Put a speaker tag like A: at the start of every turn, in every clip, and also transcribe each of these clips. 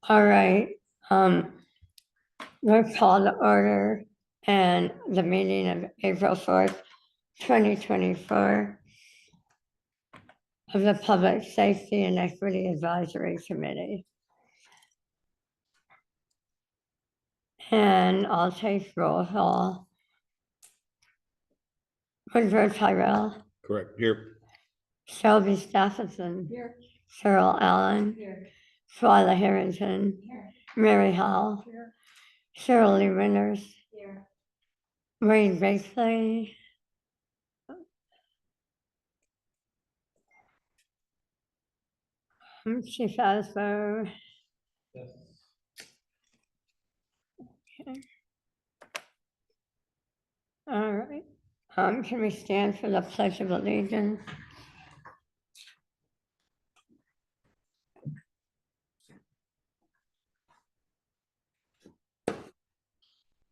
A: All right, we'll call to order and the meeting of April 4th, 2024 of the Public Safety and Equity Advisory Committee. And I'll take roll call. Woodrow Tyrell,
B: Correct. Here.
A: Shelby Stephenson,
C: Here.
A: Cheryl Allen,
C: Here.
A: Twyla Harrington,
C: Here.
A: Mary Howell,
C: Here.
A: Cheryl Lee Winters,
C: Here.
A: Wayne Bakley, Chief Asbo.
B: Yes.
A: Okay. All right. Can we stand for the Pledge of Allegiance?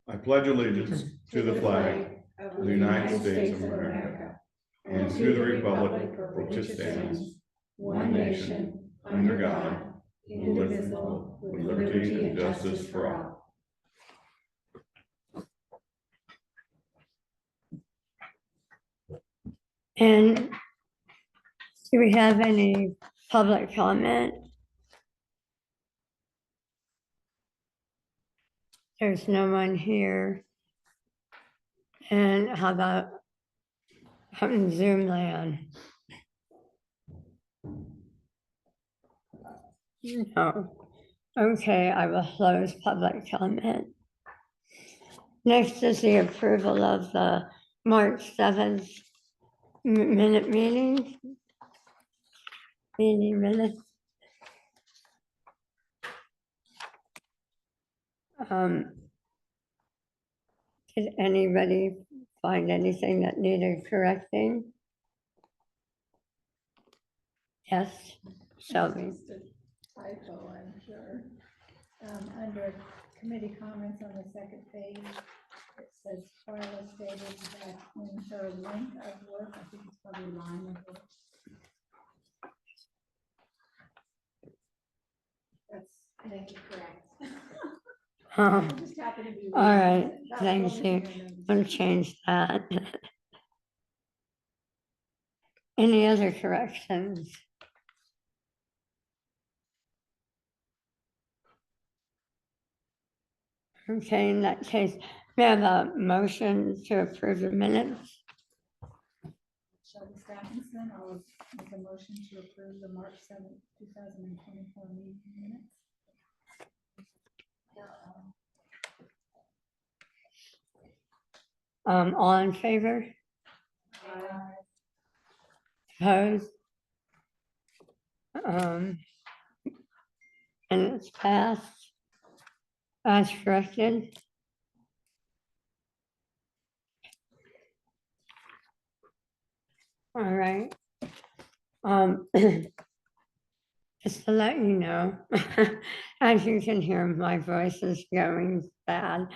B: I pledge allegiance to the flag of the United States of America and to the republic for which it stands, one nation, under God, indivisible, with liberty and justice for all.
A: And do we have any public comment? There's no one here. And how about out in Zoom land? No. Okay, I will close public comment. Next is the approval of the March 7th minute meeting. Meeting minutes. Did anybody find anything that needed correcting? Yes, Shelby.
C: Just a typo, I'm sure. Under committee comments on the second page, it says Twyla stated that in her length of work, I think it's probably line of work. That's correct. I just happened to be.
A: All
C: reading
A: right,
C: it. That's
A: thank
C: all
A: you.
C: in there.
A: I'll change that. Any other corrections? Okay, in that case, we have a motion to approve the minutes.
C: Shelby Stephenson, I'll make a motion to approve the March 7th, 2024 meeting minutes.
A: All in favor? Opposed? And it's passed as corrected. All right. Just to let you know, as you can hear, my voice is going bad.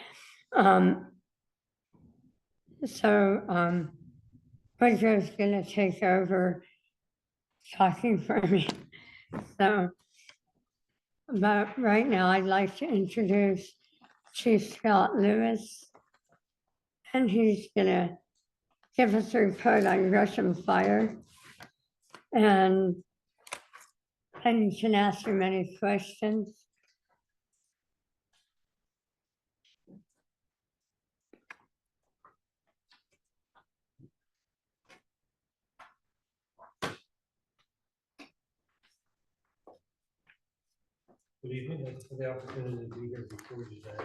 A: Woodrow's gonna take over talking for me. So, but right now I'd like to introduce Chief Scott Lewis. And he's gonna give us a report on Gresham Fire. And you can ask him any questions.
D: Good evening, thank you for the opportunity to be here before you today.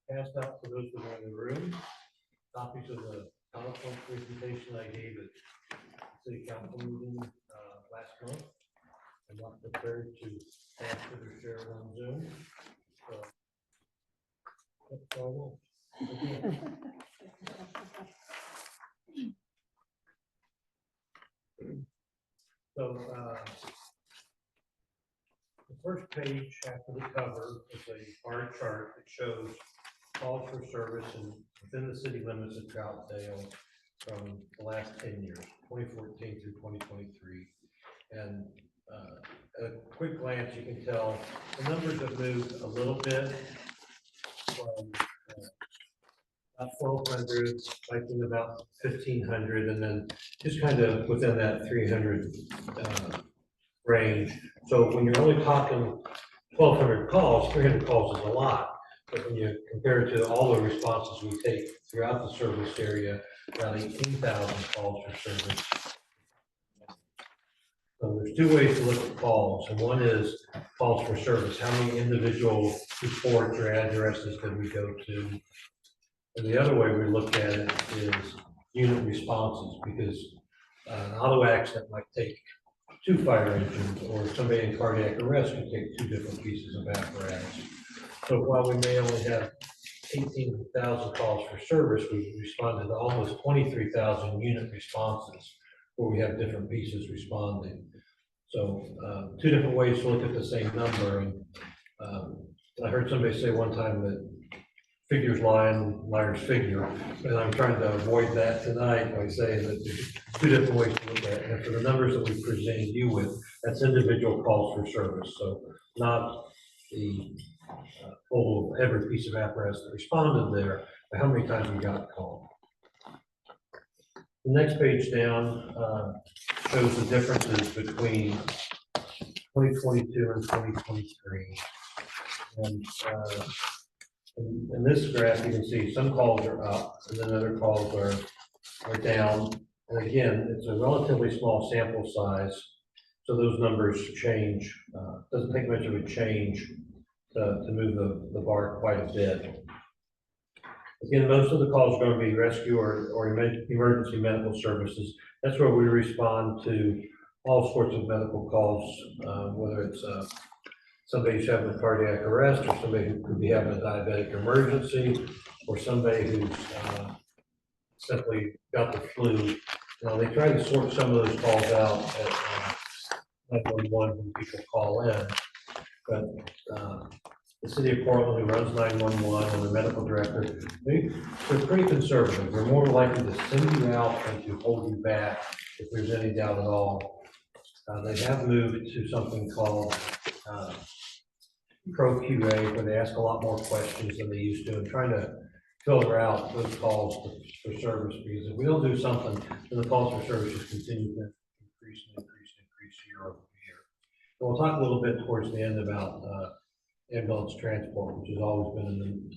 D: Passed out for those who are in the room, copies of the PowerPoint presentation I gave at City Council meeting last month. I'm not prepared to pass it or share it on Zoom. So, that's all I will. So, the first page after the cover is a bar chart that shows calls for service within the city limits of Troutdale from the last 10 years, 2014 through 2023. And at a quick glance, you can tell the numbers have moved a little bit from about 1,200, like in about 1,500, and then just kind of within that 300 range. So when you're only talking 1,200 calls, 300 calls is a lot. But when you compare it to all the responses we take throughout the service area, around 18,000 calls for service. So there's two ways to look at calls, and one is calls for service. How many individual reports or addresses did we go to? And the other way we look at it is unit responses, because an auto accident might take 2 fire engines, or somebody in cardiac arrest could take 2 different pieces of apparatus. So while we may only have 18,000 calls for service, we responded to almost 23,000 unit responses where we have different pieces responding. So 2 different ways to look at the same number. And I heard somebody say one time that figures lie and liars figure, and I'm trying to avoid that tonight by saying that there's 2 different ways to look at it. And for the numbers that we presented you with, that's individual calls for service, so not the total of every piece of apparatus that responded there, but how many times we got called. The next page down shows the differences between 2022 and 2023. And in this graph, you can see some calls are up and then other calls are down. And again, it's a relatively small sample size, so those numbers change. Doesn't take much of a change to move the bar quite a bit. Again, most of the calls are going to be rescue or emergency medical services. That's where we respond to all sorts of medical calls, whether it's somebody who's having a cardiac arrest, or somebody who could be having a diabetic emergency, or somebody who's simply got the flu. Now, they try to sort some of those calls out at 911 when people call in, but the city of Portland, who runs 911, and the medical director, they're pretty conservative. They're more likely to send you out than to hold you back if there's any doubt at all. They have moved to something called Pro QA, where they ask a lot more questions than they used to, and trying to filter out those calls for service, because if we don't do something, then the calls for service just continue to increase year over year. So we'll talk a little bit towards the end about ambulance transport, which has always been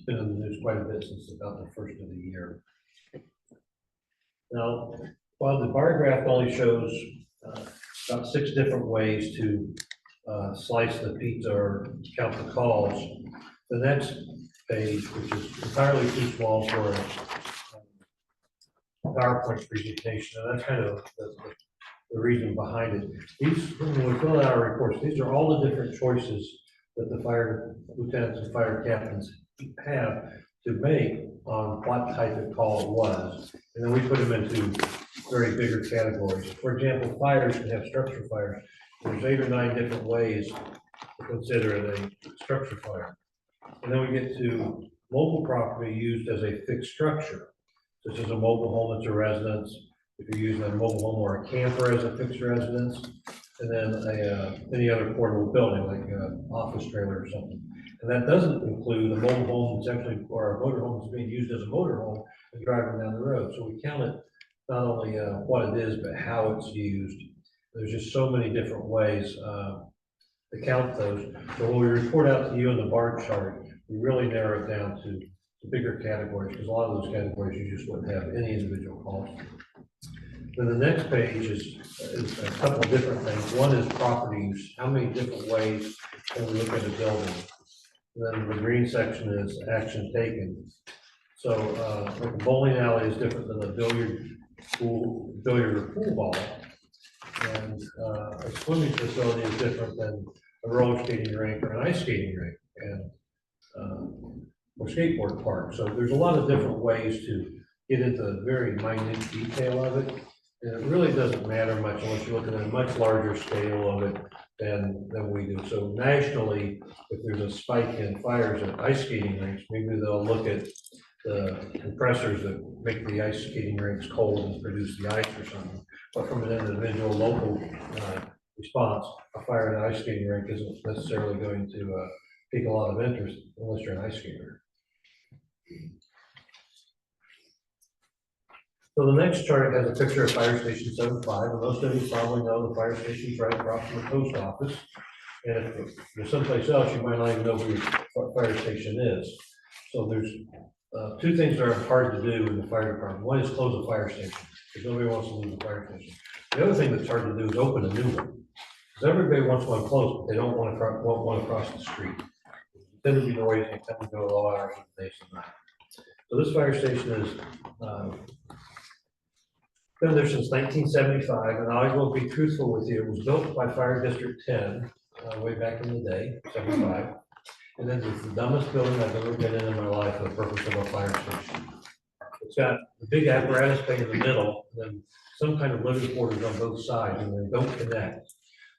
D: in the news quite a bit since about the first of the year. Now, while the bar graph only shows about 6 different ways to slice the pizza or count the calls, the next page, which is entirely too small for a PowerPoint presentation, and that's kind of the reason behind it. These, when we fill out our reports, these are all the different choices that the fire lieutenants and fire captains have to make on what type of call it was. And then we put them into very bigger categories. For example, fires can have structure fires. There's 8 or 9 different ways to consider it a structure fire. And then we get to mobile property used as a fixed structure, such as a mobile home that's a residence, if you're using a mobile home or a camper as a fixed residence, and then any other portable building, like an office trailer or something. And that doesn't include a mobile home that's actually, or a motor home that's being used as a motor home and driving down the road. So we count it not only what it is, but how it's used. There's just so many different ways to count those. So when we report out to you in the bar chart, we really narrow it down to the bigger categories, because a lot of those categories you just wouldn't have any individual calls. Then the next page is a couple of different things. One is property use. How many different ways can we look at a building? And then the green section is action taken. So like a bowling alley is different than a billiard or pool ball. And a swimming facility is different than a roller skating rink or an ice skating rink, and or skateboard park. So there's a lot of different ways to get into the very minute detail of it. And it really doesn't matter much unless you look at a much larger scale of it than we do. So nationally, if there's a spike in fires at ice skating rinks, maybe they'll look at the compressors that make the ice skating rinks cold and produce the ice or something. But from an individual local response, a fire in an ice skating rink isn't necessarily going to pique a lot of interest unless you're an ice skater. So the next chart has a picture of Fire Station 75, and most of you probably know the fire station's right across from the post office. And if you're someplace else, you might not even know where your fire station is. So there's two things that are hard to do in the fire department. One is close a fire station, because nobody wants to leave the fire station. The other thing that's hard to do is open a new one. Because everybody wants one closed, but they don't want one across the street. Then it'd be noisy and come and go at all hours of the day and night. So this fire station is been there since 1975, and I will be truthful with you. It was built by Fire District 10 way back in the day, 75. And then it's the dumbest building I've ever been in my life for the purpose of a fire station. It's got the big apparatus bay in the middle, and then some kind of living quarters on both sides, and they don't connect.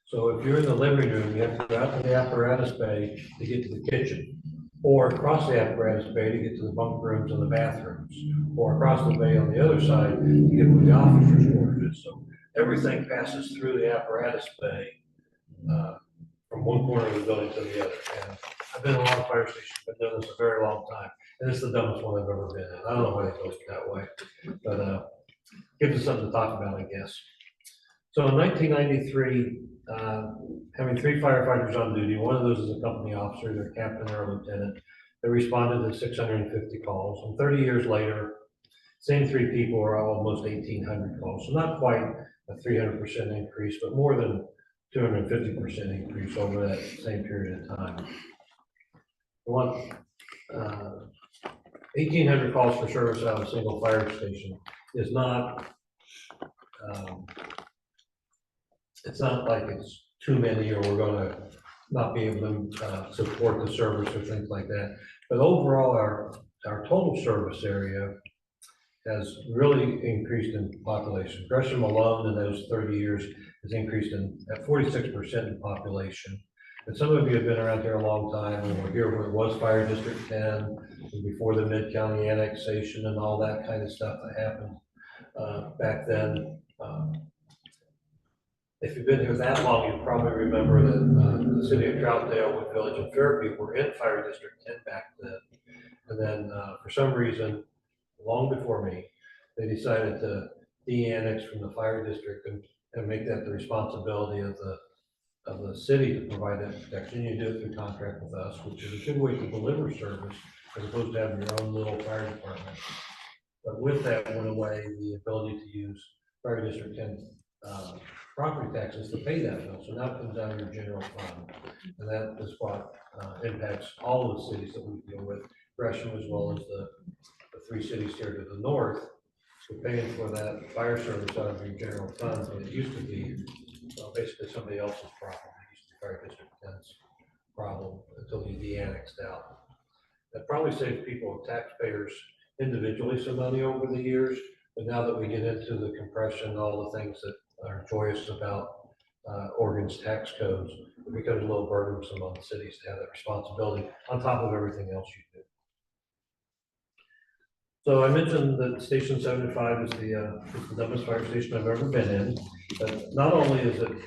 D: So if you're in the living room, you have to go out to the apparatus bay to get to the kitchen, or across the apparatus bay to get to the bunk rooms and the bathrooms, or across the bay on the other side to get where the officers' quarters is. So everything passes through the apparatus bay from one corner of the building to the other. And I've been in a lot of fire stations, I've done this a very long time, and it's the dumbest one I've ever been in. I don't know why they built it that way, but gives us something to talk about, I guess. So in 1993, having 3 firefighters on duty, one of those is a company officer, they're captain or a lieutenant. They responded to 650 calls, and 30 years later, same 3 people are almost 1,800 calls. So not quite a 300% increase, but more than 250% increase over that same period of time. 1,800 calls for service out of a single fire station is not, it's not like it's too many or we're going to not be able to support the service or things like that. But overall, our total service area has really increased in population. Gresham alone in those 30 years has increased at 46% in population. And some of you have been around here a long time, and we're here when it was Fire District 10, and before the Mid-County annexation and all that kind of stuff that happened back then. If you've been here that long, you probably remember that the city of Troutdale, Wood Village, and Fairview were in Fire District 10 back then. And then for some reason, long before me, they decided to de-annex from the fire district and make that the responsibility of the city to provide that protection. You do it through contract with us, which is a good way to deliver service as opposed to having your own little fire department. But with that went away the ability to use Fire District 10 property taxes to pay that bill. So now it comes out of your general fund. And that is what impacts all of the cities that we deal with, Gresham as well as the 3 cities here to the north. We're paying for that fire service out of your general fund, and it used to be basically somebody else's problem. It used to be Fire District 10's problem until he de-annexed out. That probably saved people, taxpayers, individually some money over the years, but now that we get into the compression, all the things that are joyous about Oregon's tax codes, it becomes a little burdensome on the cities to have that responsibility on top of everything else you do. So I mentioned that Station 75 is the dumbest fire station I've ever been in. But not only is it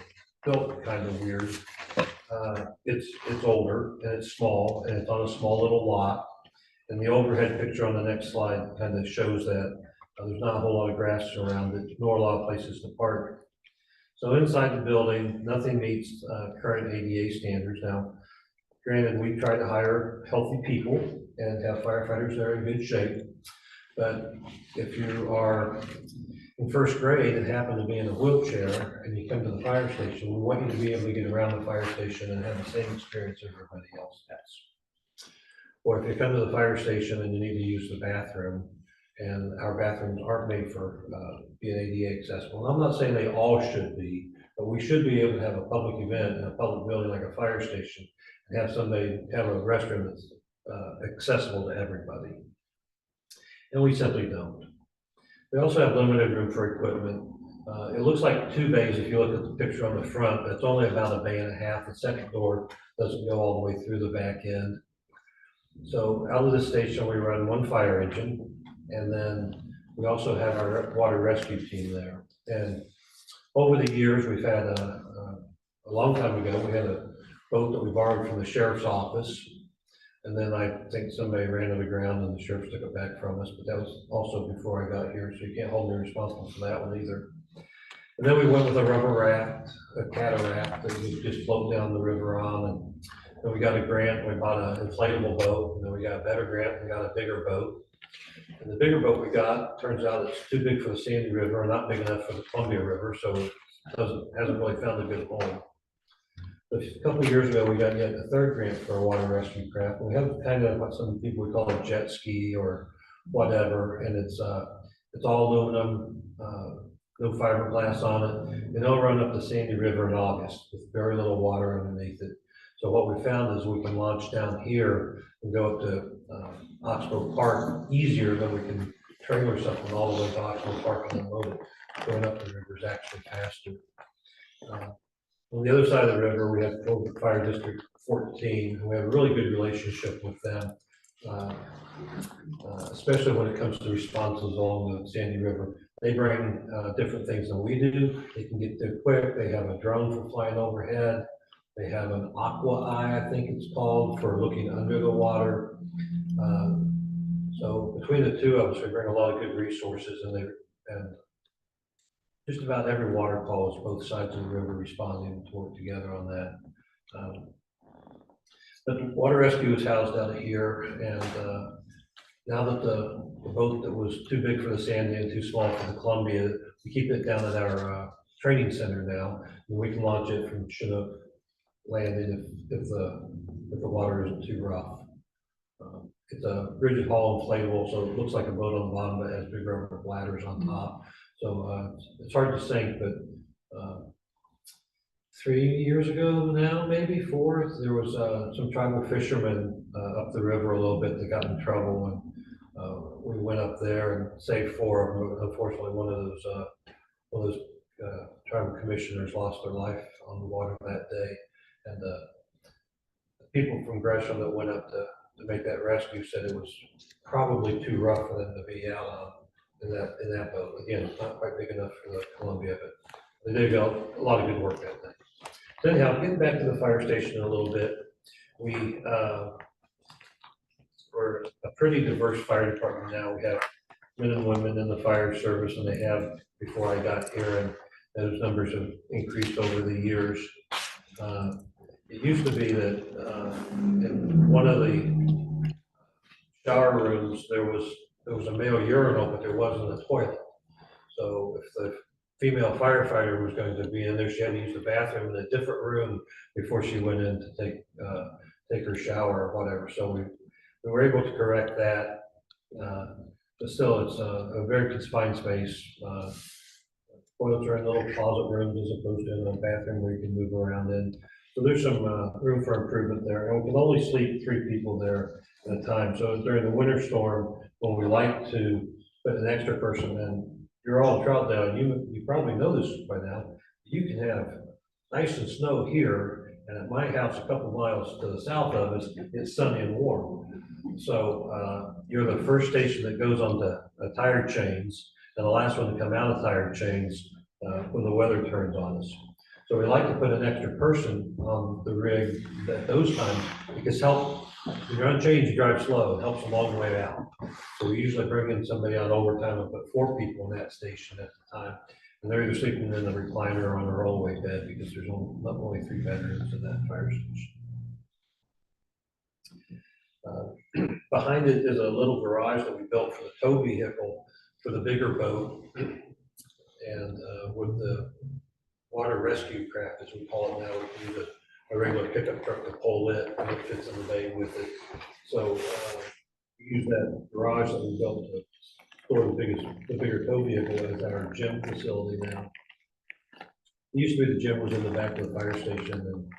D: built kind of weird, it's older and it's small and it's on a small little lot. And the overhead picture on the next slide kind of shows that there's not a whole lot of grass around it, nor a lot of places to park. So inside the building, nothing meets current ADA standards. Now, granted, we try to hire healthy people and have firefighters that are in good shape. But if you are in first grade and happen to be in a wheelchair and you come to the fire station, we want you to be able to get around the fire station and have the same experience everybody else has. Or if you come to the fire station and you need to use the bathroom, and our bathrooms aren't made for being ADA accessible. And I'm not saying they all should be, but we should be able to have a public event in a public building like a fire station and have somebody have a restroom that's accessible to everybody. And we simply don't. We also have limited room for equipment. It looks like 2 bays if you look at the picture on the front, but it's only about 1.5 bays. The second door doesn't go all the way through the back end. So out of the station, we run 1 fire engine, and then we also have our water rescue team there. And over the years, we've had a long time ago, we had a boat that we borrowed from the sheriff's office. And then I think somebody ran it aground and the sheriff took it back from us, but that was also before I got here, so you can't hold me responsible for that one either. And then we went with a rubber raft, a cataract that you just float down the river on, and then we got a grant, we bought an inflatable boat, and then we got a better grant, we got a bigger boat. And the bigger boat we got, turns out it's too big for the Sandy River, not big enough for the Columbia River, so it hasn't really found a good home. A couple of years ago, we got yet a third grant for a water rescue craft. We have kind of what some people would call a jet ski or whatever, and it's all aluminum, no fiberglass on it, and it'll run up the Sandy River in August with very little water underneath it. So what we found is we can launch down here and go up to Oxbow Park easier than we can trailer something all the way to Oxbow Park and then load it. Going up the river is actually faster. On the other side of the river, we have Fire District 14, and we have a really good relationship with them, especially when it comes to responses along the Sandy River. They bring different things than we do. They can get there quick. They have a drone for flying overhead. They have an aqua eye, I think it's called, for looking under the water. So between the two of us, we bring a lot of good resources, and just about every water call is both sides of the river responding to work together on that. But the water rescue is housed out here, and now that the boat that was too big for the Sandy and too small for the Columbia, we keep it down at our training center now, and we can launch it from Chinook landing if the water isn't too rough. It's a rigid hull inflatable, so it looks like a boat on the bottom, but it has big rubber bladders on top. So it's hard to sink, but 3 years ago now, maybe 4, there was some tribal fishermen up the river a little bit that got in trouble, and we went up there and saved 4 of them. Unfortunately, one of those tribal commissioners lost their life on the water that day, and the people from Gresham that went up to make that rescue said it was probably too rough for them to be out on in that boat. Again, it's not quite big enough for the Columbia, but they did a lot of good work that day. So anyhow, getting back to the fire station a little bit, we're a pretty diverse fire department now. We have men and women in the fire service, and they have before I got here, and those numbers have increased over the years. It used to be that in one of the shower rooms, there was a male urinal, but there wasn't a toilet. So if the female firefighter was going to be in there, she had to use the bathroom in a different room before she went in to take her shower or whatever. So we were able to correct that, but still, it's a very confined space. Toilets are in little closet rooms as opposed to in a bathroom where you can move around in. So there's some room for improvement there, and we can only sleep 3 people there at a time. So during the winter storm, when we like to put an extra person in, you're all in Troutdale, you probably know this by now, you can have ice and snow here, and at my house a couple miles to the south of us, it's sunny and warm. So you're the first station that goes on the tire chains, and the last one to come out of tire chains when the weather turns on us. So we like to put an extra person on the rig at those times, because when you're on chains, you drive slow, it helps a long way out. So we usually bring in somebody on overtime and put 4 people in that station at the time. And they're either sleeping in the recliner or on a rollaway bed, because there's only 3 bedrooms in that fire station. Behind it is a little garage that we built for the tow vehicle for the bigger boat. And with the water rescue craft, as we call it now, we can use a regular pickup truck to pull it, and it fits in the bay with it. So we use that garage that we built to store the bigger tow vehicle as our gym facility now. It used to be the gym was in the back of the fire station, and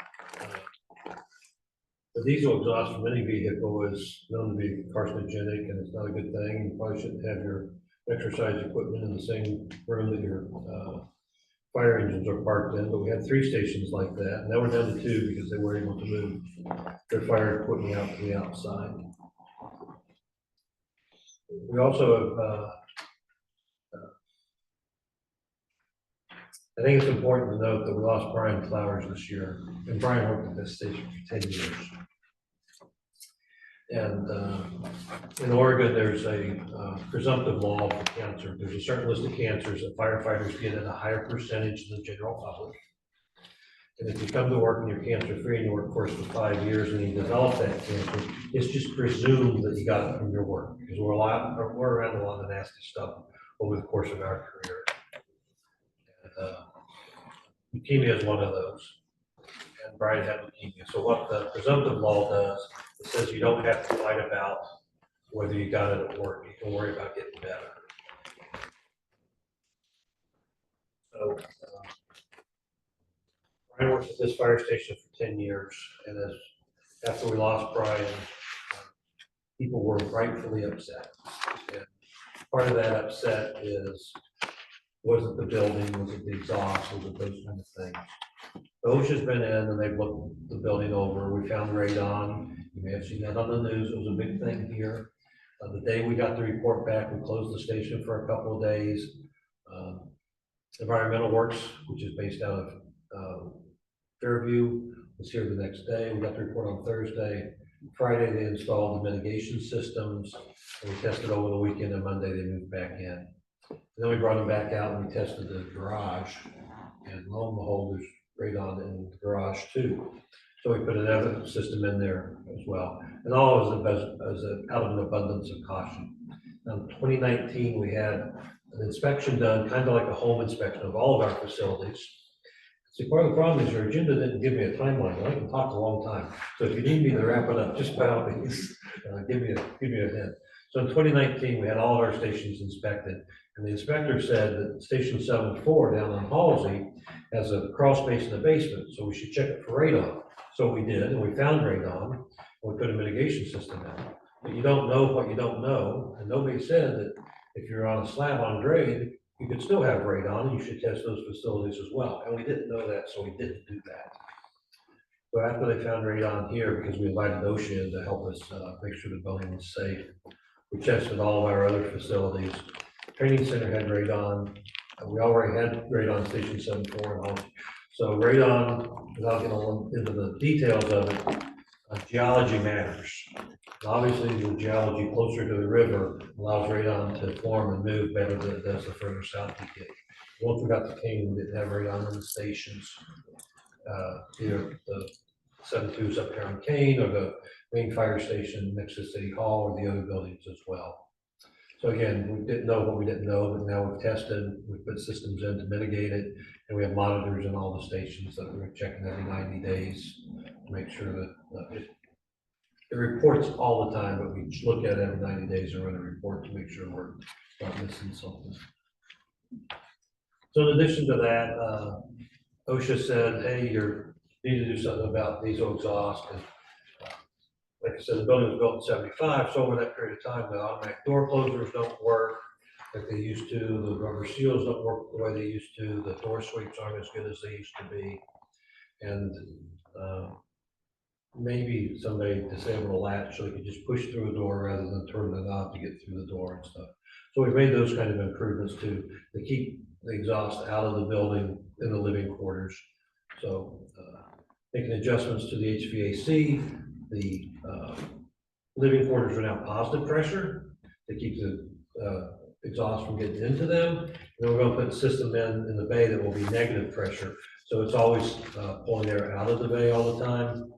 D: the diesel exhaust from any vehicle is known to be carcinogenic, and it's not a good thing. You probably shouldn't have your exercise equipment in the same room that your fire engines are parked in, but we had 3 stations like that, and now we're down to 2 because they were able to move their fire equipment out to the outside. We also have I think it's important to note that we lost Brian Flowers this year, and Brian worked at this station for 10 years. And in Oregon, there's a presumptive law for cancer. There's a certain list of cancers that firefighters get at a higher percentage than the general public. And if you come to work and you're cancer-free and you work, of course, for 5 years and you develop that cancer, it's just presumed that you got it from your work, because we're around a lot of nasty stuff over the course of our career. And, leukemia is one of those. And Brian had leukemia. So what the presumptive law does, it says you don't have to fight about whether you got it at work. You can worry about getting better. So Brian worked at this fire station for 10 years, and after we lost Brian, people were rightfully upset. And part of that upset is, was it the building, was it the exhaust, was it those kind of things? OSHA's been in and they've looked the building over. We found radon. You may have seen that on the news. It was a big thing here. The day we got the report back, we closed the station for a couple of days. Environmental Works, which is based out of Fairview, was here the next day. We got the report on Thursday. Friday, they installed the mitigation systems, and we tested over the weekend, and Monday they moved back in. And then we brought them back out and we tested the garage, and lo and behold, there's radon in the garage too. So we put another system in there as well. And all as out of an abundance of caution. Now, in 2019, we had an inspection done, kind of like a home inspection of all of our facilities. See, part of the problem is your agenda didn't give me a timeline. I can talk a long time. So if you need me to wrap it up, just by all means, give me a hint. So in 2019, we had all of our stations inspected, and the inspector said that Station 7-4 down on Halsey has a crawl space in the basement, so we should check it for radon. So we did, and we found radon, and we put a mitigation system in. But you don't know what you don't know, and nobody said that if you're on a slab on grade, you could still have radon, and you should test those facilities as well. And we didn't know that, so we didn't do that. So after they found radon here, because we invited OSHA to help us make sure the building was safe, we tested all of our other facilities. Training center had radon. We already had radon Station 7-4 and all. So radon, without getting into the details of it, geology matters. And obviously, the geology closer to the river allows radon to form and move better than it does the further south you get. Once we got to Kane, we didn't have radon in the stations. Either the 7-2s up here in Kane or the main fire station next to City Hall or the other buildings as well. So again, we didn't know what we didn't know, but now we've tested, we've put systems in to mitigate it, and we have monitors in all the stations that we're checking every 90 days to make sure that it reports all the time, but we look at it every 90 days and run a report to make sure we're not missing something. So in addition to that, OSHA said, hey, you need to do something about diesel exhaust. And like I said, the building was built in 75, so over that period of time, the automatic door closers don't work like they used to, the rubber seals don't work the way they used to, the door sweeps aren't as good as they used to be, and maybe somebody disabled a latch so they could just push through a door rather than turn the knob to get through the door and stuff. So we've made those kind of improvements to keep the exhaust out of the building in the living quarters. So making adjustments to the HVAC, the living quarters are now positive pressure to keep the exhaust from getting into them. And then we're going to put a system in the bay that will be negative pressure. So it's always pulling air out of the bay all the time.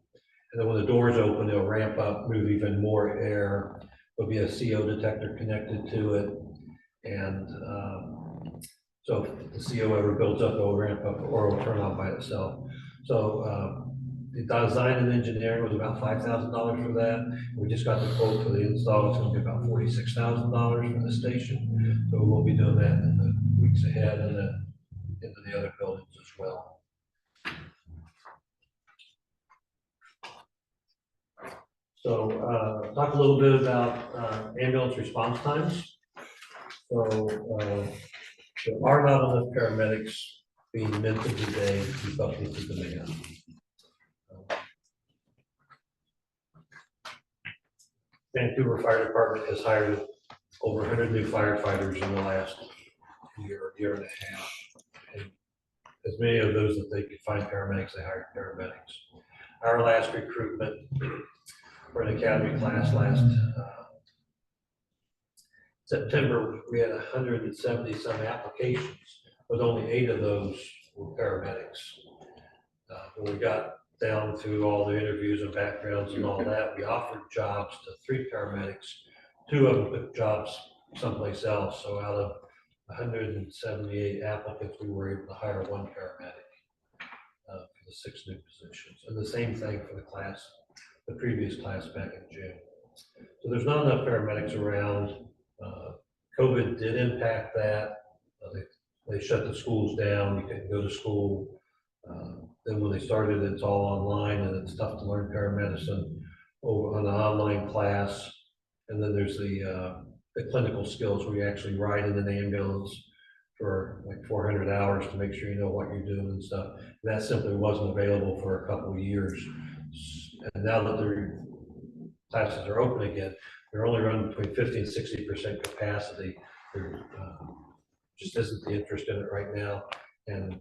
D: And then when the doors open, it'll ramp up, move even more air. There'll be a CO detector connected to it. And so if the CO ever builds up, it'll ramp up or it'll turn on by itself. So the design and engineering was about $5,000 for that. We just got the quote for the install. It's going to be about $46,000 for the station. So we'll be doing that in the weeks ahead and then into the other buildings as well. So talk a little bit about ambulance response times. So there are not enough paramedics being minted today to keep up with the demand. Vancouver Fire Department has hired over 100 new firefighters in the last year and a half. And as many of those that they could find paramedics, they hired paramedics. Our last recruitment for an academy class last September, we had 170 some applications, but only 8 of those were paramedics. When we got down through all the interviews and backgrounds and all that, we offered jobs to 3 paramedics. 2 of them took jobs someplace else. So out of 178 applicants, we were able to hire 1 paramedic for the 6 new positions. And the same thing for the class, the previous class back in June. So there's not enough paramedics around. COVID did impact that. They shut the schools down. You couldn't go to school. Then when they started, it's all online and it's tough to learn paramedicine over on an online class. And then there's the clinical skills where you actually ride in an ambulance for like 400 hours to make sure you know what you're doing and stuff. And that simply wasn't available for a couple of years. And now that the classes are open again, they're only running between 50 and 60% capacity. There just isn't the interest in it right now. And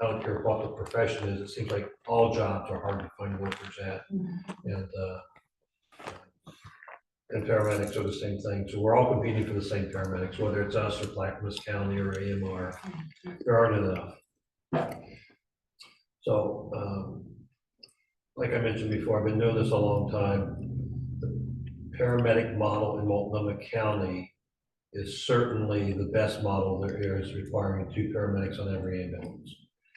D: I don't care what the profession is, it seems like all jobs are hard to find workers at. And paramedics are the same thing. So we're all competing for the same paramedics, whether it's us or Clackamas County or AMR. There aren't enough. So, like I mentioned before, I've been doing this a long time. The paramedic model in Multnomah County is certainly the best model there is, requiring 2 paramedics on every ambulance.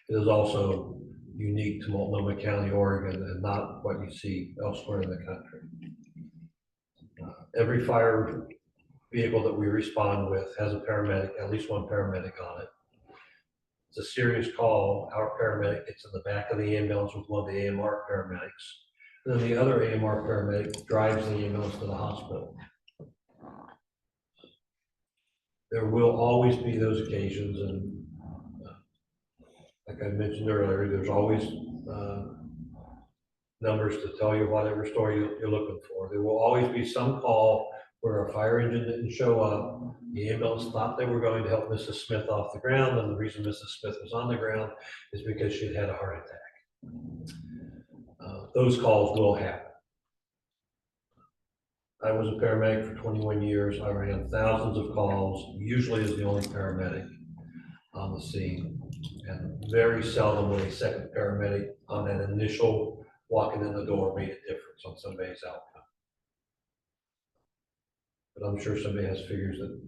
D: It is also unique to Multnomah County, Oregon, and not what you see elsewhere in the country. Every fire vehicle that we respond with has a paramedic, at least 1 paramedic on it. It's a serious call. Our paramedic gets in the back of the ambulance with 1 of the AMR paramedics. And then the other AMR paramedic drives the ambulance to the hospital. There will always be those occasions, and like I mentioned earlier, there's always numbers to tell you whatever story you're looking for. There will always be some call where a fire engine didn't show up. The ambulance thought they were going to help Mrs. Smith off the ground, and the reason Mrs. Smith was on the ground is because she had a heart attack. Those calls will happen. I was a paramedic for 21 years. I ran thousands of calls, usually as the only paramedic on the scene. And very seldom will a second paramedic on that initial walking in the door made a difference on somebody's outcome. But I'm sure somebody has figures that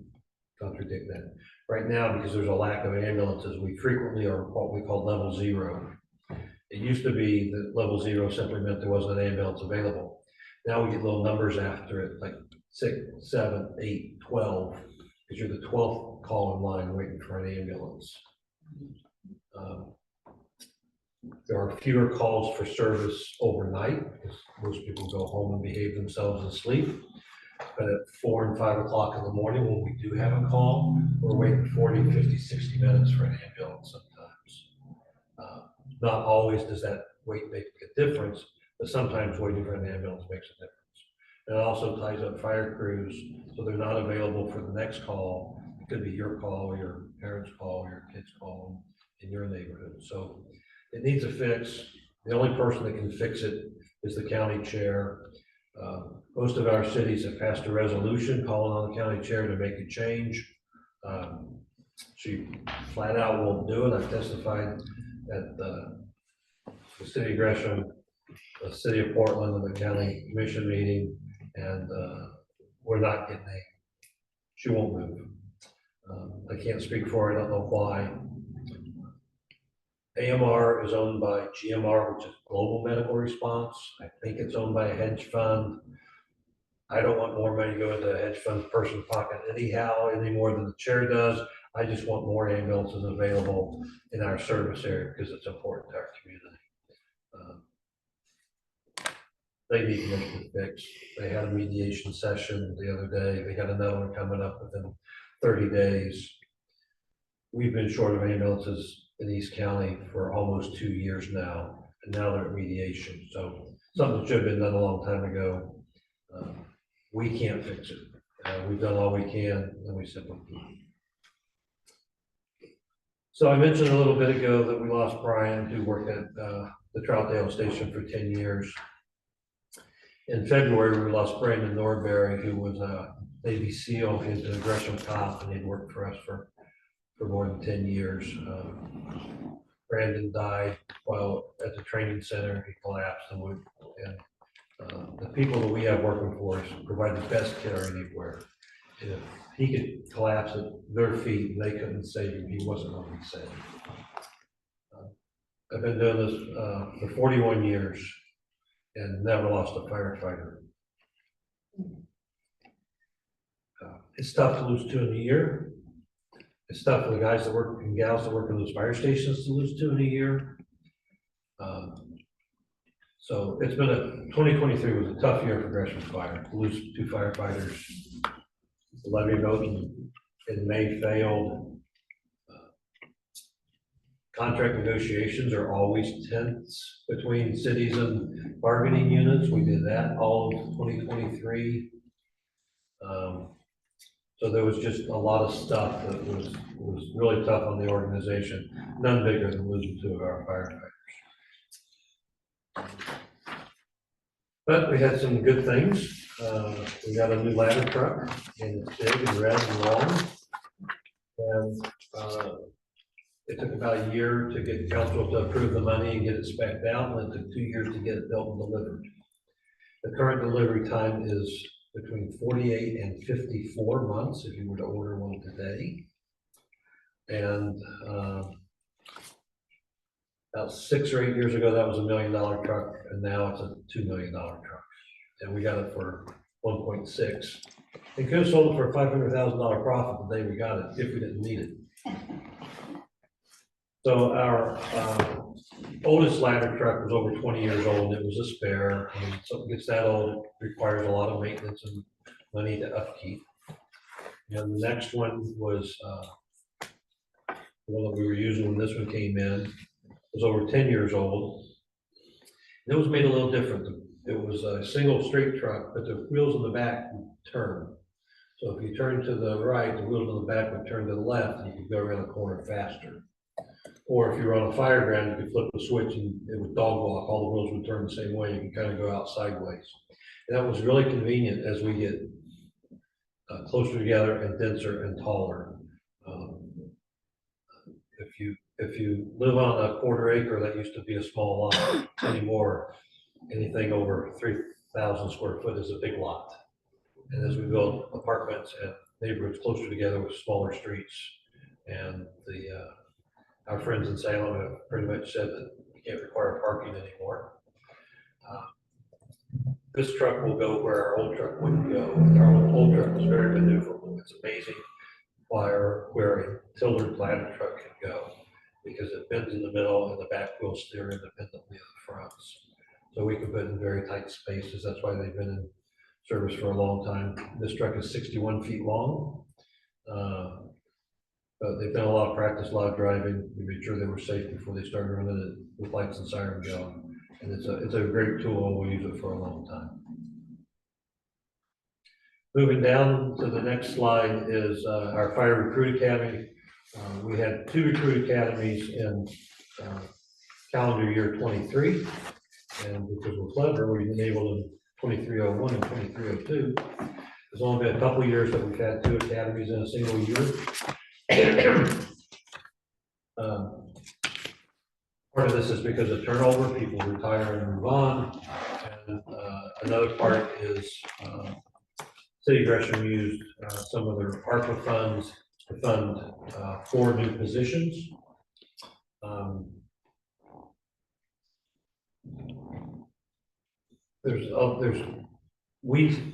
D: contradict that. Right now, because there's a lack of ambulances, we frequently are what we call level 0. It used to be that level 0 simply meant there wasn't an ambulance available. Now we get little numbers after it, like 6, 7, 8, 12, because you're the 12th call in line waiting for an ambulance. There are fewer calls for service overnight because most people go home and behave themselves and sleep. But at 4 and 5 o'clock in the morning, when we do have a call, we're waiting 40, 50, 60 minutes for an ambulance sometimes. Not always does that wait make a difference, but sometimes waiting for an ambulance makes a difference. And it also ties up fire crews, so they're not available for the next call. It could be your call, or your parents' call, or your kid's call in your neighborhood. So it needs a fix. The only person that can fix it is the county chair. Most of our cities have passed a resolution calling on the county chair to make a change. She flat out won't do it. I've testified at the city of Gresham, the city of Portland, and the county commission meeting, and we're not getting a, she won't move. I can't speak for her, I don't know why. AMR is owned by GMR, which is Global Medical Response. I think it's owned by a hedge fund. I don't want more money going to a hedge fund person's pocket anyhow, any more than the chair does. I just want more ambulances available in our service area because it's important to our community. They need to make it fix. They had a mediation session the other day. They got another one coming up within 30 days. We've been short of ambulances in East County for almost 2 years now, and now they're at mediation. So something should have been done a long time ago. We can't fix it. We've done all we can, and we simply can't. So I mentioned a little bit ago that we lost Brian, who worked at the Troutdale station for 10 years. In February, we lost Brandon Norberry, who was a Navy SEAL, he was an aggression cop, and he'd worked for us for more than 10 years. Brandon died while at the training center. He collapsed, and the people that we have working for us provide the best care anywhere. If he could collapse at their feet and they couldn't save him, he wasn't going to be saved. I've been doing this for 41 years and never lost a firefighter. It's tough to lose 2 in a year. It's tough for the guys that work and gals that work in those fire stations to lose 2 in a year. So it's been 2023 was a tough year for Gresham Fire. To lose 2 firefighters. The levy vote in May failed. Contract negotiations are always tense between cities and bargaining units. We did that all of 2023. So there was just a lot of stuff that was really tough on the organization. None bigger than losing 2 of our firefighters. But we had some good things. We got a new ladder truck, and it's big and red and long. And it took about a year to get council to approve the money and get it spec'd out, and it took 2 years to get it built and delivered. The current delivery time is between 48 and 54 months if you were to order one today. And about 6 or 8 years ago, that was $1 million truck, and now it's a $2 million truck. And we got it for 1.6. We could have sold it for a $500,000 profit the day we got it if we didn't need it. So our oldest ladder truck was over 20 years old. It was a spare. And when something gets that old, it requires a lot of maintenance and money to upkeep. And the next one was the one that we were using when this one came in. It was over 10 years old. And it was made a little different. It was a single straight truck, but the wheels in the back would turn. So if you turn to the right, the wheels on the back would turn to the left, and you could go around the corner faster. Or if you were on a fire ground, you could flip the switch and it would dog walk. All the wheels would turn the same way. You could kind of go out sideways. And that was really convenient as we get closer together and denser and taller. If you live on a quarter acre, that used to be a small lot. Anymore, anything over 3,000 square foot is a big lot. And as we build apartments and neighborhoods closer together with smaller streets, and our friends in Salem have pretty much said that you can't require parking anymore. This truck will go where our old truck wouldn't go. And our old truck was very maneuverable. It's amazing where a tilted ladder truck can go, because it bends in the middle and the back wheels steer independently of the fronts. So we can put in very tight spaces. That's why they've been in service for a long time. This truck is 61 feet long. But they've done a lot of practice, a lot of driving. We made sure they were safe before they started running it with lights and sirens going. And it's a great tool, and we'll use it for a long time. Moving down to the next slide is our Fire Recruit Academy. We had 2 recruit academies in calendar year 23. And because we're clever, we've enabled in 2301 and 2302. There's only been a couple of years that we've had 2 academies in a single year. Part of this is because of turnover, people retire and move on. And another part is City of Gresham used some of their ARPA funds to fund 4 new positions.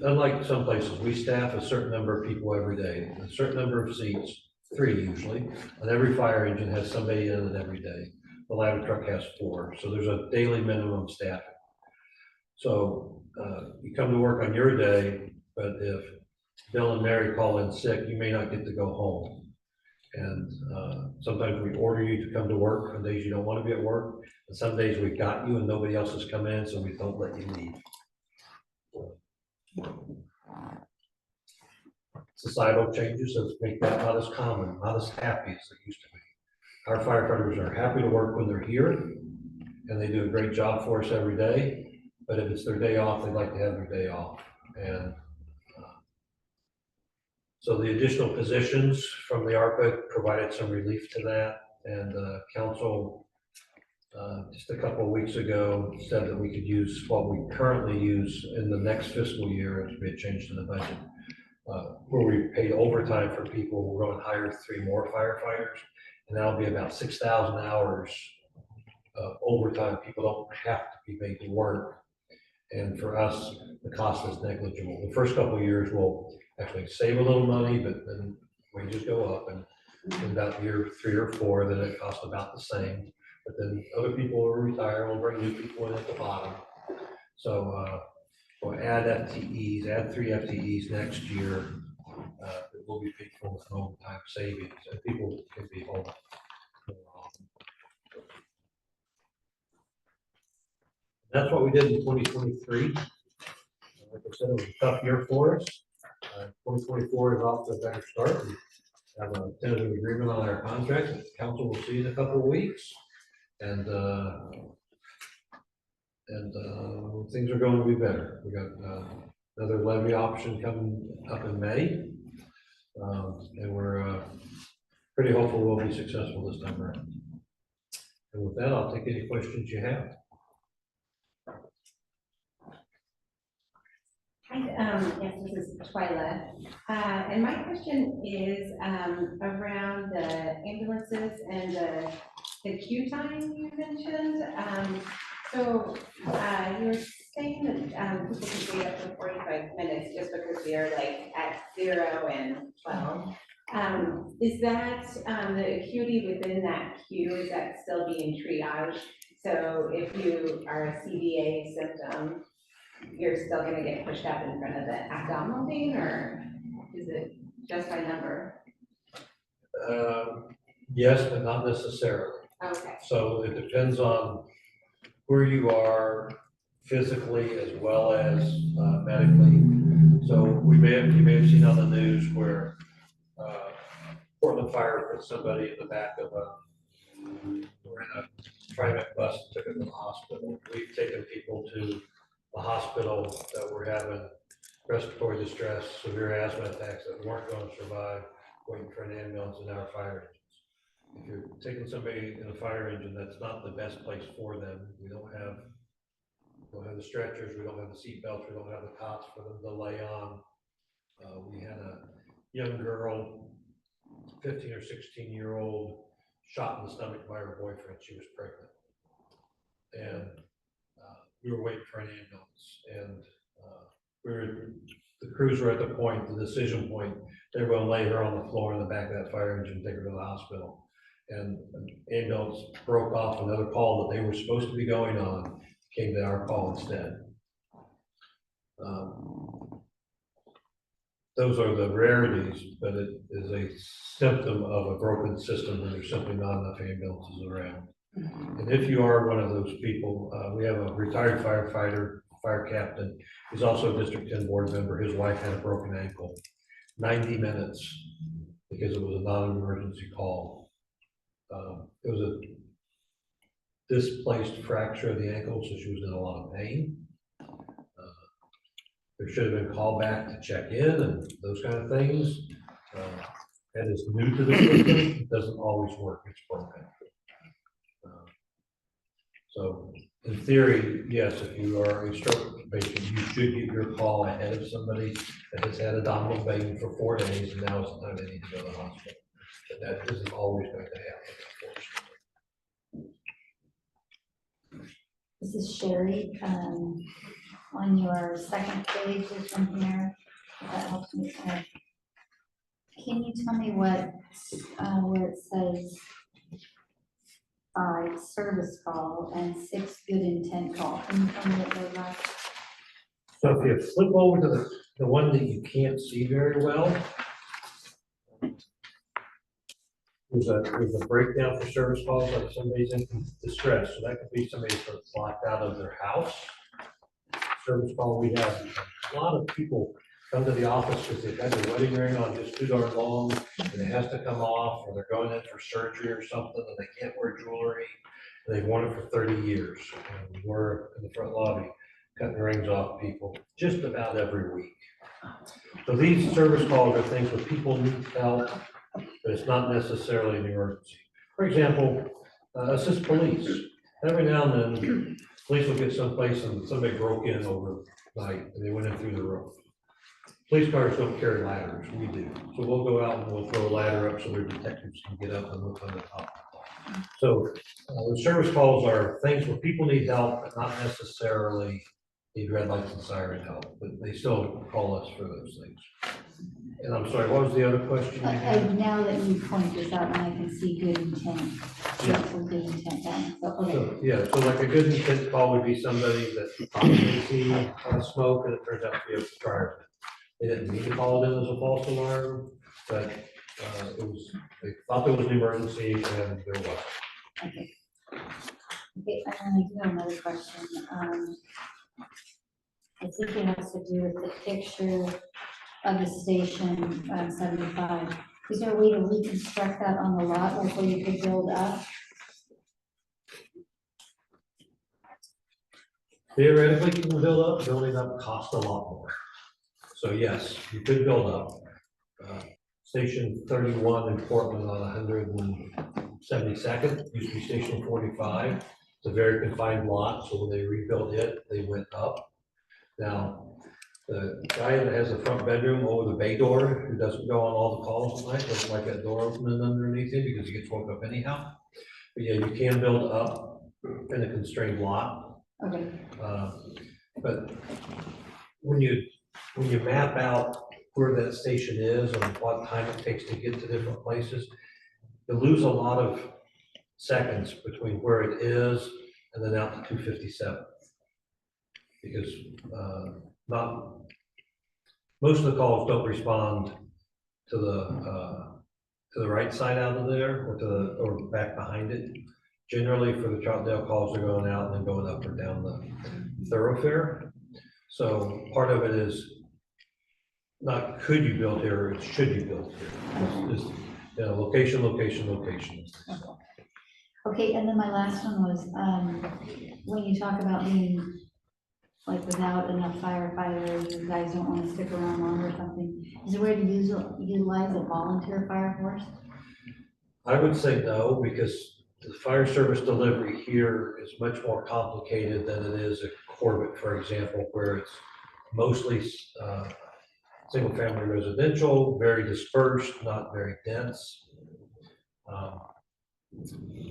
D: Unlike some places, we staff a certain number of people every day, a certain number of seats, 3 usually, and every fire engine has somebody in it every day. The ladder truck has 4, so there's a daily minimum staffing. So you come to work on your day, but if Bill and Mary call in sick, you may not get to go home. And sometimes we order you to come to work on days you don't want to be at work, and some days we've got you and nobody else has come in, so we don't let you leave. Societal changes have made that not as common, not as happy as it used to be. Our firefighters are happy to work when they're here, and they do a great job for us every day. But if it's their day off, they like to have their day off. And so the additional positions from the ARPA provided some relief to that. And council, just a couple of weeks ago, said that we could use what we currently use in the next fiscal year, as we had changed to the budget, where we pay overtime for people. We're going to hire 3 more firefighters, and that'll be about 6,000 hours of overtime. People don't have to be made to work. And for us, the cost is negligible. The first couple of years we'll actually save a little money, but then wages go up, and in about year 3 or 4, then it costs about the same. But then other people will retire, we'll bring new people in at the bottom. So we'll add FTEs, add 3 FTEs next year. That will be paid for with overtime savings, and people can be home more often. That's what we did in 2023. Like I said, it was a tough year for us. 2024 is off to a better start. We have a tentative agreement on our contract that the council will see in a couple of weeks. And things are going to be better. We got another levy option coming up in May. And we're pretty hopeful we'll be successful this time around. And with that, I'll take any questions you have.
E: Hi, yes, this is Twyla. And my question is around the ambulances and the queue time you mentioned. So you were saying that people can wait up to 45 minutes just because they're like at 0 and 12. Is that the acuity within that queue, is that still being triaged? So if you are a CVA symptom, you're still going to get pushed up in front of the abdominal pain, or is it just by number?
D: Yes, but not necessarily.
E: Okay.
D: So it depends on where you are physically as well as medically. So you may have seen on the news where Portland Fire put somebody in the back of we're in a private bus and took them to the hospital. We've taken people to the hospital that were having respiratory distress, severe asthma attacks that weren't going to survive, waiting for an ambulance in our fire engines. If you're taking somebody in a fire engine, that's not the best place for them. We don't have the stretchers, we don't have the seat belts, we don't have the cots for them to lay on. We had a young girl, 15 or 16-year-old, shot in the stomach by her boyfriend. She was pregnant. And we were waiting for an ambulance, and the crews were at the point, the decision point, they were going to lay her on the floor in the back of that fire engine, take her to the hospital. And an ambulance broke off another call that they were supposed to be going on, came to our call instead. Those are the rarities, but it is a symptom of a broken system when there's simply not enough ambulances around. And if you are one of those people, we have a retired firefighter, fire captain. He's also a District 10 board member. His wife had a broken ankle. 90 minutes because it was a non-emergency call. It was a displaced fracture of the ankle, so she was in a lot of pain. There should have been called back to check in and those kind of things. That is new to the system. It doesn't always work. It's broken. So in theory, yes, if you are a stroke patient, you should get your call ahead of somebody that has had abdominal pain for 4 days and now is the time they need to go to the hospital. But that isn't always going to happen, unfortunately.
F: This is Sherry. On your second page, there's something there that helps me kind of. Can you tell me what, where it says 5 service call and 6 good intent call? Can you tell me what those are?
D: So if you flip over to the one that you can't see very well, there's a breakdown for service calls, like somebody's in distress. So that could be somebody that's locked out of their house. Service call, we have a lot of people come to the office because they've had their wedding ring on just too darn long, and it has to come off, or they're going in for surgery or something, and they can't wear jewelry, and they've worn it for 30 years. And we're in the front lobby cutting rings off people just about every week. So these service calls are things where people need help, but it's not necessarily an emergency. For example, assist police. Every now and then, police will get someplace and somebody broke in overnight and they went in through the roof. Police cars don't carry ladders, we do. So we'll go out and we'll throw a ladder up so their detectives can get up and look on the top. So the service calls are things where people need help, but not necessarily need red lights and siren help, but they still call us for those things. And I'm sorry, what was the other question you had?
F: Now that you point this out, and I can see good intent.
D: Yeah.
F: Some good intent then, so, okay.
D: So, yeah, so like a good intent call would be somebody that thought they see smoke and it turns out to be a fireman. They didn't mean to call it in as a false alarm, but they thought there was an emergency and there was.
F: Okay. Okay, and I do have another question. I think it has to do with the picture of the station 75. Is there a way to reconstruct that on the lot, like where you could build up?
D: Theoretically, you can build up, building up costs a lot more. So yes, you could build up. Station 31 in Portland on 172nd, used to be Station 45. It's a very confined lot, so when they rebuilt it, they went up. Now, the guy that has the front bedroom over the bay door, who doesn't go on all the calls at night, doesn't like that door opening underneath him because he gets woke up anyhow. But yeah, you can build up in a constrained lot.
F: Okay,
D: But when you map out where that station is and what time it takes to get to different places, you lose a lot of seconds between where it is and then out to 257. Because most of the calls don't respond to the right side out of there or back behind it. Generally, for the Troutdale calls, they're going out and then going up or down the thoroughfare. So part of it is not could you build here, it's should you build here. It's location, location, location.
F: okay, and then my last one was, when you talk about being like without enough firefighters, you guys don't want to stick around longer or something, is there a way to utilize a volunteer fire force?
D: I would say no, because the fire service delivery here is much more complicated than it is at Corbett, for example, where it's mostly single family residential, very dispersed, not very dense.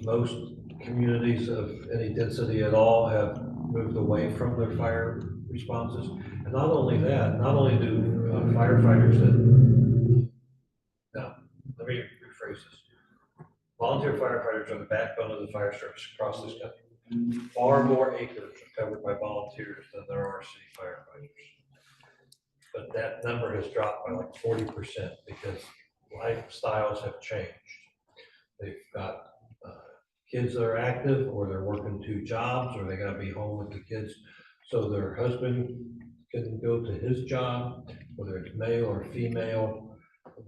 D: Most communities of any density at all have moved away from their fire responses. And not only that, not only do firefighters now, let me rephrase this. Volunteer firefighters are the backbone of the fire service across this country. Far more acres are covered by volunteers than there are city firefighters. But that number has dropped by like 40% because lifestyles have changed. They've got kids that are active, or they're working 2 jobs, or they gotta be home with the kids. So their husband can go to his job, whether it's male or female.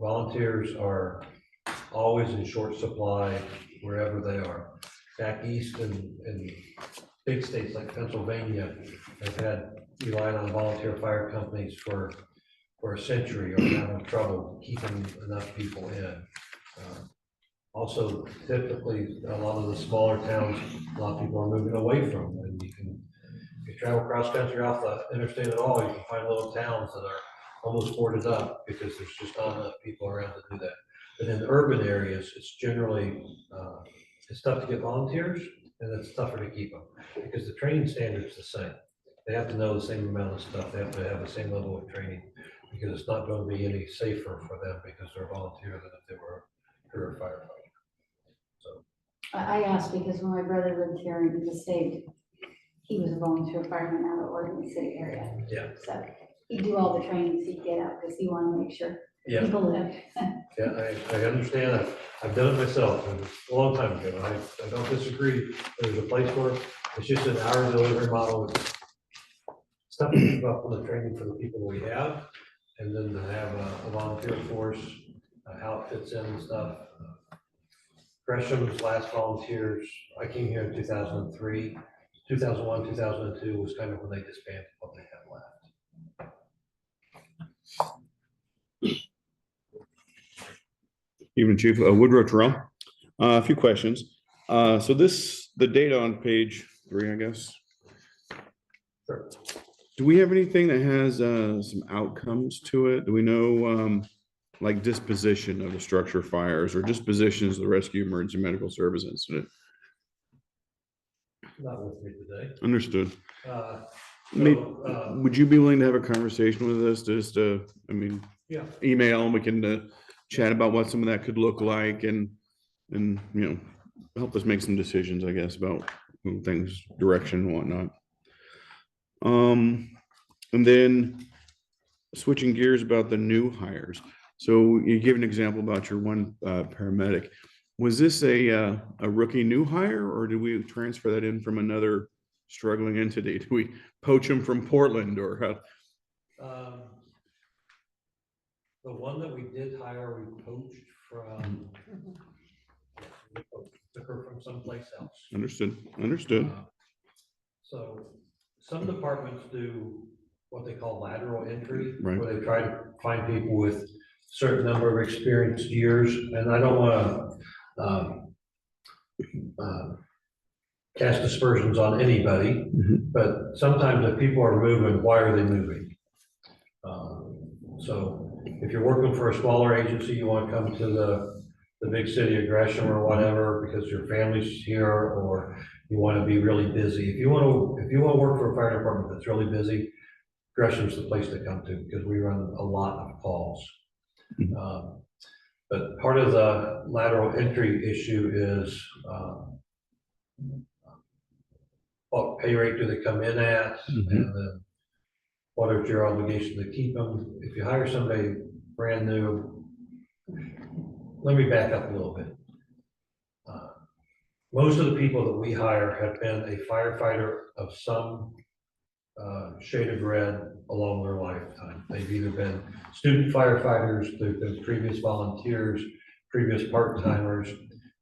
D: Volunteers are always in short supply wherever they are. Back east in big states like Pennsylvania have relied on volunteer fire companies for a century or having trouble keeping enough people in. Also, typically, a lot of the smaller towns, a lot of people are moving away from, and if you travel cross country off the interstate at all, you can find little towns that are almost boarded up because there's just not enough people around to do that. But in urban areas, it's generally, it's tough to get volunteers, and it's tougher to keep them because the training standard is the same. They have to know the same amount of stuff. They have to have the same level of training because it's not going to be any safer for them because they're volunteer than if they were a career firefighter. So
F: I asked because when my brother lived here in the state, he was a volunteer fireman out of Oregon City area.
D: yeah,
F: So he'd do all the trainings he'd get out because he wanted to make sure
D: yeah,
F: people lived.
D: yeah. I understand. I've done it myself a long time ago. I don't disagree. There's a place where it's just an hour delivery model. It's tough to keep up with the training for the people we have. and then to have a volunteer force, how it fits in and stuff. Gresham's last volunteers, I came here in 2003, 2001, 2002 was kind of when they disbanded what they had left.
B: Evening, Chief. Woodrow Terrell. A few questions. So the data on page 3, I guess.
D: Sure.
B: Do we have anything that has some outcomes to it? Do we know like disposition of the structure fires or dispositions of the rescue emergency medical service incident?
D: Not with me today.
B: Understood.
D: So,
B: Would you be willing to have a conversation with us? Just, I mean,
D: yeah,
B: email, and we can chat about what some of that could look like and you know, help us make some decisions, I guess, about things, direction and whatnot. And then switching gears about the new hires. So you give an example about your one paramedic. Was this a rookie new hire, or did we transfer that in from another struggling entity? Did we poach him from Portland, or how?
D: the one that we did hire, we poached from, took her from someplace else.
B: Understood. Understood.
D: So some departments do what they call lateral entry,
B: Right.
D: where they try to find people with certain number of experienced years. And I don't want to cast aspersions on anybody, but sometimes if people are moving, why are they moving? So if you're working for a smaller agency, you want to come to the big city of Gresham or whatever because your family's here, or you want to be really busy. If you want to work for a fire department that's really busy, Gresham's the place to come to because we run a lot of calls. But part of the lateral entry issue is what pay rate do they come in at, and then what is your obligation to keep them? If you hire somebody brand new, let me back up a little bit. Most of the people that we hire have been a firefighter of some shade of red along their lifetime. They've either been student firefighters, they've been previous volunteers, previous part-timers.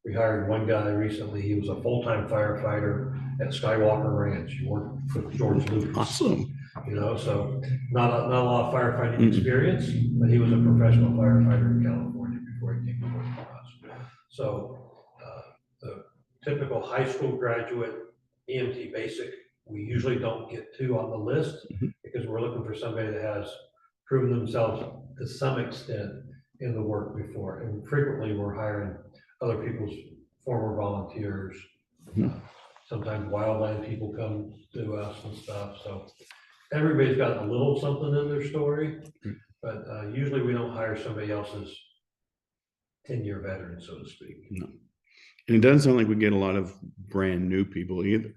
D: We hired one guy recently, he was a full-time firefighter at Skywalker Ranch. He worked for George Lucas.
B: Awesome.
D: You know, so not a lot of firefighting experience, but he was a professional firefighter in California before he came to work for us. So the typical high school graduate EMT basic, we usually don't get to on the list because we're looking for somebody that has proven themselves to some extent in the work before. And frequently we're hiring other people's former volunteers. Sometimes wildland people come to us and stuff. So everybody's got a little something in their story, but usually we don't hire somebody else's 10-year veteran, so to speak.
B: No. And it doesn't sound like we get a lot of brand new people either.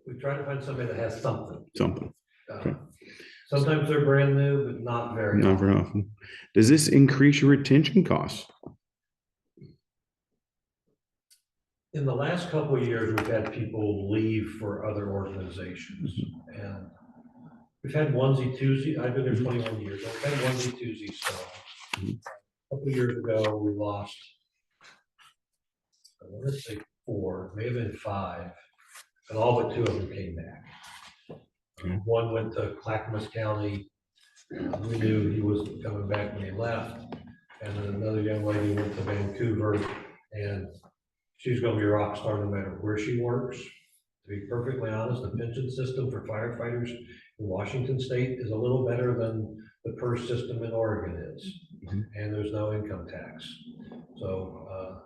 D: We try to find somebody that has something.
B: Something. Okay.
D: Sometimes they're brand new, but not very
B: Not very often. Does this increase your retention costs?
D: In the last couple of years, we've had people leave for other organizations, and we've had onesie twosie. I've been there 21 years. We've had onesie twosies. So a couple of years ago, we lost, I want to say 4, may have been 5, and all but 2 of them came back. One went to Clackamas County. We knew he was coming back when he left, and then another young lady went to Vancouver, and she's going to be a rock star no matter where she works. To be perfectly honest, the pension system for firefighters in Washington State is a little better than the PERS system in Oregon is, and there's no income tax. So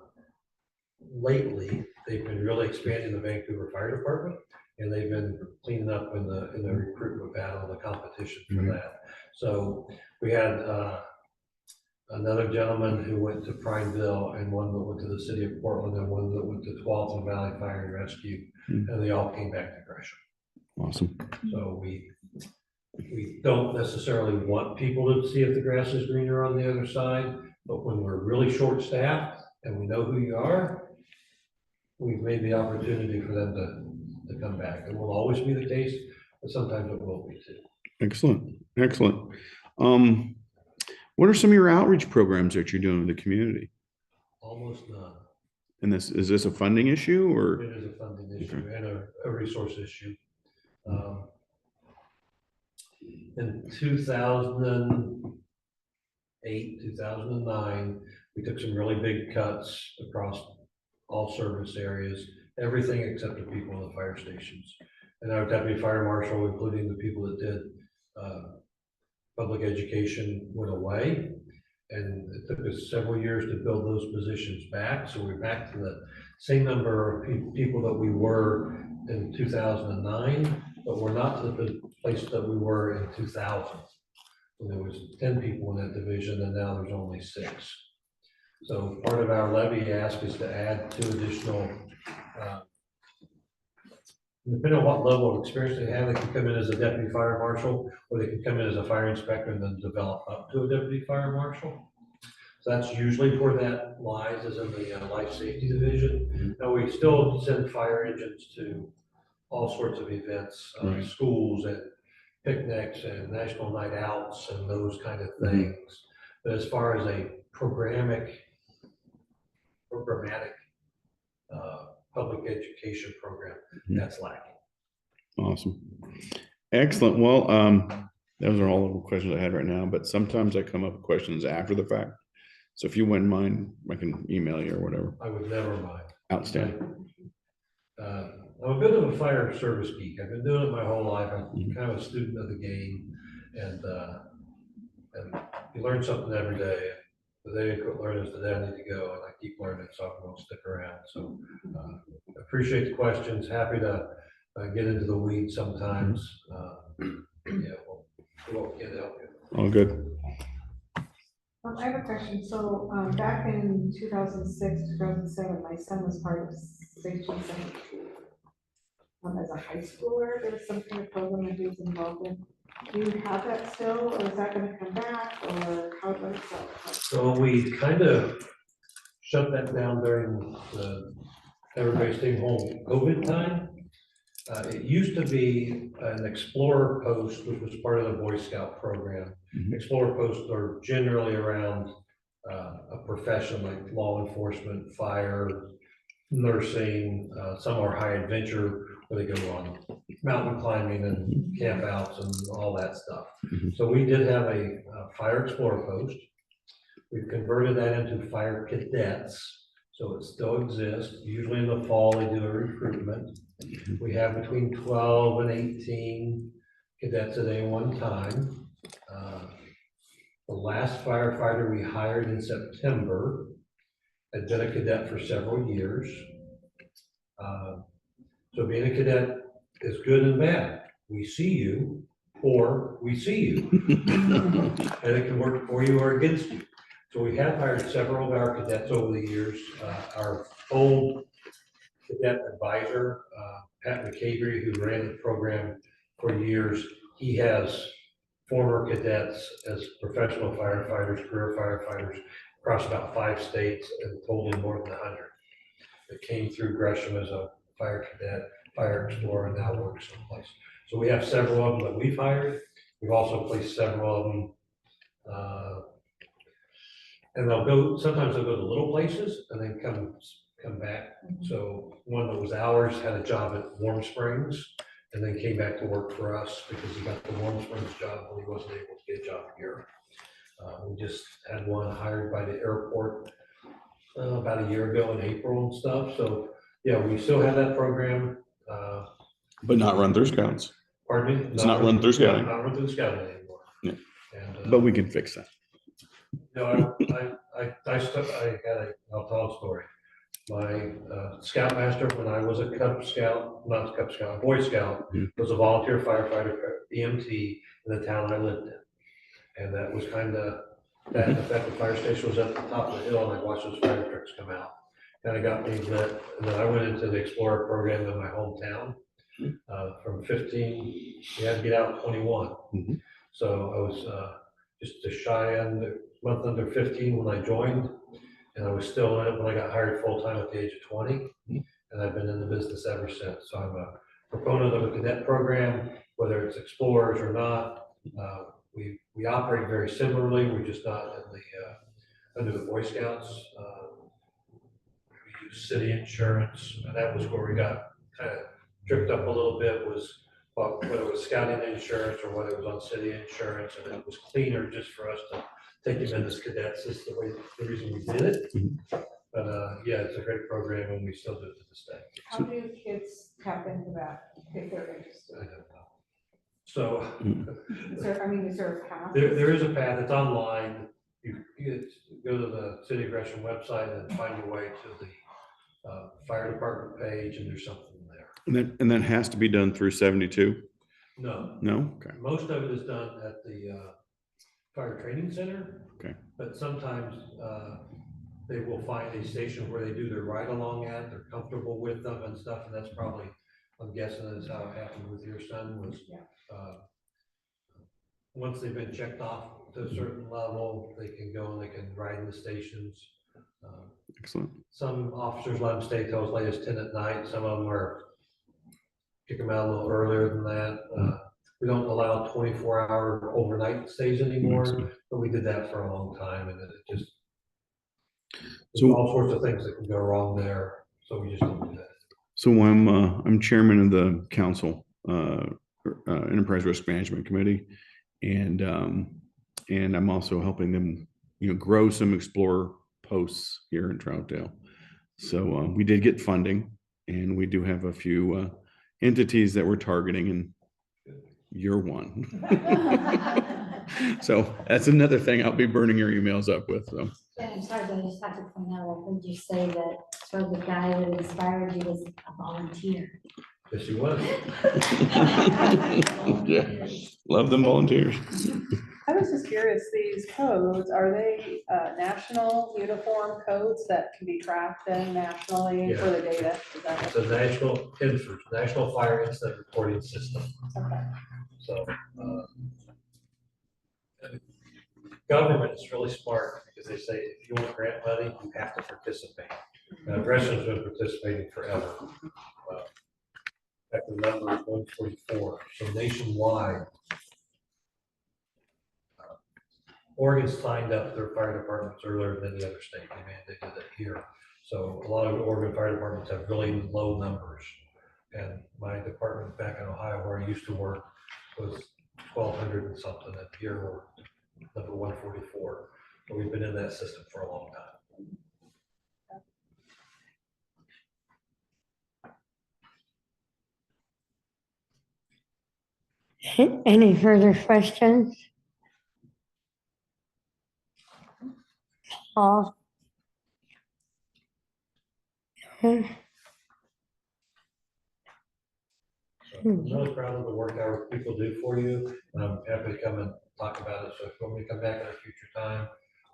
D: lately, they've been really expanding the Vancouver Fire Department, and they've been cleaning up in the recruitment battle, the competition for that. So we had another gentleman who went to Prineville, and one that went to the city of Portland, and one that went to Tualatin Valley Fire and Rescue, and they all came back to Gresham.
B: Awesome.
D: So we don't necessarily want people to see if the grass is greener on the other side, but when we're really short-staffed and we know who you are, we've made the opportunity for them to come back. It will always be the case, but sometimes it will be too.
B: Excellent. Excellent. What are some of your outreach programs that you're doing in the community?
D: Almost none.
B: And is this a funding issue or?
D: It is a funding issue and a resource issue. In 2008, 2009, we took some really big cuts across all service areas, everything except the people in the fire stations. And our deputy fire marshal, including the people that did public education, went away. And it took us several years to build those positions back. So we're back to the same number of people that we were in 2009, but we're not to the place that we were in 2000. When there was 10 people in that division, and now there's only 6. So part of our levy ask is to add 2 additional, depending on what level of experience they have, they can come in as a deputy fire marshal, or they can come in as a fire inspector and then develop up to a deputy fire marshal. So that's usually where that lies, is in the life safety division. Now, we still send fire engines to all sorts of events,
B: Right.
D: schools and picnics and national night outs and those kind of things. But as far as a programmatic public education program, that's lacking.
B: Awesome. Excellent. Well, those are all the questions I had right now, but sometimes I come up with questions after the fact. So if you wouldn't mind, I can email you or whatever.
D: I would never mind.
B: Outstanding.
D: I'm a bit of a fire service geek. I've been doing it my whole life. I'm kind of a student of the game, and you learn something every day. The day I quit learning is the day I need to go, and I keep learning, so I'm going to stick around. So appreciate the questions. Happy to get into the weeds sometimes. Yeah, we'll do what we can to help you.
B: All good.
G: I have a question. So back in 2006, 2007, my son was part of 1672. As a high schooler, there was some kind of program that he was involved in. Do you have that still, or is that going to come back, or how does it go?
D: So we kind of shut that down during the everybody staying home COVID time. It used to be an Explorer post, which was part of the Boy Scout program. Explorer posts are generally around a profession like law enforcement, fire, nursing. Some are high adventure, where they go on mountain climbing and camp outs and all that stuff. So we did have a fire explorer post. We've converted that into fire cadets, so it still exists. Usually in the fall, they do a recruitment. We have between 12 and 18 cadets at any one time. The last firefighter we hired in September had been a cadet for several years. So being a cadet is good and bad. We see you, or we see you. And it can work for you or against you. So we have hired several of our cadets over the years. Our old cadet advisor, Pat McCavery, who ran the program for years, he has former cadets as professional firefighters, career firefighters across about 5 states, and totaling more than 100. That came through Gresham as a fire cadet, fire explorer, and now works someplace. So we have several of them that we've hired. We've also placed several of them, and sometimes they'll go to little places and then come back. So one that was ours had a job at Warm Springs and then came back to work for us because he got the Warm Springs job when he wasn't able to get a job here. We just had one hired by the airport about a year ago in April and stuff. So yeah, we still have that program.
B: But not run through scouts.
D: Pardon me?
B: It's not run through scouting.
D: Not run through scouting anymore.
B: Yeah.
D: And,
B: But we can fix that.
D: no, I'll tell a story. My scoutmaster, when I was a Cub Scout, not a Cub Scout, a Boy Scout, was a volunteer firefighter, EMT in the town I lived in. And that was kind of, that the fact the fire station was at the top of the hill and I watched those fire trucks come out. Kind of got me lit. And then I went into the Explorer program in my hometown. From 15, you had to get out at 21. So I was just a month under 15 when I joined, and I was still in it when I got hired full-time at the age of 20, and I've been in the business ever since. So I'm a proponent of a cadet program, whether it's explorers or not. we operate very similarly, we're just not in the, under the Boy Scouts. We use city insurance, and that was where we got kind of tripped up a little bit, was whether it was scouting insurance or whether it was on city insurance, and it was cleaner just for us to take them in as cadets, is the reason we did it. But yeah, it's a great program, and we still do it to this day.
G: How do kids tap into that if they're
D: I
G: interested?
D: don't know. So
G: Is there, I mean, is there a path?
D: there is a path, it's online. You go to the City of Gresham website and find your way to the fire department page, and there's something there.
B: And that has to be done through 72?
D: No,
B: No? Okay.
D: most of it is done at the fire training center.
B: Okay.
D: But sometimes they will find a station where they do their ride along at, they're comfortable with them and stuff, and that's probably, I'm guessing that's how it happened with your son was.
G: Yeah.
D: Once they've been checked off to a certain level, they can go and they can ride in the stations.
B: Excellent.
D: Some officers let them stay till as late as 10 at night. Some of them are kick them out a little earlier than that. We don't allow 24-hour overnight stays anymore, but we did that for a long time, and it just,
B: So-
D: all sorts of things that can go wrong there. So we just don't do that.
B: So I'm chairman of the council, Enterprise Risk Management Committee. And I'm also helping them, grow some Explorer posts here in Troutdale. So we did get funding, and we do have a few entities that we're targeting, and you're one. So that's another thing I'll be burning your emails up with. So.
F: Yeah, I'm sorry, but I just have to point out, I heard you say that sort of the guy that inspired you was a volunteer.
D: Yes, he was.
B: Yeah, love them volunteers.
H: I was just curious, these codes, are they national uniform codes that can be tracked then nationally for the data? Is that
D: It's a national fire incident reporting system.
H: okay?
D: So government is really smart because they say if you want grant money, you have to participate. Now, Gresham's been participating forever. At the number is 144. So nationwide, Oregon signed up their fire departments earlier than the other state. They did it here. So a lot of Oregon fire departments have really low numbers. And my department back in Ohio, where I used to work, was 1,200 and something. And here we're number 144. So we've been in that system for a long time.
A: Any further questions? Paul?
D: So I'm really proud of the work our people do for you, and I'm happy to come and talk about it. So if you want me to come back at a future time,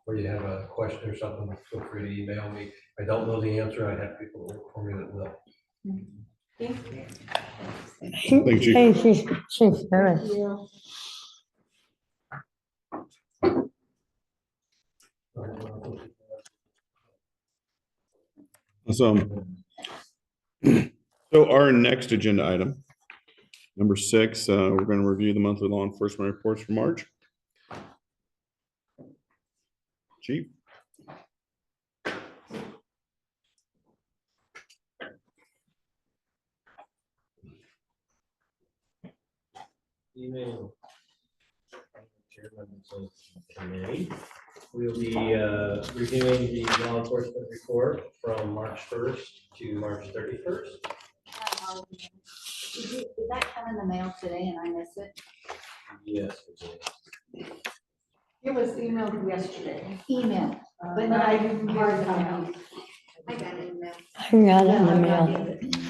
D: or you have a question or something, feel free to email me. If I don't know the answer, I have people that work for me that will.
B: Thank you.
A: Thank you, Chief Lewis.
B: So our next agenda item, number 6, we're going to review the monthly law enforcement reports for March. Chief?
I: Email. Chairman of the committee. We'll be reviewing the law enforcement report from March 1st to March 31st.
F: Did that come in the mail today and I missed it?
I: Yes, we did.
G: It was emailed yesterday.
F: Email, but
G: But
F: not
G: I
F: a
G: didn't
F: hard
G: get it now.
F: copy. I got it in mail.
A: I got it in the mail.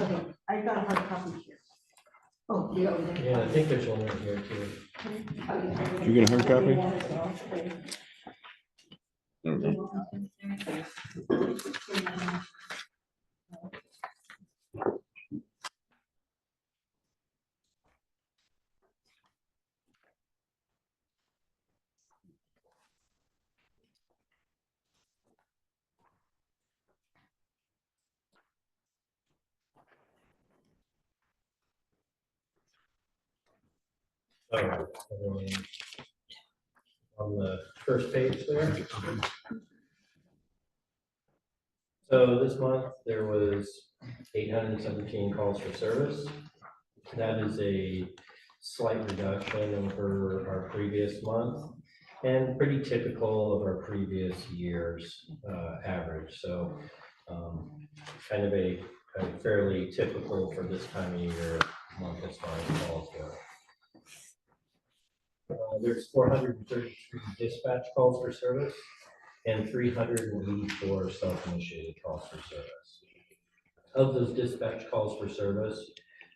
G: Okay, I got a hard copy here.
F: Oh, you're over there.
I: Yeah, I think there's one right here too.
B: Did you get a hard copy? There we go.
I: All right. first page there. So this month, there was 817 calls for service. That is a slight reduction over our previous month and pretty typical of our previous year's average. So kind of a fairly typical for this time of year month as far as calls go. There's 433 dispatch calls for service and 384 self-initiated calls for service. Of those dispatch calls for service,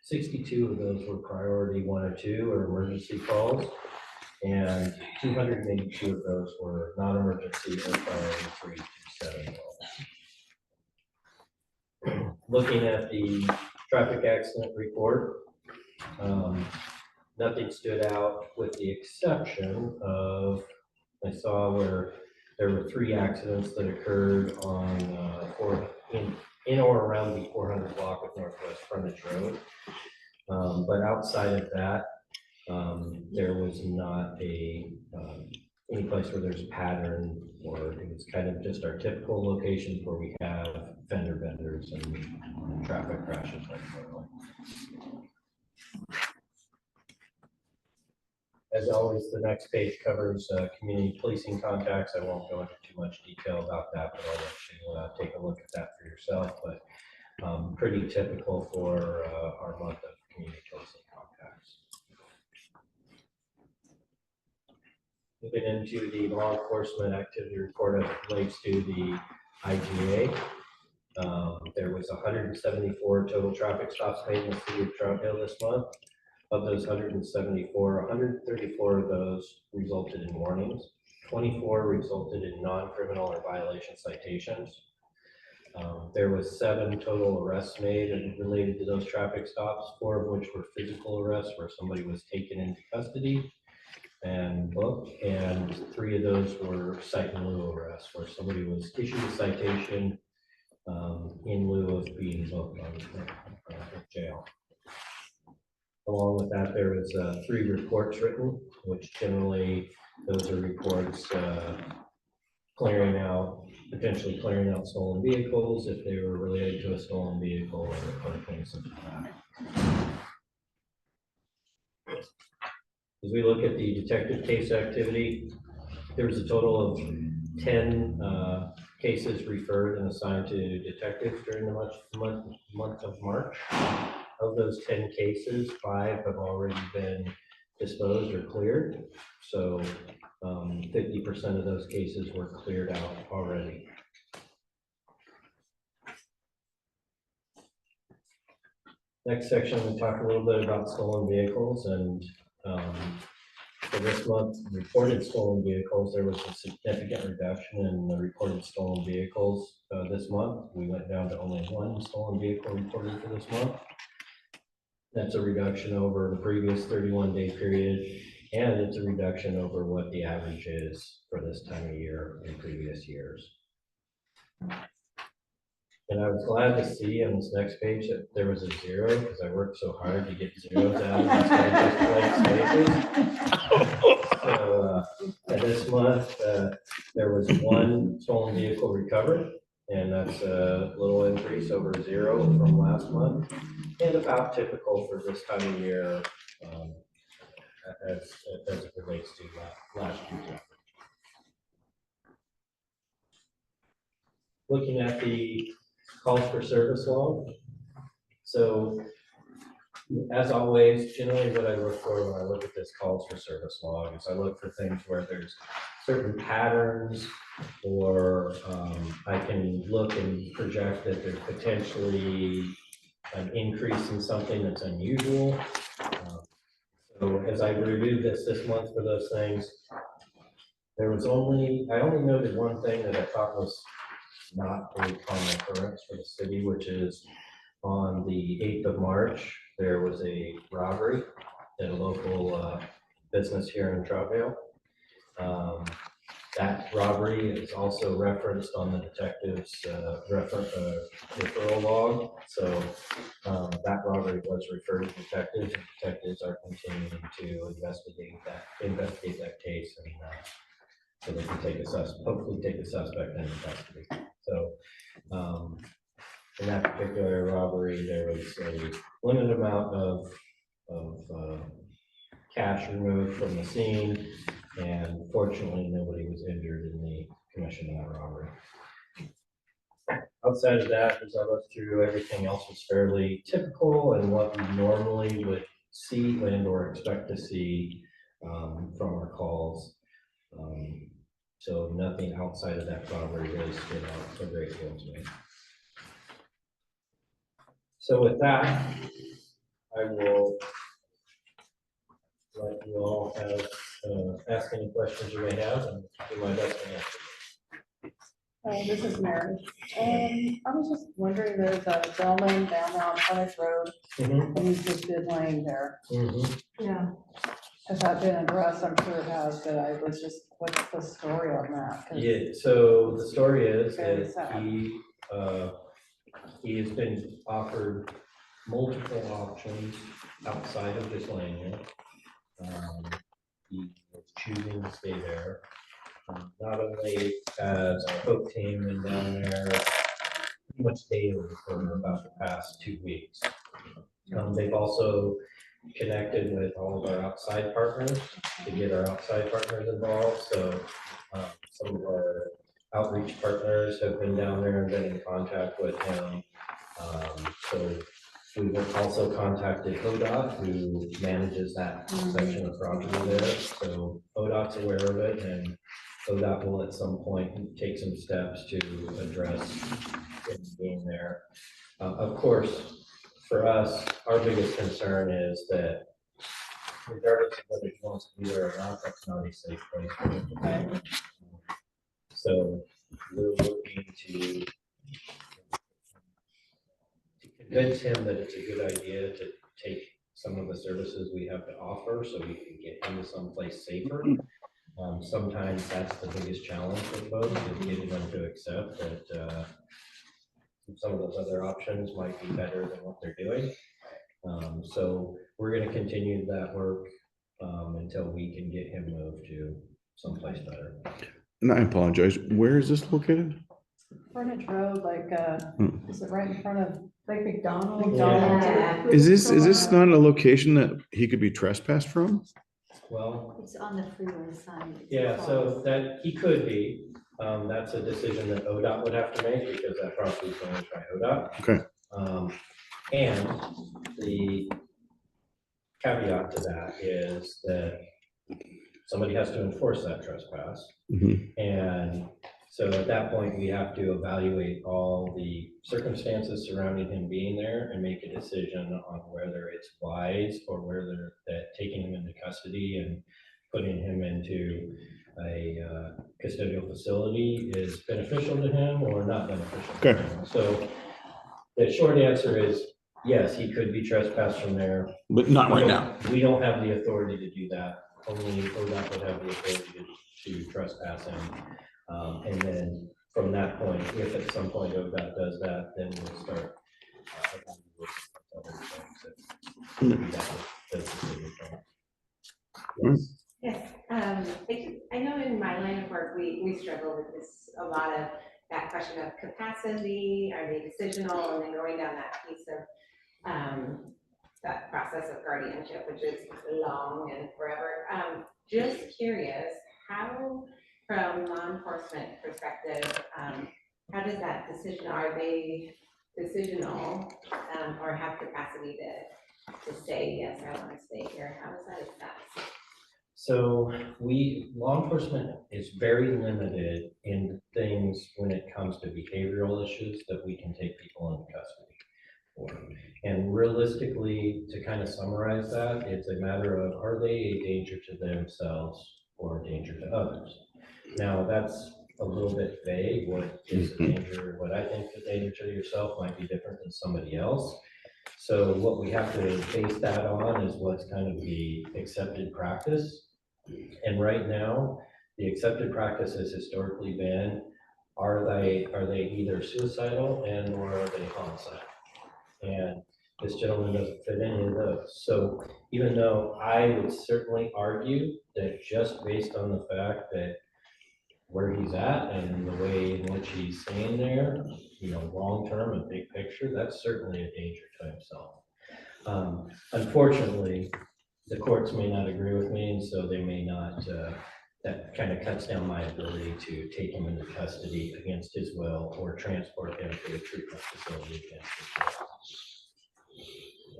I: 62 of those were priority 1 or 2 or emergency calls, and 282 of those were non-emergency or priority 3 to 7 calls. Looking at the traffic accident report, nothing stood out with the exception of, I saw where there were 3 accidents that occurred on in or around the 400 block of Northwest Frontage Road. But outside of that, there was not any place where there's a pattern, or it was kind of just our typical locations where we have fender benders and traffic crashes regularly. As always, the next page covers community policing contacts. I won't go into too much detail about that, but I'll let you take a look at that for yourself. But pretty typical for our month of community policing contacts. Moving into the law enforcement activity report as it relates to the IGA. There was 174 total traffic stops made in the city of Troutdale this month. Of those 174, 134 of those resulted in warnings. 24 resulted in non-criminal or violation citations. There was 7 total arrests made and related to those traffic stops, 4 of which were physical arrests where somebody was taken into custody and booked, and 3 of those were cite in lieu arrests where somebody was issued a citation in lieu of being booked on jail. Along with that, there was 3 reports written, which generally those are reports potentially clearing out stolen vehicles if they were related to a stolen vehicle or things like that. As we look at the detective case activity, there was a total of 10 cases referred and assigned to detectives during the month of March. Of those 10 cases, 5 have already been disposed or cleared. So 50% of those cases were cleared out already. Next section, we talk a little bit about stolen vehicles, and for this month, reported stolen vehicles, there was a significant reduction in the reported stolen vehicles this month. We went down to only 1 stolen vehicle reported for this month. That's a reduction over the previous 31-day period, and it's a reduction over what the average is for this time of year in previous years. And I was glad to see on this next page that there was a 0, because I worked so hard to get zeros out of this. So this month, there was 1 stolen vehicle recovered, and that's a little increase over 0 from last month, and about typical for this time of year as it relates to last year's average. Looking at the calls for service log. So as always, generally what I look for when I look at this calls for service log is I look for things where there's certain patterns, or I can look and project that there's potentially an increase in something that's unusual. So as I reviewed this month for those things, I only noted one thing that I thought was not a common occurrence for the city, which is on the 8th of March, there was a robbery at a local business here in Troutdale. That robbery is also referenced on the detective's referral log. So that robbery was referred to detectives, and detectives are continuing to investigate that case so they can hopefully take the suspect into custody. So, in that particular robbery, there was a limited amount of cash removed from the scene, and fortunately, nobody was injured in the commission of that robbery. Outside of that, as I looked through, everything else was fairly typical and what we normally would see and or expect to see from our calls. So nothing outside of that robbery really stood out a great deal to me. So with that, I will let you all have, ask any questions you may have and do my best to answer.
H: This is Mary. I was just wondering, there's a gentleman down there on Frontage Road, and he's just been laying there.
G: Yeah.
H: Has that been addressed? I'm sure it has, but I was just, what's the story on that? 'Cause
I: Yeah, so the story is
H: Very
I: that
H: sad.
I: he has been offered multiple options outside of just laying there. He was choosing to stay there. Not only has our Hope team been down there pretty much daily for about the past 2 weeks. They've also connected with all of our outside partners to get our outside partners involved. So some of our outreach partners have been down there and been in contact with him. So we've also contacted ODOT, who manages that section of property there. So ODOT's aware of it, and ODOT will at some point take some steps to address him being there. Of course, for us, our biggest concern is that regardless of whether he wants to be there or not, that's not a safe place for him to be. So we're looking to convince him that it's a good idea to take some of the services we have to offer so we can get him to someplace safer. Sometimes that's the biggest challenge with folks, is getting them to accept that some of those other options might be better than what they're doing. So we're going to continue that work until we can get him moved to someplace better.
B: And I apologize, where is this located?
H: Frontage Road, like, is it right in front of?
G: Like McDonald's.
E: Yeah.
B: Is this not a location that he could be trespassed from?
I: Well,
F: It's on the freeway side.
I: yeah, so that he could be. That's a decision that ODOT would have to make because that property is owned by ODOT.
B: Okay.
I: And the caveat to that is that somebody has to enforce that trespass.
B: Mhm.
I: And so at that point, we have to evaluate all the circumstances surrounding him being there and make a decision on whether it's wise or whether that taking him into custody and putting him into a custodial facility is beneficial to him or not beneficial to
B: Okay.
I: him. So the short answer is, yes, he could be trespassed from there.
B: But not right now.
I: We don't have the authority to do that. Only ODOT would have the authority to trespass him. And then from that point, if at some point ODOT does that, then we'll start other things that maybe that does the same thing. Yes.
E: Yes, I know in my line of work, we struggle with this, a lot of that question of capacity, are they decisional, and then going down that piece of that process of guardianship, which is long and forever. Just curious, how, from law enforcement perspective, how does that decision, are they decisional or have capacity to say, yes, I want to stay here? How does that assess?
I: So law enforcement is very limited in things when it comes to behavioral issues that we can take people into custody for. And realistically, to kind of summarize that, it's a matter of, are they a danger to themselves or a danger to others? Now, that's a little bit vague. What is a danger? What I think a danger to yourself might be different than somebody else. So what we have to base that on is what's kind of the accepted practice. And right now, the accepted practice has historically been, are they either suicidal and or are they homicidal? And this gentleman doesn't fit any of those. So even though I would certainly argue that just based on the fact that where he's at and the way in which he's staying there, long-term and big picture, that's certainly a danger to himself. Unfortunately, the courts may not agree with me, and so they may not, that kind of cuts down my ability to take him into custody against his will or transport him to a treatment facility against his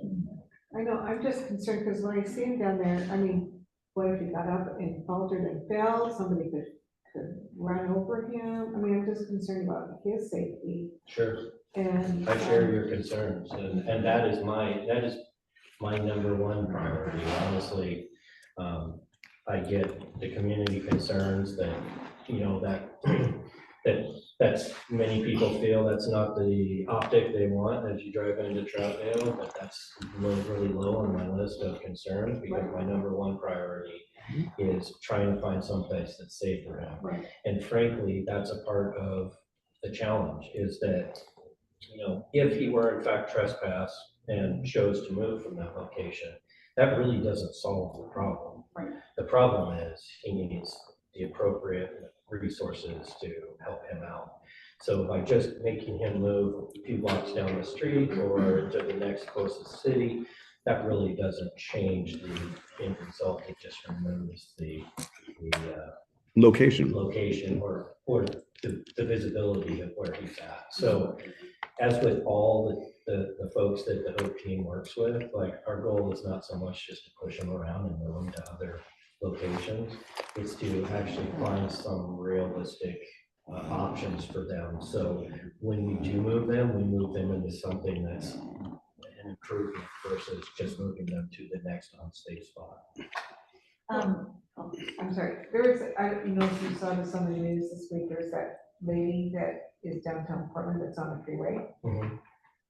I: will.
G: I know, I'm just concerned, because when I see him down there, I mean, what if he got up and faltered and fell, somebody could run over him? I mean, I'm just concerned about his safety,
I: Sure,
G: and.
I: I share your concerns, and that is my number one priority, honestly. I get the community concerns that, that's many people feel that's not the optic they want as you drive into Troutdale, but that's really low on my list of concerns, because my number one priority is trying to find someplace that's safe for him.
G: Right.
I: And frankly, that's a part of the challenge, is that, if he were in fact trespass and chose to move from that location, that really doesn't solve the problem.
G: Right.
I: The problem is he needs the appropriate resources to help him out. So by just making him move a few blocks down the street or to the next closest city, that really doesn't change the end result. It just removes the
B: Location.
I: or the visibility of where he's at. So as with all the folks that the Hope team works with, like, our goal is not so much just to push them around and move them to other locations. It's to actually find some realistic options for them. So when we do move them, we move them into something that's an improvement versus just moving them to the next unsafe spot.
G: I'm sorry, there was, I don't know if you saw this on the news this week, there's that lady that is downtown Portland that's on the freeway.
I: Mhm.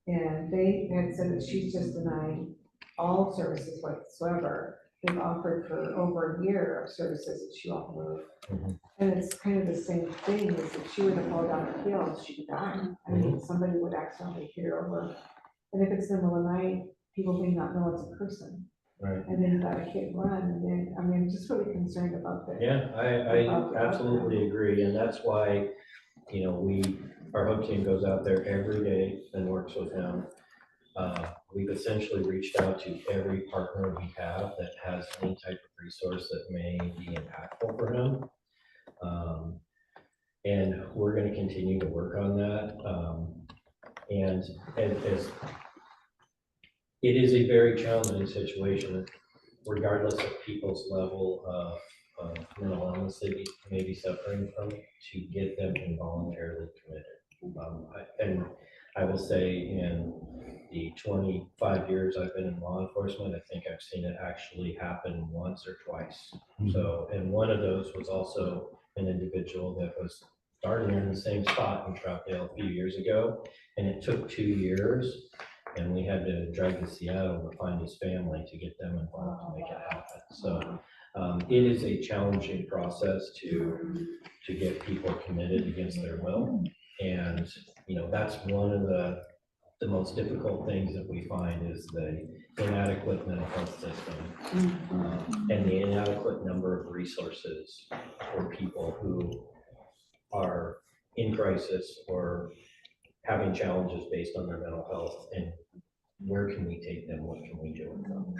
G: And they had said that she's just denied all services whatsoever. They've offered for over a year of services that she won't move.
I: Mhm.
G: And it's kind of the same thing, is if she were to fall down a hill, she could die. I mean, somebody would accidentally hit her over. And if it's in the middle of the night, people may not know it's a person.
I: Right.
G: And then you got a hit and run, and then, I mean, I'm just really concerned about that.
I: Yeah, I absolutely agree, and that's why, our Hope team goes out there every day and works with him. We've essentially reached out to every partner we have that has any type of resource that may be impactful for him. And we're gonna continue to work on that. And as it is a very challenging situation, regardless of people's level of mental illness they may be suffering from, to get them involuntarily committed. And I will say, in the 25 years I've been in law enforcement, I think I've seen it actually happen once or twice. So, and one of those was also an individual that was starting in the same spot in Troutdale a few years ago, and it took 2 years. And we had to drive to Seattle to find his family to get them involved to make it happen. So it is a challenging process to get people committed against their will. And, that's one of the most difficult things that we find is the inadequate mental health system and the inadequate number of resources for people who are in crisis or having challenges based on their mental health, and where can we take them? What can we do with them?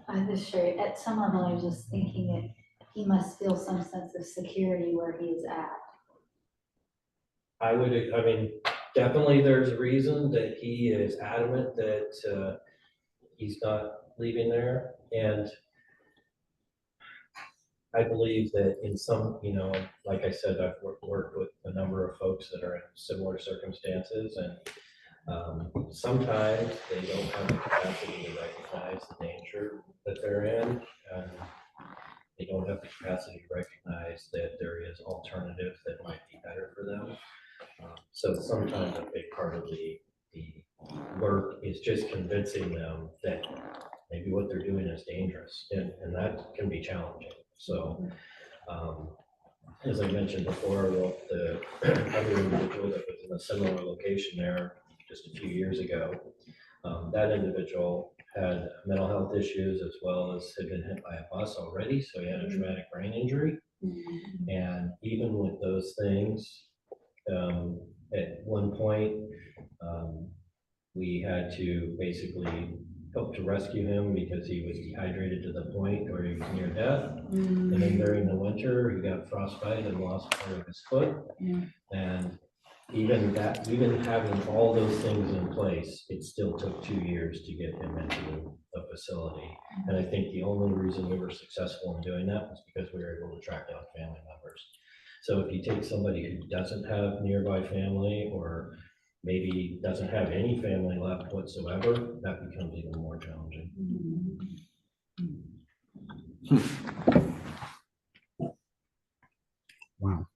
F: I just share, at some level, I was just thinking that he must feel some sense of security where he is at.
I: I mean, definitely there's a reason that he is adamant that he's not leaving there. And I believe that in some, like I said, I've worked with a number of folks that are in similar circumstances, and sometimes they don't have the capacity to recognize the danger that they're in. They don't have the capacity to recognize that there is alternatives that might be better for them. So sometimes a big part of the work is just convincing them that maybe what they're doing is dangerous, and that can be challenging. So, as I mentioned before, the other individual that was in a similar location there just a few years ago, that individual had mental health issues as well as had been hit by a bus already, so he had a traumatic brain injury. And even with those things, at one point, we had to basically help to rescue him because he was dehydrated to the point where he was near death. And then during the winter, he got frostbite and lost part of his foot. And even having all those things in place, it still took 2 years to get him into the facility. And I think the only reason we were successful in doing that was because we were able to track down family members. So if you take somebody who doesn't have nearby family, or maybe doesn't have any family left whatsoever, that becomes even more challenging.
B: Wow.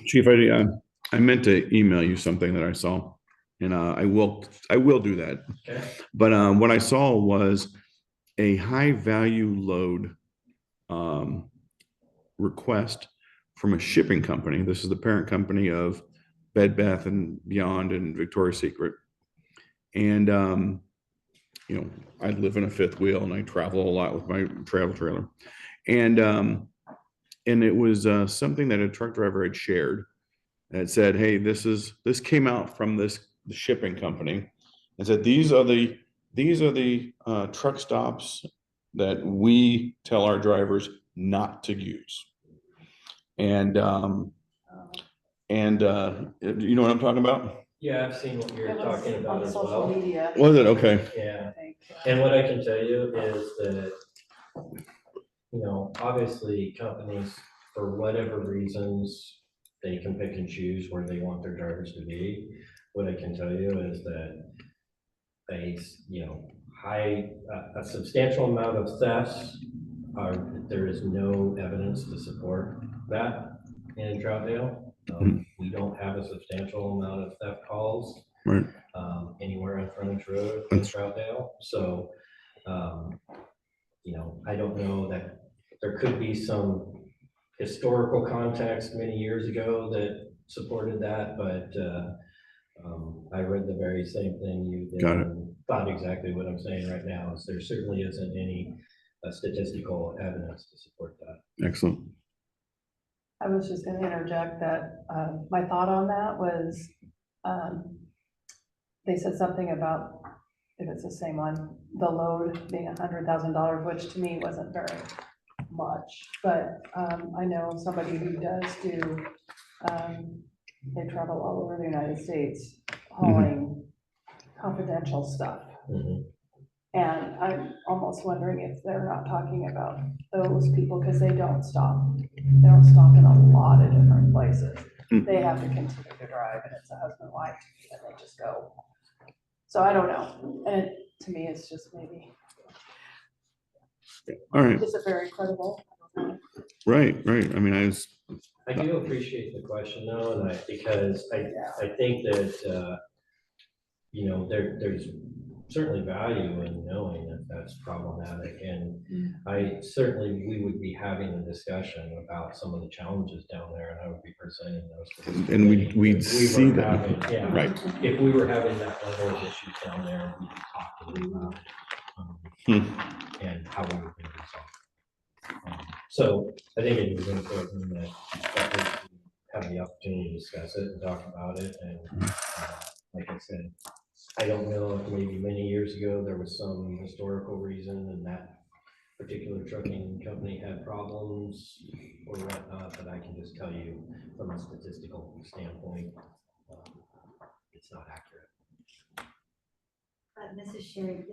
B: Chief, I meant to email you something that I saw, and I will do that.
I: Okay.
B: But what I saw was a high value load request from a shipping company. This is the parent company of Bed Bath and Beyond and Victoria's Secret. And I live in a fifth wheel and I travel a lot with my travel trailer. And it was something that a truck driver had shared. And it said, hey, this came out from the shipping company. And said, these are the truck stops that we tell our drivers not to use. And you know what I'm talking about?
I: Yeah, I've seen what you're
H: It was
I: talking about
H: on
I: as
H: social
I: well.
H: media,
B: Was it? Okay.
I: Yeah.
H: I think.
I: And what I can tell you is that, obviously companies, for whatever reasons, they can pick and choose where they want their drivers to be. What I can tell you is that a substantial amount of thefts there is no evidence to support that in Troutdale. We don't have a substantial amount of theft calls
B: Right.
I: Anywhere on Frontage Road in Troutdale. So, I don't know that there could be some historical context many years ago that supported that, but I read the very same thing you did.
B: Got it.
I: And thought exactly what I'm saying right now is there certainly isn't any statistical evidence to support that.
B: Excellent.
H: I was just gonna interject that, my thought on that was, they said something about, if it's the same one, the load being $100,000, which to me wasn't very much, but, I know somebody who does do, they travel all over the United States hauling confidential stuff. And I'm almost wondering if they're not talking about those people, because they don't stop. They don't stop in a lot of different places. They have to continue to drive, and it's a husband, wife, and they just go. So I don't know. And to me, it's just maybe,
B: All right.
H: is it very credible?
B: Right. I mean,
I: I do appreciate the question though, and because I think that, there's certainly value in knowing that that's problematic. And we would be having a discussion about some of the challenges down there, and I would be presenting those to the
B: and
I: committee.
B: we'd
I: If we
B: see
I: were
B: them.
I: having- Yeah,
B: Right.
I: if we were having that level of issues down there, we could talk to them about it, and how we were going to resolve it. So I think it is important that we have the opportunity to discuss it and talk about it. And like I said, I don't know if maybe many years ago there was some historical reason and that particular trucking company had problems or whatnot, but I can just tell you from a statistical standpoint, it's not accurate.
F: Mrs. Sherry,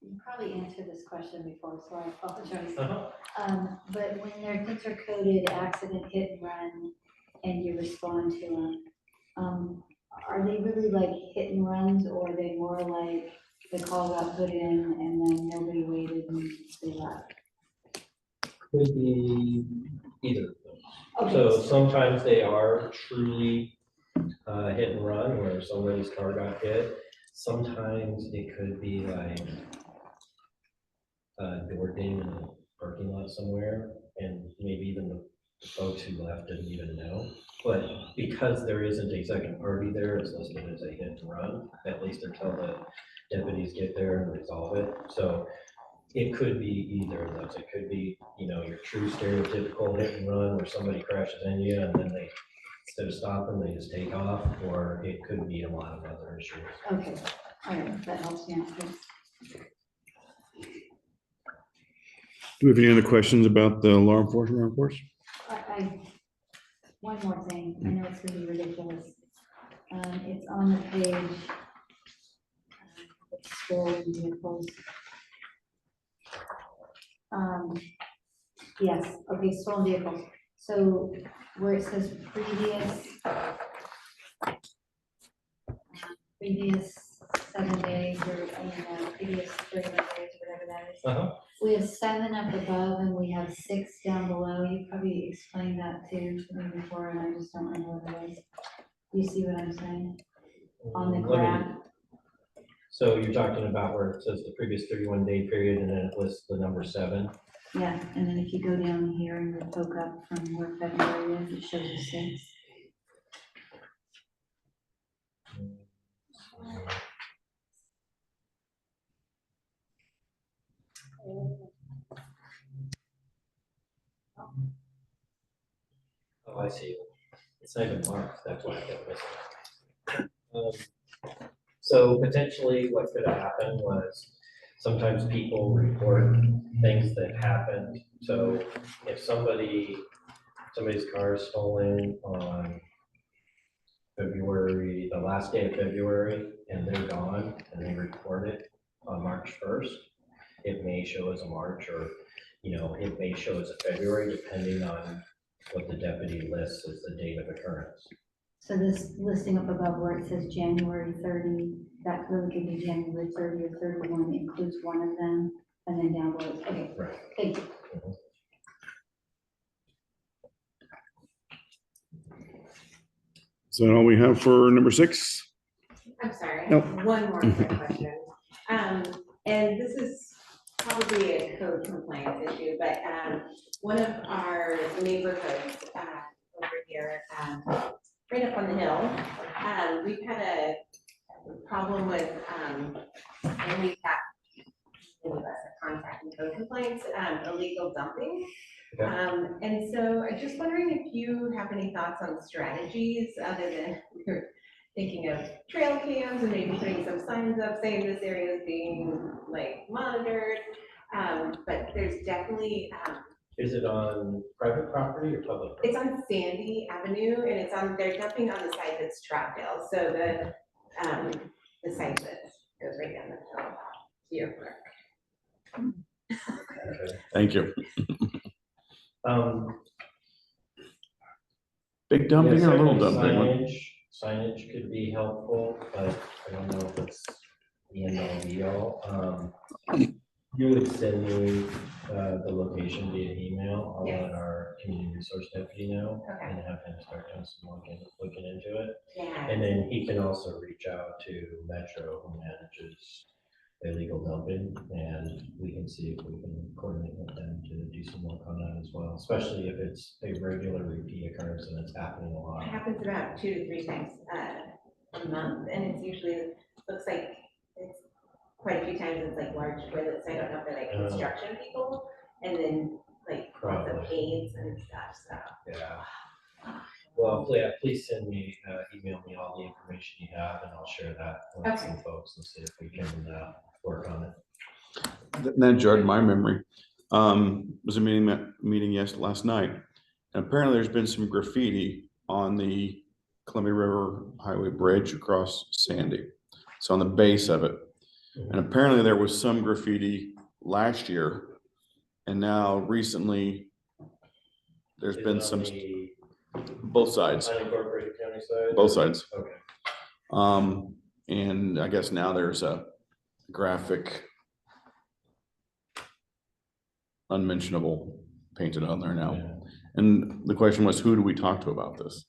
F: you probably answered this question before, so I apologize. But when their things are coded accident, hit and run, and you respond to them, are they really like hit and runs, or are they more like the call got put in and then nobody waited and they left?
I: Could be either.
F: Okay.
I: So sometimes they are truly hit and run where somebody's car got hit. Sometimes it could be like a door ding in a parking lot somewhere, and maybe even the folks who left didn't even know. But because there isn't a second party there, it's listed as a hit and run, at least until the deputies get there and resolve it. So It could be either of those. It could be, you know, your true stereotypical hit and run where somebody crashes in you and then they, instead of stopping, they just take off, or it could be a lot of other issues.
F: Okay, all right, that helps me out, thanks.
B: Do we have any other questions about the law enforcement reports?
F: One more thing, I know it's gonna be ridiculous. It's on the page. Stolen vehicles. Yes, okay, stolen vehicles. So where it says previous 7 days or, previous 31 days, whatever that is. We have 7 up above and we have 6 down below. You probably explained that too to me before and I just don't remember what it is. You see what I'm saying? On the graph.
I: So you're talking about where it says the previous 31-day period and then it lists the number 7?
F: Yeah, and then if you go down here and you poke up from where February is, it shows you 6.
I: Oh, I see. It's not even marked, that's why I kept missing. So potentially what could have happened was sometimes people report things that happened. So if somebody's car is stolen on February, the last day of February, and they're gone and they report it on March 1st, it may show as a March or, you know, it may show as a February, depending on what the deputy lists as the date of occurrence.
F: So this listing up above where it says January 30, that really could be January 30 or 31, includes one of them, and then down below. Okay,
I: Right.
F: thank you.
B: Is that all we have for number 6?
E: I'm sorry,
B: Nope.
E: one more quick question. And this is probably a code compliance issue, but one of our neighborhoods over here, right up on the hill, we've had a problem with, and we've had contacting code compliance, illegal dumping.
I: Okay.
E: And so I'm just wondering if you have any thoughts on strategies other than we're thinking of trail cams and maybe putting some signs up saying this area is being like monitored. But there's definitely,
I: Is it on private property or public property?
E: it's on Sandy Avenue and it's on, they're dumping on the side that's Troutdale. So the side that goes right down the hill to your park.
I: Okay.
B: Thank you.
I: Um,
B: Big dumping or little
I: certainly
B: dumping?
I: Signage could be helpful, but I don't know if it's the end all be all. You would send me the location via email. I'll let our community resource deputy know and have him start doing some looking into it.
E: Yeah.
I: And then he can also reach out to Metro, who manages illegal dumping, and we can see if we can coordinate with them to do some work on that as well, especially if it's a regular repeat occurrence and it's happening a lot.
E: It happens about 2 to 3 times a month, and it's usually, looks like it's quite a few times it's like large toilets. I don't know if they're like construction people, and then like lots of paints and stuff, so.
I: Yeah. Well, please send me, email me all the information you have, and I'll share that with some folks and see if we can work on it.
B: That jarred my memory. Was a meeting last night. And apparently there's been some graffiti on the Columbia River Highway Bridge across Sandy. So on the base of it. And apparently there was some graffiti last year. And now recently there's been some, both sides.
I: Unincorporated county side?
B: Both sides.
I: Okay.
B: And I guess now there's a graphic unmentionable painted on there now.
I: Yeah.
B: And the question was, who do we talk to about this?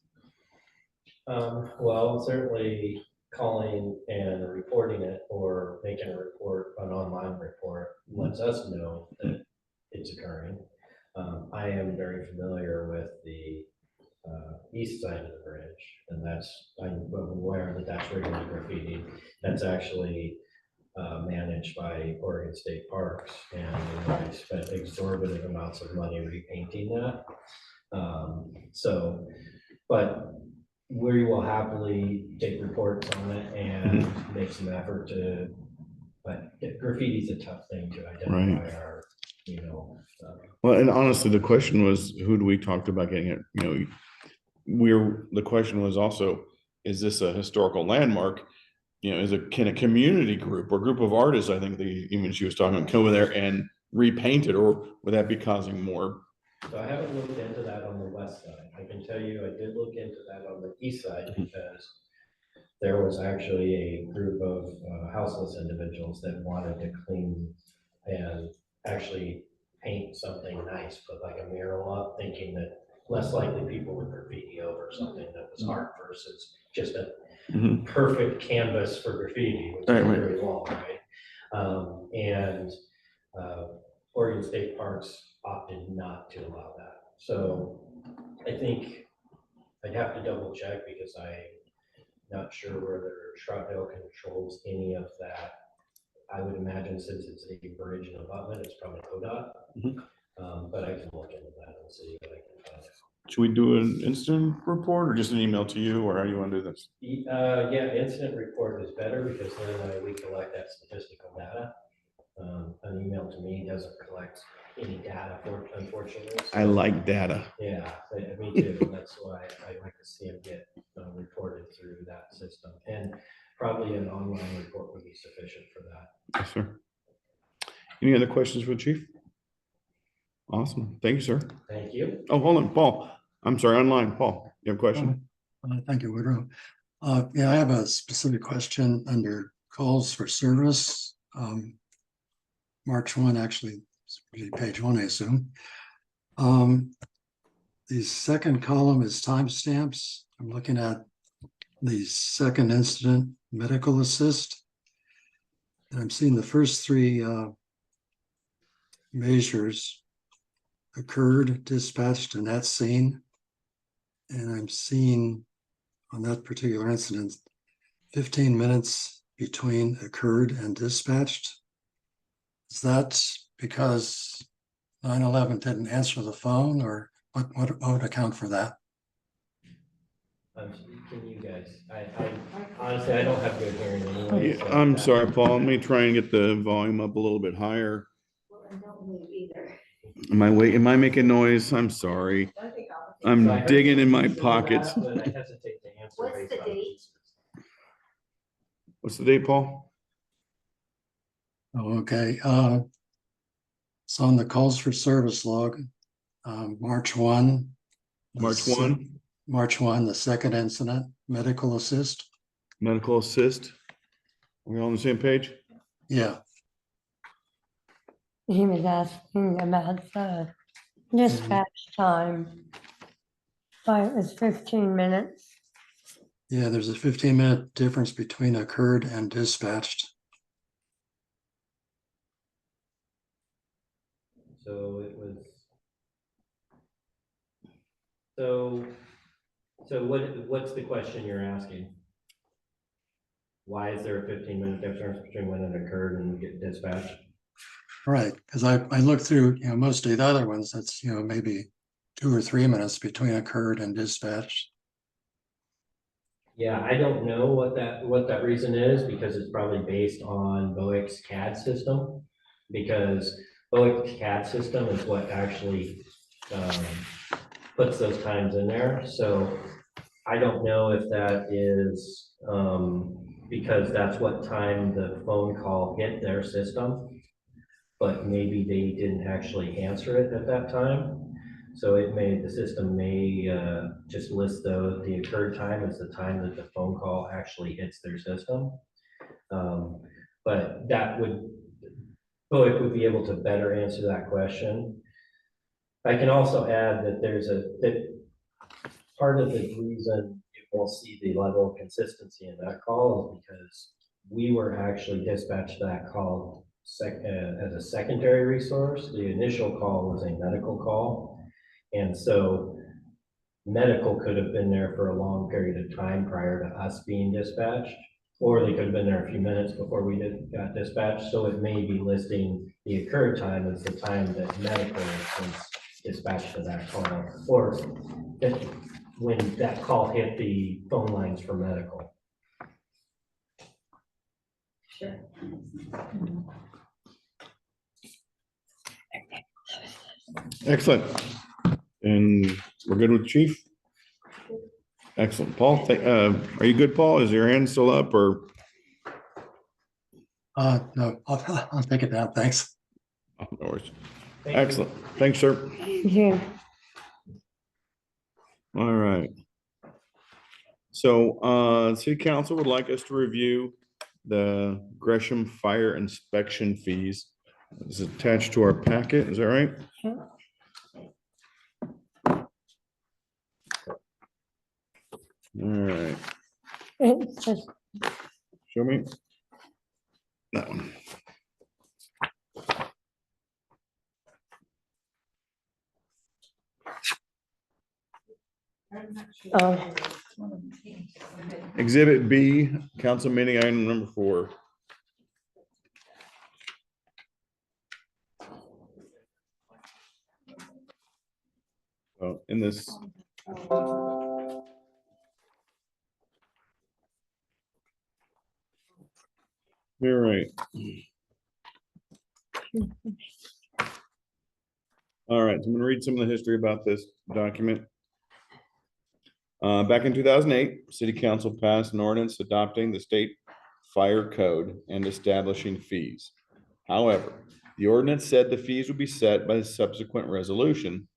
I: Well, certainly calling and reporting it or making a report, an online report, lets us know that it's occurring. I am very familiar with the east side of the bridge, and I'm aware that that's regular graffiti. That's actually managed by Oregon State Parks, and they spent exorbitant amounts of money repainting that. So, but we will happily take reports on it and make some effort to, but graffiti's a tough thing to identify our, you know.
B: Well, and honestly, the question was, who do we talk to about getting it? You know, the question was also, is this a historical landmark? You know, can a community group or group of artists, I think even she was talking about, come over there and repaint it, or would that be causing more?
I: So I haven't looked into that on the west side. I can tell you, I did look into that on the east side because there was actually a group of houseless individuals that wanted to clean and actually paint something nice, put like a mural up, thinking that less likely people would graffiti over something that was art versus just a perfect canvas for graffiti, which is a very wall, right? And Oregon State Parks opted not to allow that. So I think I'd have to double check because I'm not sure whether Troutdale controls any of that. I would imagine since it's a bridge and abutment, it's probably ODOT. But I can look into that and see what I can find out.
B: Should we do an incident report or just an email to you, or how do you want to do this?
I: Yeah, incident report is better because then we collect that statistical data. An email to me doesn't collect any data, unfortunately. So,
B: I like data.
I: yeah, me too. That's why I like to see them get reported through that system. And probably an online report would be sufficient for that.
B: Yes, sir. Any other questions for the chief? Awesome. Thank you, sir.
I: Thank you.
B: Oh, hold on, Paul. I'm sorry, online. Paul, you have a question?
J: Thank you, Woodrow. Yeah, I have a specific question under calls for service. March 1, actually, it's really page 1, I assume. The second column is timestamps. I'm looking at the second incident, medical assist. And I'm seeing the first 3 measures occurred, dispatched, and at scene. And I'm seeing on that particular incident, 15 minutes between occurred and dispatched. Is that because 9/11 didn't answer the phone, or what would account for that?
I: Can you guys, I honestly, I don't have good hearing anyway.
B: Yeah, I'm sorry, Paul. Let me try and get the volume up a little bit higher.
F: Well, and don't move either.
B: Am I making noise? I'm sorry. I'm digging in my pockets.
I: But I hesitate to answer.
F: What's
I: based
F: the
I: on-
F: date?
B: What's the date, Paul?
J: Oh, okay. So on the calls for service log, March 1.
B: March 1,
J: March 1, the second incident, medical assist.
B: medical assist. Are we all on the same page?
J: Yeah,
A: He was asking about the dispatch time. Why it was 15 minutes.
J: yeah, there's a 15-minute difference between occurred and dispatched.
I: So it was. So what's the question you're asking? Why is there a 15-minute difference between when it occurred and we get dispatched?
J: Right, because I looked through, most of the other ones, that's, maybe 2 or 3 minutes between occurred and dispatched.
I: Yeah, I don't know what that reason is, because it's probably based on BOIC's CAD system, because BOIC's CAD system is what actually puts those times in there. So I don't know if that is because that's what time the phone call hit their system, but maybe they didn't actually answer it at that time. So the system may just list the occurred time as the time that the phone call actually hits their system. But BOIC would be able to better answer that question. I can also add that that part of the reason you won't see the level of consistency in that call is because we were actually dispatched that call as a secondary resource. The initial call was a medical call. And so medical could have been there for a long period of time prior to us being dispatched. or they could have been there a few minutes before we got dispatched, so it may be listing the occurred time as the time that medical was dispatched to that call, or that when that call hit the phone lines for medical.
E: Sure.
B: Excellent. And we're good with chief? Excellent. Paul, are you good, Paul? Is your hand still up or?
J: No, I'll take it down. Thanks.
B: Oh, no worries.
I: Thank you.
B: Excellent. Thanks, sir.
A: Thank you.
B: All right. So, city council would like us to review the Gresham fire inspection fees. This is attached to our packet. Is that right? All right.
A: It's just,
B: Show me. That one.
A: oh,
B: Exhibit B, council meeting item number 4. Oh, in this. You're right. All right, so I'm gonna read some of the history about this document. Back in 2008, City Council passed an ordinance adopting the state fire code and establishing fees. However, the ordinance said the fees would be set by a subsequent resolution,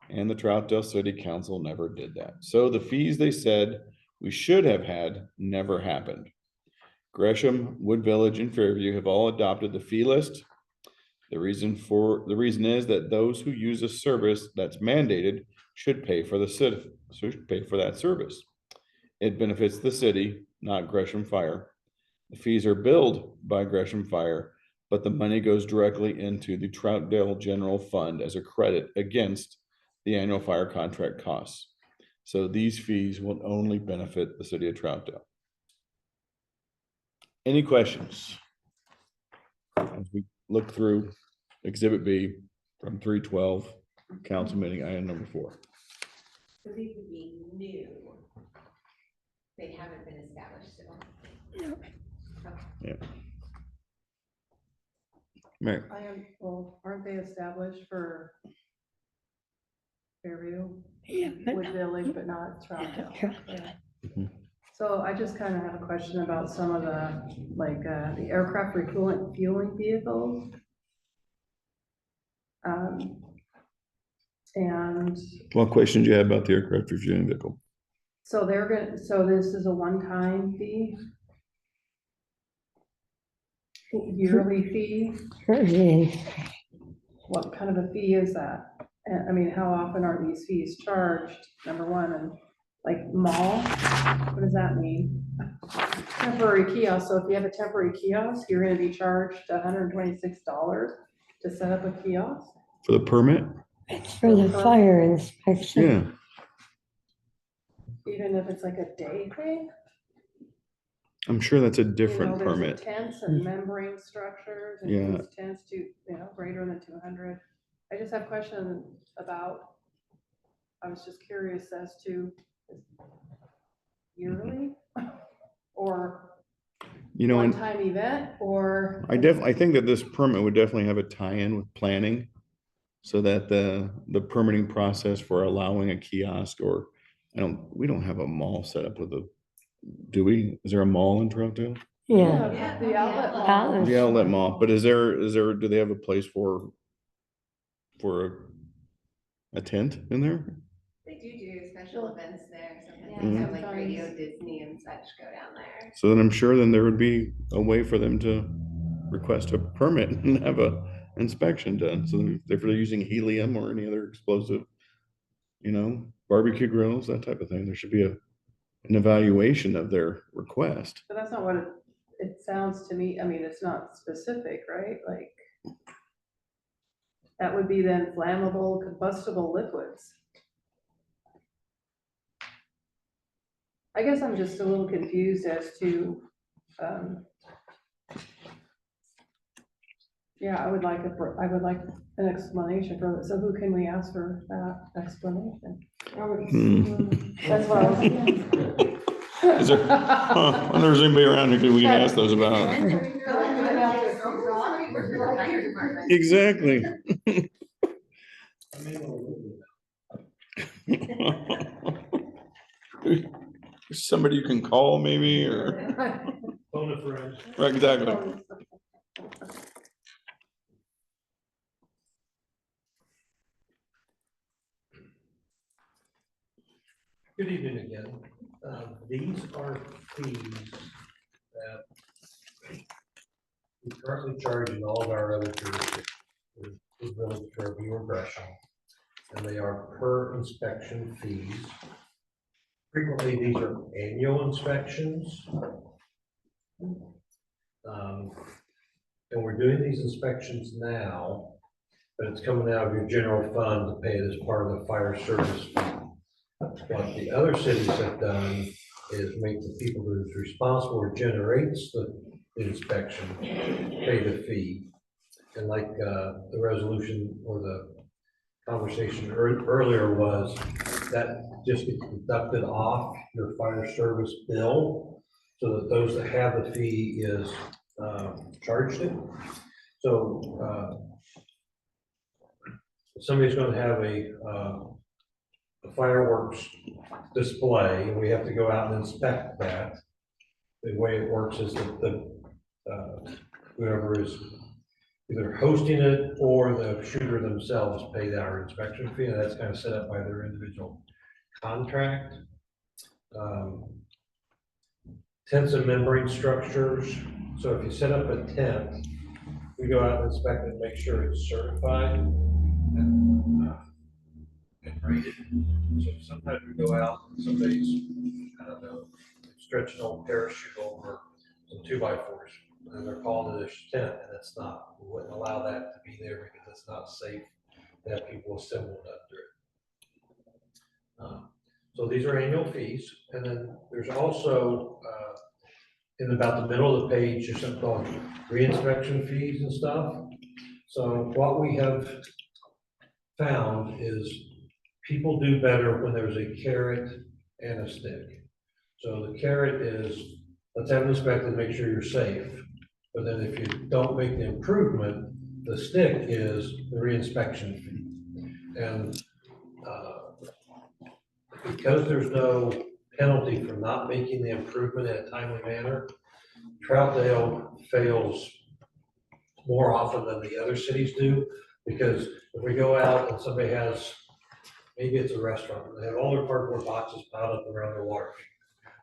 B: and the Troutdale City Council never did that. So the fees they said we should have had never happened. Gresham, Wood Village, and Fairview have all adopted the fee list. The reason is that those who use a service that's mandated should pay for that service. It benefits the city, not Gresham Fire. The fees are billed by Gresham Fire, but the money goes directly into the Troutdale General Fund as a credit against the annual fire contract costs. So these fees will only benefit the city of Troutdale. Any questions? As we look through Exhibit B from 312, council meeting item number 4.
E: So these would be new. They haven't been established still.
B: Yeah. Right.
H: Well, aren't they established for Fairview,
A: yeah, but
H: Wood Village, but not Troutdale? Yeah.
B: Mhm.
H: So I just kind of have a question about some of the, like, the aircraft fueling vehicles. And
B: What questions you have about the aircraft refueling vehicle?
H: so so this is a one-time fee? Yearly fee?
A: certainly,
H: What kind of a fee is that? And I mean, how often are these fees charged, number one, and like mall, what does that mean? Temporary kiosk, so if you have a temporary kiosk, you're gonna be charged $126 to set up a kiosk?
B: For the permit?
A: it's for the fire inspection.
B: Yeah.
H: Even if it's like a day thing?
B: I'm sure that's a
H: You know,
B: different
H: there's
B: permit.
H: Tents and membrane structures and
B: Yeah.
H: use tents to, greater than 200. I just have questions about, I was just curious as to yearly or
B: And
H: one-time event or.
B: I think that this permit would definitely have a tie-in with planning so that the permitting process for allowing a kiosk or we don't have a mall set up with do we? Is there a mall in Troutdale?
A: Yeah,
H: The outlet mall.
A: Outlet.
B: The outlet mall, but do they have a place for a tent in there?
E: They do special events there. Sometimes
H: Yeah,
E: they have like
H: sometimes.
E: Radio Disney and such go down there.
B: So then I'm sure then there would be a way for them to request a permit and have a inspection done. So if they're using helium or any other explosive, barbecue grills, that type of thing, there should be an evaluation of their request.
H: But that's not what it sounds to me. I mean, it's not specific, right? Like, that would be then flammable combustible liquids. I guess I'm just a little confused as to Yeah, I would like an explanation for it. So who can we ask for that explanation?
G: I would
B: Hmm.
G: assume-
H: That's what I was.
B: Is there, I wonder if there's anybody around here we can ask those about. Exactly. Somebody you can call maybe, or,
D: Phone a friend.
B: right, exactly.
D: Good evening again. These are fees that we currently charge in all of our other jurisdictions. The village for review or Gresham, and they are per inspection fees. Frequently, these are annual inspections. And we're doing these inspections now, but it's coming out of your general fund to pay it as part of the fire service fee. What the other cities have done is make the people who's responsible or generates the inspection pay the fee. And like the resolution or the conversation earlier was, that just gets deducted off your fire service bill, so that those that have the fee is charged it. So if somebody's going to have a fireworks display, and we have to go out and inspect that. The way it works is that whoever is either hosting it or the shooter themselves paid our inspection fee, and that's kind of set up by their individual contract. Tents and membrane structures. So if you set up a tent, we go out and inspect it and make sure it's certified and rated. So sometimes we go out and somebody's, I don't know, stretching old parachute over some 2x4s, and they're calling it a tent, and it's not. We wouldn't allow that to be there because it's not safe to have people assembled under it. So these are annual fees, and then there's also in about the middle of the page, there's something called re-inspection fees and stuff. So what we have found is people do better when there's a carrot and a stick. So the carrot is, let's have it inspected, make sure you're safe. But then if you don't make the improvement, the stick is the re-inspection fee. And because there's no penalty for not making the improvement in a timely manner, Troutdale fails more often than the other cities do. Because if we go out and somebody has, maybe it's a restaurant, they have all their cardboard boxes piled up around their water.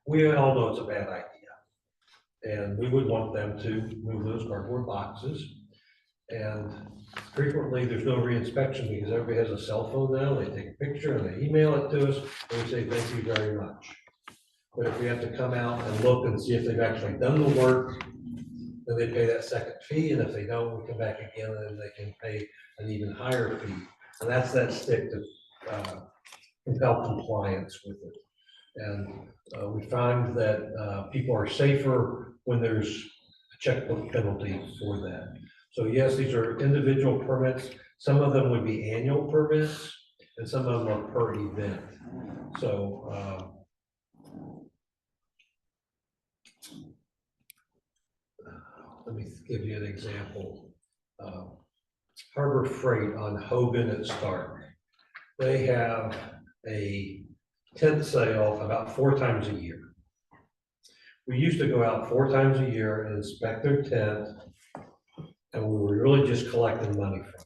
D: We all know it's a bad idea. And we would want them to move those cardboard boxes. And frequently there's no re-inspection because everybody has a cell phone now. They take a picture and they email it to us and we say, thank you very much. But if we have to come out and look and see if they've actually done the work, then they pay that second fee. And if they don't, we come back again and then they can pay an even higher fee. And that's that stick to compel compliance with it. And we find that people are safer when there's a checkbook penalty for that. So yes, these are individual permits. Some of them would be annual permits and some of them are per event. So let me give you an example. Harbor Freight on Hogan at Stark. They have a tent sale about 4 times a year. We used to go out 4 times a year and inspect their tent, and we were really just collecting money from them.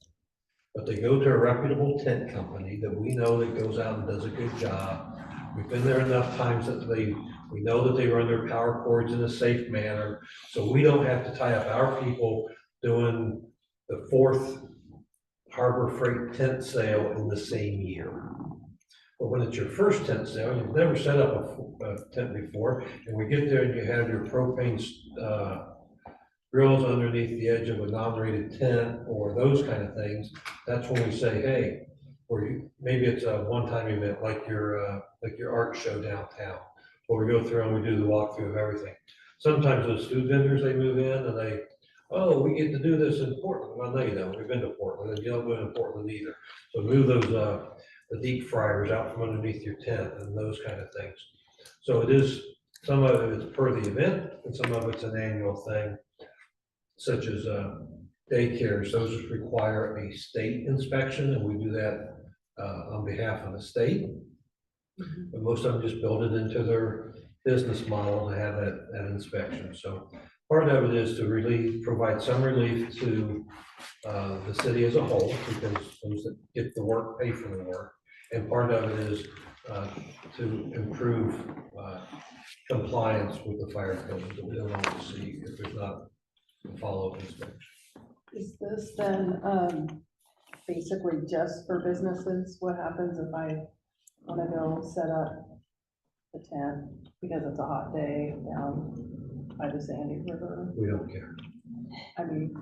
D: But they go to a reputable tent company that we know that goes out and does a good job. We've been there enough times that we know that they run their power cords in a safe manner, so we don't have to tie up our people doing the 4th Harbor Freight tent sale in the same year. But when it's your first tent sale, you've never set up a tent before, and we get there and you have your propane grills underneath the edge of a non-rated tent or those kind of things, that's when we say, hey, or maybe it's a one-time event like your art show downtown, where we go through and we do the walkthrough of everything. sometimes those food vendors, they move in and they, oh, we get to do this in Portland. Well, no, you don't. We've been to Portland and you don't go into Portland either. So move those, the deep fryers out from underneath your tent and those kind of things. So it is, some of it is per the event and some of it's an annual thing, such as, daycares. Those require a state inspection and we do that, on behalf of the state. But most of them just build it into their business model to have that inspection. So part of it is to really provide some relief to the city as a whole, because those that get the work pay for the work. And part of it is to improve compliance with the fire code that we don't always see if there's not a follow-up inspection.
H: Is this then, basically just for businesses? What happens if I wanna go set up the tent because it's a hot day down by the Sandy River?
D: We don't care.
H: I mean,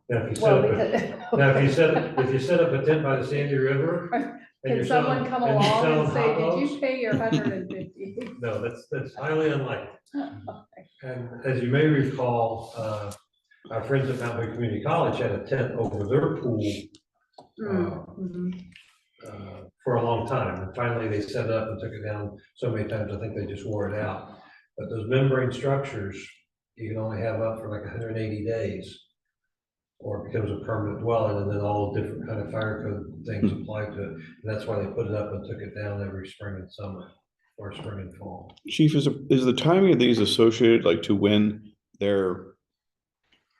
D: Now, if you set
H: well,
D: up,
H: because.
D: now, if you set up a tent by the Sandy River. and
H: Can
D: you're
H: someone
D: selling-
H: come
D: and you're
H: along
D: selling
H: and say,
D: hot
H: did you
D: dogs,
H: pay your 150?
D: no, that's highly unlikely. And as you may recall, our friends at Mount Hood Community College had a tent over their pool for a long time. And finally, they set it up and took it down so many times, I think they just wore it out. But those membrane structures, you can only have up for like 180 days. Or it becomes a permanent dwelling, and then all the different kind of fire code things apply to it. And that's why they put it up and took it down every spring and summer, or spring and fall.
B: Chief, is the timing of these associated like to when there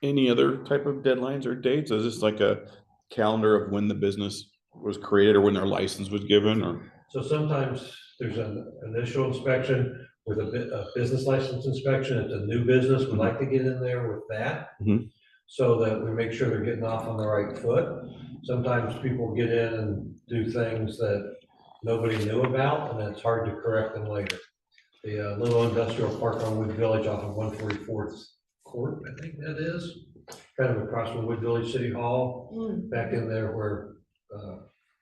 B: any other type of deadlines or dates? Is this like a calendar of when the business was created or when their license was given, or?
D: So sometimes there's an initial inspection with a business license inspection. It's a new business. We like to get in there with that.
B: Mhm.
D: So that we make sure they're getting off on the right foot. Sometimes people get in and do things that nobody knew about, and it's hard to correct them later. The little industrial park on Wood Village off of 144th Court, I think that is, kind of across from Wood Village City Hall, back in there where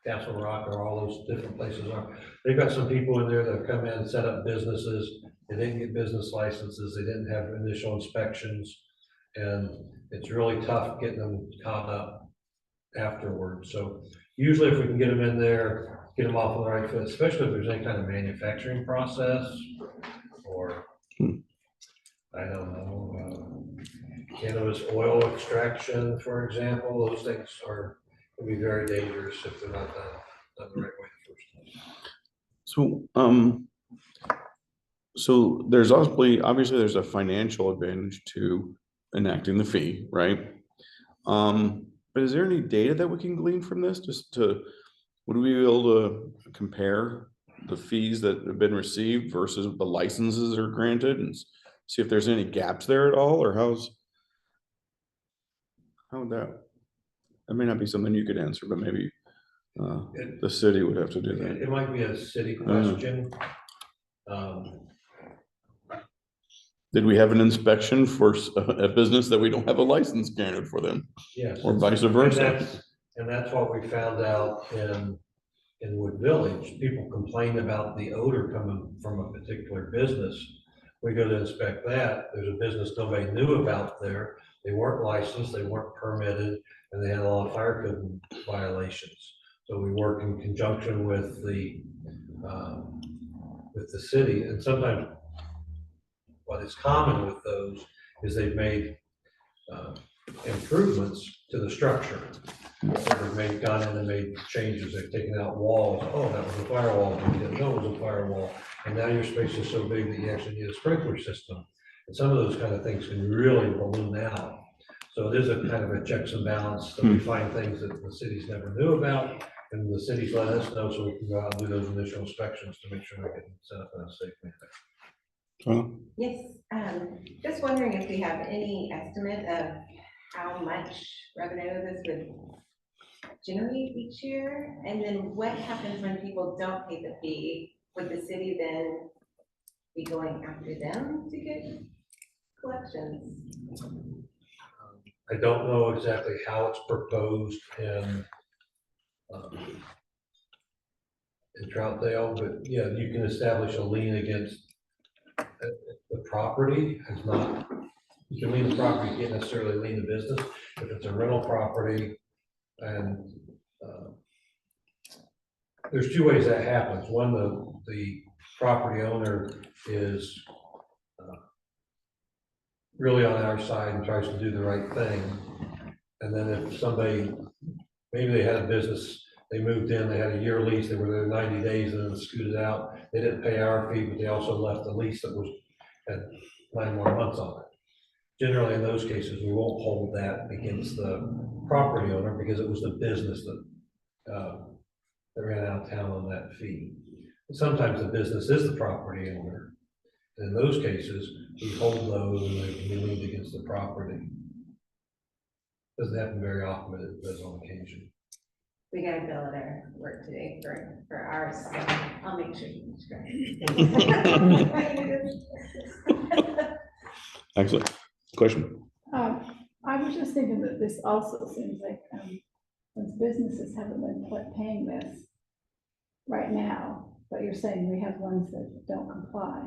D: Castle Rock or all those different places are. They've got some people in there that have come in and set up businesses. They didn't get business licenses. They didn't have initial inspections. And it's really tough getting them caught up afterwards. So usually if we can get them in there, get them off on the right foot, especially if there's any kind of manufacturing process or, I don't know, cannabis oil extraction, for example, those things can be very dangerous if they're not done the right way the first time.
B: So there's obviously there's a financial advantage to enacting the fee, right? But is there any data that we can glean from this? Would we be able to compare the fees that have been received versus the licenses that are granted and see if there's any gaps there at all, or how would that may not be something you could answer, but maybe the city would have to do that.
D: It might be a city question.
B: Did we have an inspection for a business that we don't have a license granted for them?
D: Yes.
B: Or vice versa?
D: And that's what we found out in Wood Village. People complain about the odor coming from a particular business. We go to inspect that. There's a business nobody knew about there. They weren't licensed, they weren't permitted, and they had a lot of fire code violations. So we work in conjunction with the city, and sometimes what is common with those is they've made improvements to the structure. So they've gone in and made changes. They've taken out walls. Oh, that was a firewall. We didn't know it was a firewall. And now your space is so big that you actually need a sprinkler system. And some of those kind of things can really balloon out. So it is a kind of a checks and balance that we find things that the cities never knew about. And the cities let us know so we can go out and do those initial inspections to make sure they're getting set up in a safe manner.
E: Yes, just wondering if we have any estimate of how much revenue this would generate each year? And then what happens when people don't pay the fee? Would the city then be going after them to get collections?
D: I don't know exactly how it's proposed in Troutdale, but yeah, you can establish a lien against the property has not, you can lien the property, you can't necessarily lien the business. If it's a rental property and there's two ways that happens. One, the property owner is really on our side and tries to do the right thing. And then if somebody, maybe they had a business, they moved in, they had a year lease, they were there 90 days and then scooted out. They didn't pay our fee, but they also left a lease that had 9 more months on it. Generally, in those cases, we won't hold that against the property owner because it was the business that ran out of town on that fee. But sometimes the business is the property owner. In those cases, we hold those and they can be liened against the property. Doesn't happen very often, but it does on occasion.
E: We got a bill at our work today for ours, so I'll make sure you subscribe.
B: Excellent. Question?
C: I was just thinking that this also seems like, since businesses haven't been paying this right now, but you're saying we have ones that don't comply.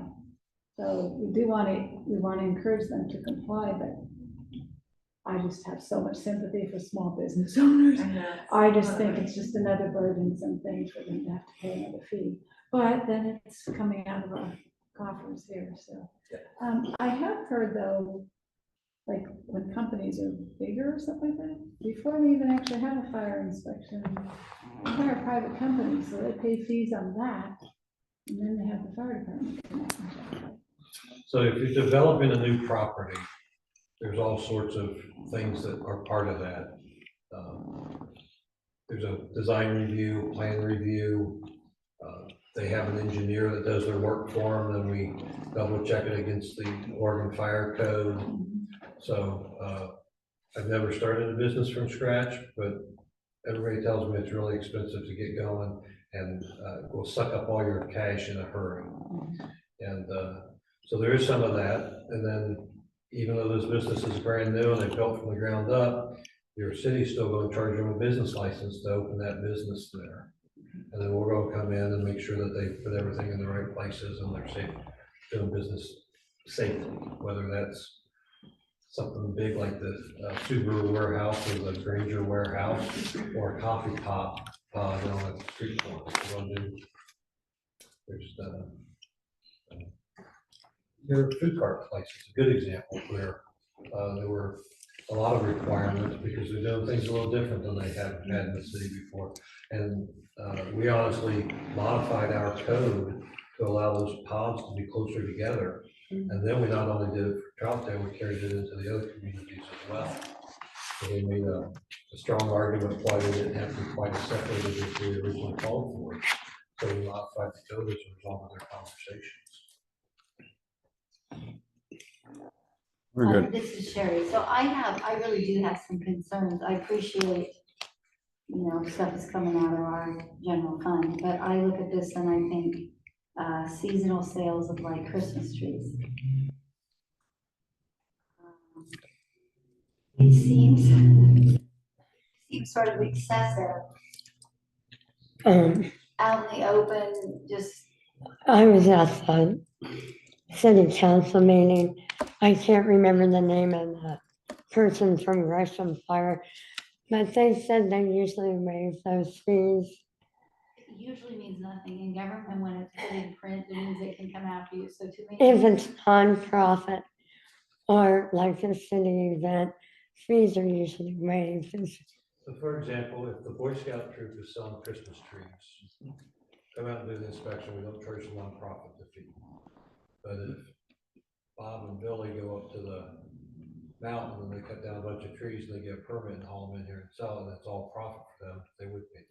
C: So we want to encourage them to comply, but I just have so much sympathy for small business owners. I just think it's just another burdensome thing for them to have to pay another fee. But then it's coming out of our coffers here, so. I have heard though, like when companies are bigger or something like that, before they even actually have a fire inspection, they hire private companies, so they pay fees on that. And then they have the fire department come out and check it.
D: So if you're developing a new property, there's all sorts of things that are part of that. There's a design review, plan review. They have an engineer that does their work for them, then we double check it against the Oregon Fire Code. So I've never started a business from scratch, but everybody tells me it's really expensive to get going and will suck up all your cash in a hurry. And so there is some of that. And then even though this business is brand new and they built from the ground up, your city's still going to charge them a business license to open that business there. And then we're going to come in and make sure that they put everything in the right places and they're safe, doing business safely, whether that's something big like the Subaru warehouse or the Granger warehouse or a coffee pot on a street corner. There are food cart places, a good example where there were a lot of requirements because they're doing things a little different than they have had in the city before. And we honestly modified our code to allow those pods to be closer together. And then we not only did it for Troutdale, we carried it into the other communities as well. So we made a strong argument why they didn't have to be quite as separated as we originally called for. So we modified the code as a result of their conversations.
B: Very good.
F: This is Sherry. So I really do have some concerns. I appreciate, stuff is coming out of our general fund, but I look at this and I think seasonal sales of like Christmas trees. It seems sort of excessive out in the open, just.
A: I was at the city council meeting. I can't remember the name of the person from Gresham Fire, but they said they usually waive those fees.
F: It usually means nothing in government. When it's put in print, it means they can come after you. So to me,
A: If it's nonprofit or like a city event, fees are usually waived.
D: So for example, if the Boy Scout troop is selling Christmas trees, come out and do the inspection, we don't charge the nonprofit the fee. But if Bob and Billy go up to the mountain and they cut down a bunch of trees and they get a permit and haul them in here and sell it, and it's all profit for them, they would pay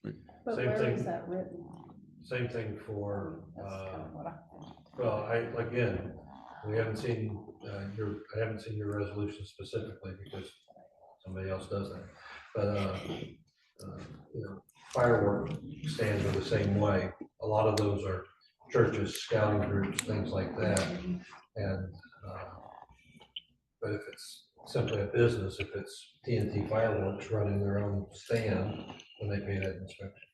D: the fee.
H: But
D: Same
H: where
D: thing.
H: is that written?
D: Same thing for,
H: That's kind of what I-
D: well, again, we haven't seen, I haven't seen your resolution specifically because somebody else does that. But, firework stands are the same way. A lot of those are churches, scouting groups, things like that. And, but if it's simply a business, if it's TNT Fireworks running their own stand, then they pay that inspection.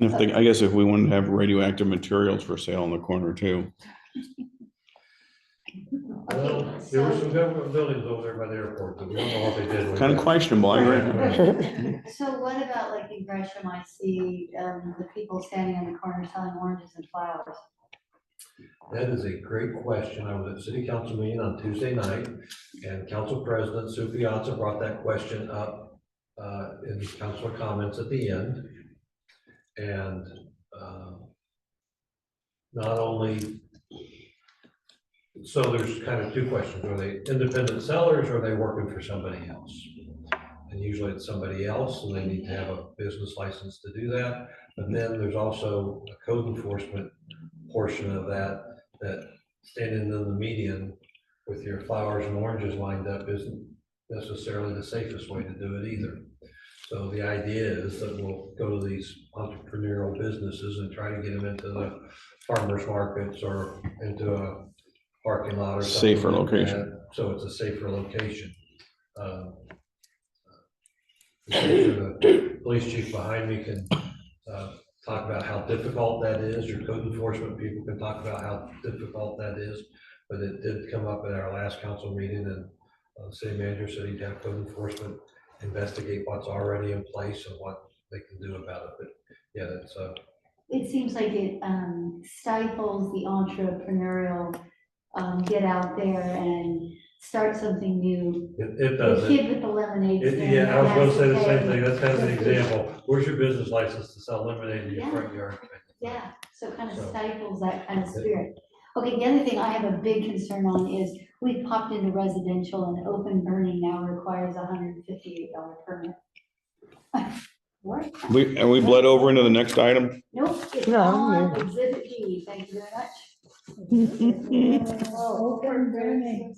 B: And if they, I guess if we wanted to have radioactive materials for sale in the corner too.
D: Well, there were some government buildings over there by the airport, but we don't know what they did with
B: Kind of
D: that.
B: questionable, I agree.
F: So what about like in Gresham, I see the people standing in the corner selling oranges and flowers.
D: That is a great question. I was at city council meeting on Tuesday night, and council president Sue Piazza brought that question up in council comments at the end. And not only, so there's kind of two questions. Are they independent sellers or are they working for somebody else? And usually it's somebody else, and they need to have a business license to do that. But then there's also a code enforcement portion of that, that standing in the median with your flowers and oranges lined up isn't necessarily the safest way to do it either. So the idea is that we'll go to these entrepreneurial businesses and try to get them into the farmers markets or into a parking lot or something.
B: Safer
D: like
B: location.
D: that, so it's a safer location. The police chief behind me can talk about how difficult that is. Your code enforcement people can talk about how difficult that is. But it did come up at our last council meeting, and the city manager said he'd have code enforcement investigate what's already in place and what they can do about it. But yeah, that's
F: It seems like it stifles the entrepreneurial, get out there and start something new.
D: it
F: The
D: does.
F: kid with the lemonade stand.
D: Yeah, I was gonna
F: has
D: say
F: to
D: the same
F: pay
D: thing. That's kind of an
F: 50.
D: example. Where's your business license to sell lemonade in your
F: Yeah.
D: front yard?
F: Yeah, so it kind of
D: So-
F: stifles that kind of spirit. Okay, the other thing I have a big concern on is we popped into residential and open burning now requires a $158 permit. What?
B: And we bled over into the next item.
F: Nope, it's
A: No,
F: on
A: no.
F: exhibit B, thank you very much.
C: Oh, open burning.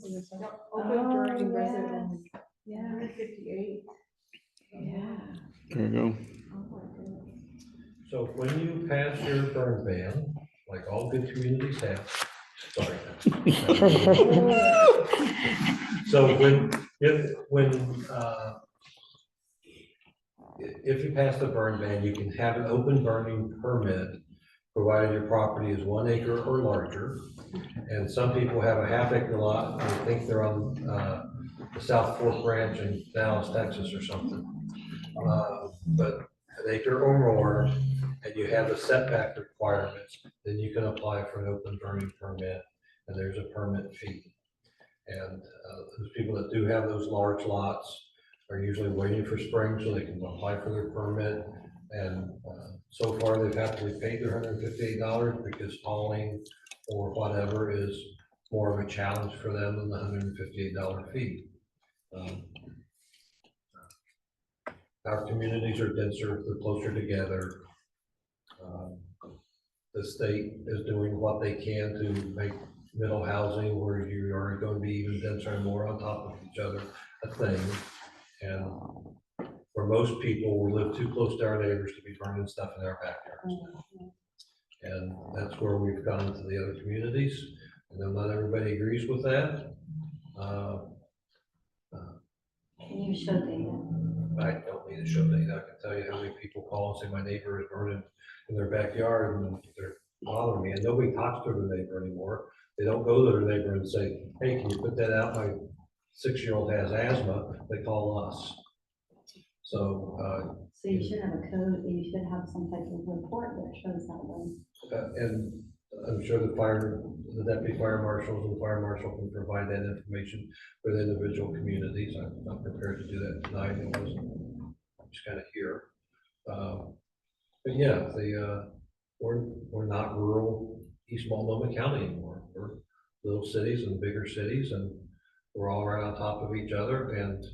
G: Open burning
C: Oh,
G: residential.
C: Yeah,
G: 58.
C: yeah.
B: There you go.
G: Oh my goodness.
D: So when you pass your burn ban, like all good communities have, sorry. So if you pass the burn ban, you can have an open burning permit, provided your property is 1 acre or larger. And some people have a half-acre lot, and they think they're on the South Fork Ranch in Dallas, Texas or something. But an acre or more, and you have the setback requirements, then you can apply for an open burning permit, and there's a permit fee. And those people that do have those large lots are usually waiting for spring so they can apply for their permit. And so far, they've happily paid their $158 because hauling or whatever is more of a challenge for them than the $158 fee. Our communities are denser, they're closer together. The state is doing what they can to make middle housing where you are going to be even denser and more on top of each other a thing. And for most people, we live too close to our neighbors to be burning stuff in our backyards. And that's where we've gone to the other communities. And then not everybody agrees with that.
F: Can you show data?
D: I don't need to show data. I can tell you how many people call and say my neighbor is burning in their backyard and they're bothering me. And nobody talks to their neighbor anymore. They don't go to their neighbor and say, hey, can you put that out? My 6-year-old has asthma. They call us. So,
F: So you should have a code, you should have some type of report that shows that one.
D: and I'm sure the deputy fire marshals and the fire marshal can provide that information for the individual communities. I'm not prepared to do that tonight. It wasn't, I'm just kind of here. But yeah, we're not rural East Multnomah County anymore. We're little cities and bigger cities, and we're all right on top of each other. And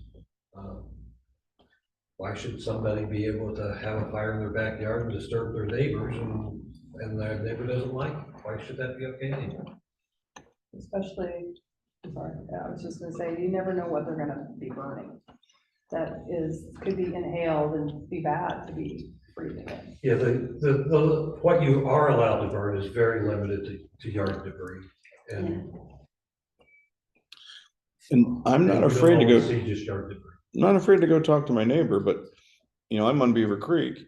D: why should somebody be able to have a fire in their backyard and disturb their neighbors and their neighbor doesn't like it? Why should that be okay anymore?
H: Especially, sorry, I was just gonna say, you never know what they're gonna be burning. That could be inhaled and be bad to be breathing in.
D: Yeah, the what you are allowed to burn is very limited to yard debris. And
B: I'm not
D: you don't
B: afraid to
D: always
B: go,
D: see just yard debris.
B: not afraid to go talk to my neighbor, but I'm on Beaver Creek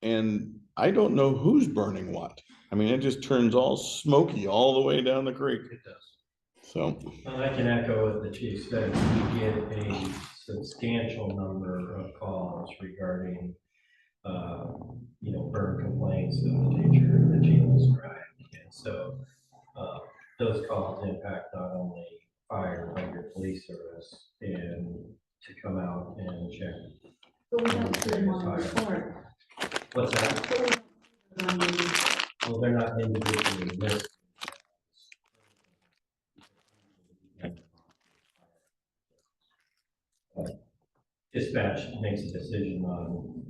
B: and I don't know who's burning what. I mean, it just turns all smoky all the way down the creek.
D: It does.
B: So,
I: Well, I can echo what the chief said. We get a substantial number of calls regarding, burn complaints of the nature that Gene described. And so, those calls impact not only fire, but your police service, and to come out and check.
F: But we don't put them on the report.
I: What's that? Well, they're not individually listed. Dispatch makes a decision on,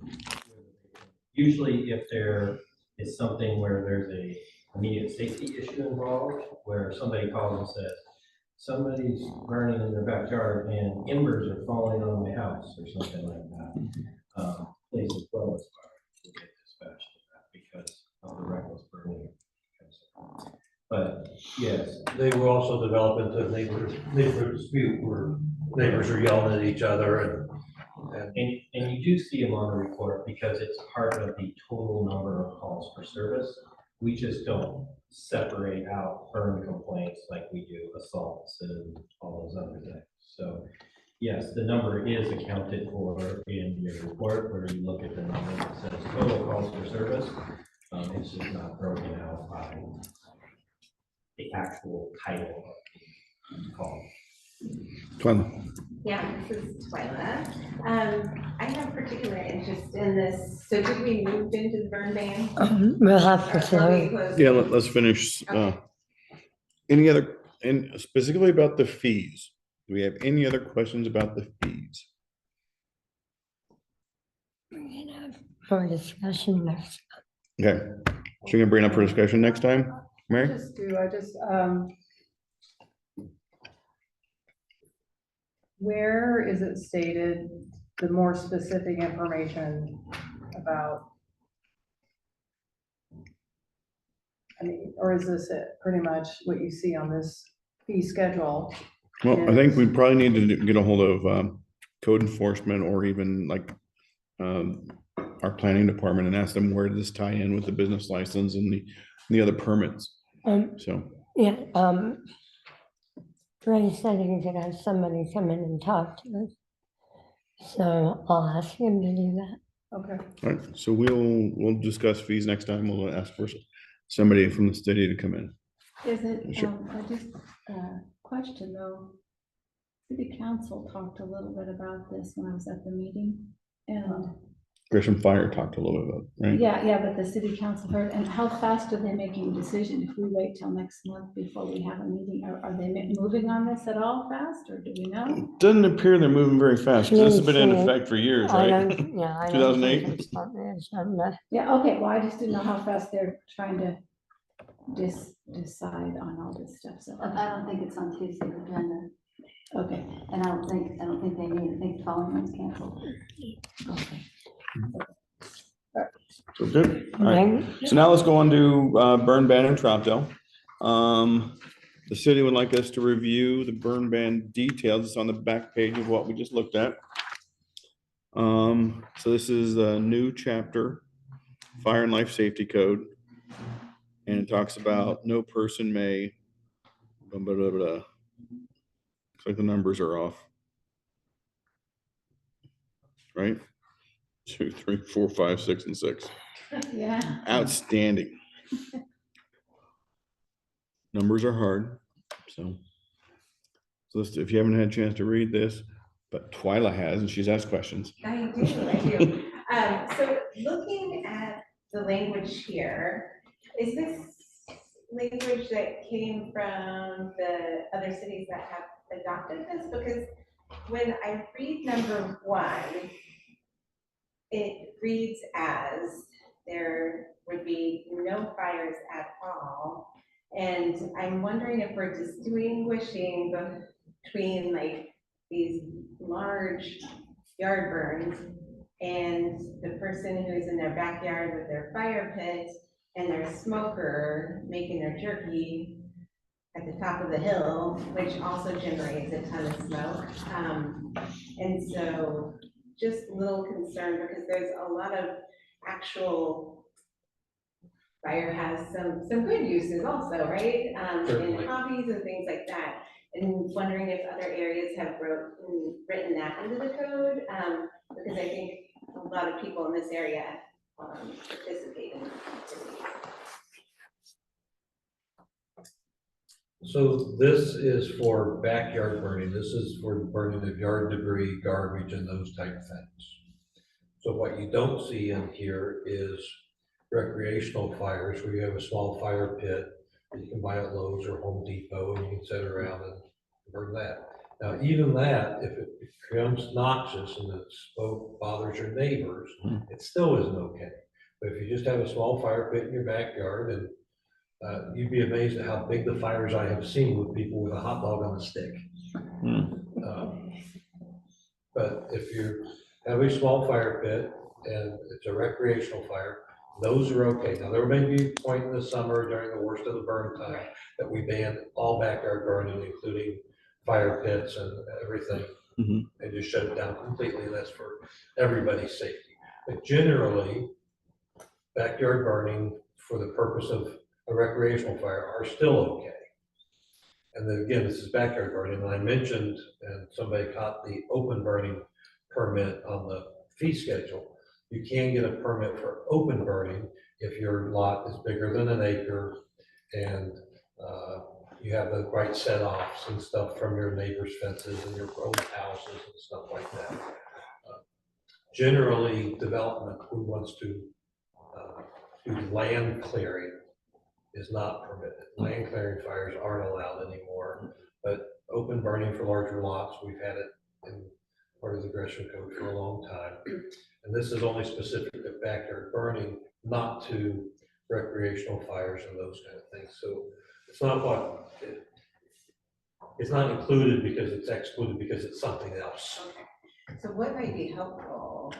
I: usually if there is something where there's a immediate safety issue involved, where somebody calls and says, somebody's burning in their backyard and embers are falling on my house, or something like that. Police as well as fire will get dispatched to that because of the reckless burning. But yes,
D: They were also developing into neighborhood dispute where neighbors are yelling at each other
I: and you do see them on the report because it's part of the total number of calls for service. We just don't separate out burn complaints like we do assaults and all those other things. So yes, the number is accounted for in your report where you look at the number that says total calls for service. It's just not broken out by the actual title of the call.
E: Yeah, this is Twyla. I have particular interest in this. So did we move into the burn ban?
A: We'll have to
E: Or are we
A: slow.
E: closed?
B: yeah, let's finish.
E: Okay.
B: Any other, and specifically about the fees? Do we have any other questions about the fees?
A: For discussion next.
B: Okay, so you're gonna bring it up for discussion next time, Mary?
H: Where is it stated the more specific information about? I mean, or is this it, pretty much what you see on this fee schedule?
B: Well, I think we probably need to get a hold of code enforcement or even like our planning department and ask them where does this tie in with the business license and the other permits. So,
A: Yeah, Ray said he could have somebody come in and talk to us. So I'll ask him to do that.
H: Okay.
B: all right, so we'll discuss fees next time. We'll ask for somebody from the city to come in.
C: Is it,
B: Sure.
C: question though, city council talked a little bit about this when I was at the meeting, and
B: Gresham Fire talked a little bit about, right?
C: yeah, but the city council heard, and how fast are they making a decision? If we wait till next month before we have a meeting, are they moving on this at all fast, or do we know?
B: It doesn't appear they're moving very fast. 'Cause this has been in effect for years,
A: I
B: right?
A: don't, yeah, I don't think
B: 2008?
A: it's on there, so no.
C: Yeah, okay, well, I just didn't know how fast they're trying to decide on all this stuff, so.
F: I don't think it's on Tuesday's agenda,
C: Okay,
F: and I don't think they need, I think the following one's canceled.
C: okay.
B: So good. All right. So now let's go on to burn ban in Troutdale. The city would like us to review the burn ban details. It's on the back page of what we just looked at. So this is a new chapter, Fire and Life Safety Code. And it talks about no person may, blah, blah, blah, blah. Looks like the numbers are off. Right? 2, 3, 4, 5, 6, and 6.
C: Yeah.
B: Outstanding. Numbers are hard, so if you haven't had a chance to read this, but Twyla has, and she's asked questions.
E: I do. So looking at the language here, is this language that came from the other cities that have adopted this? Because when I read number 1, it reads as there would be no fires at all. And I'm wondering if we're distinguishing between like these large yard burns and the person who's in their backyard with their fire pit and their smoker making their jerky at the top of the hill, which also generates a ton of smoke. And so just a little concerned because there's a lot of actual fire has some good uses also, right? And
D: Certainly.
E: hobbies and things like that. And wondering if other areas have written that into the code, because I think a lot of people in this area participate in activities.
D: So this is for backyard burning. This is for burning of yard debris, garbage, and those type of things. So what you don't see in here is recreational fires, where you have a small fire pit that you can buy at Lowe's or Home Depot, and you can sit around and burn that. Now, even that, if it becomes noxious and the smoke bothers your neighbors, it still isn't okay. But if you just have a small fire pit in your backyard, and you'd be amazed at how big the fires I have seen with people with a hot dog on a stick. But if you have a small fire pit and it's a recreational fire, those are okay. Now, there may be a point in the summer during the worst of the burn time that we ban all backyard burning, including fire pits and everything, and just shut it down completely. That's for everybody's safety. But generally, backyard burning for the purpose of a recreational fire are still okay. And then again, this is backyard burning, and I mentioned, and somebody caught the open burning permit on the fee schedule. You can get a permit for open burning if your lot is bigger than an acre and you have the right set offs and stuff from your neighbor's fences and your own houses and stuff like that. Generally, development who wants to do land clearing is not permitted. Land clearing fires aren't allowed anymore, but open burning for larger lots, we've had it in part of the Gresham Code for a long time. And this is only specific to backyard burning, not to recreational fires and those kind of things. So it's not it's not included because it's excluded because it's something else.
E: Okay. So what might be helpful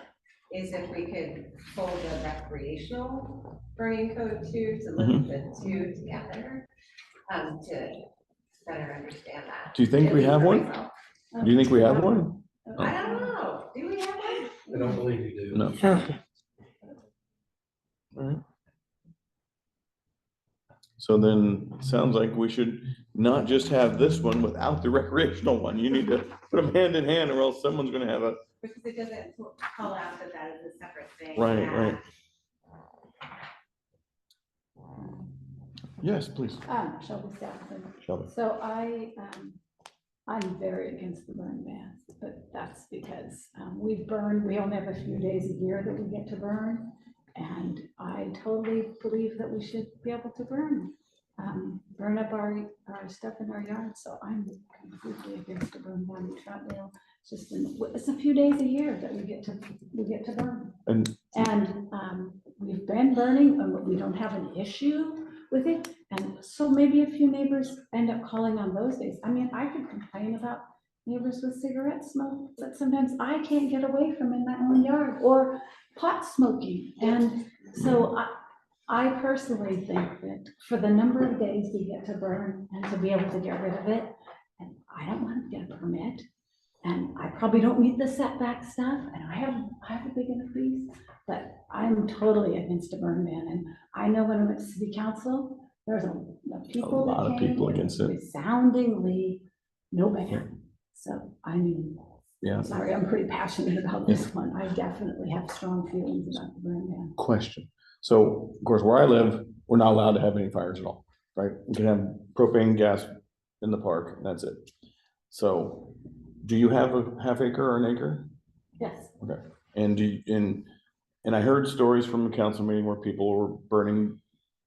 E: is if we could pull the recreational burning code too, to look at the two together, to better understand that.
B: Do you think we have one?
E: Myself.
B: Do you think we have one?
E: I don't know. Do we have one?
D: I don't believe you do.
B: No. Alright. So then, it sounds like we should not just have this one without the recreational one. You need to put them hand in hand, or else someone's gonna have a.
E: Because it doesn't call out that that is a separate thing.
B: Right,
E: Yeah.
B: right. Yes, please.
K: Shelby Stafford.
B: Shelby.
K: So I'm very against the burn ban, but that's because we only have a few days a year that we get to burn. And I totally believe that we should be able to burn up our stuff in our yard. So I'm completely against the burn ban in Troutdale. It's a few days a year that we get to burn. And we've been burning, and we don't have an issue with it. And so maybe a few neighbors end up calling on those days. I mean, I could complain about neighbors with cigarette smoke, but sometimes I can't get away from in my own yard, or pot smoking. And so I personally think that for the number of days we get to burn and to be able to get rid of it, and I don't want to get a permit, and I probably don't meet the setback stuff, and I have a big enough piece, but I'm totally against a burn ban. And I know when I went to city council, there's a lot of people against it. Resoundingly no ban. So I mean,
B: Yeah.
K: Sorry, I'm pretty passionate about this one. I definitely have strong feelings about the burn ban.
B: Question. So, of course, where I live, we're not allowed to have any fires at all, right? We can have propane gas in the park, and that's it. So, do you have a half acre or an acre?
K: Yes.
B: Okay. And and I heard stories from a council meeting where people were burning,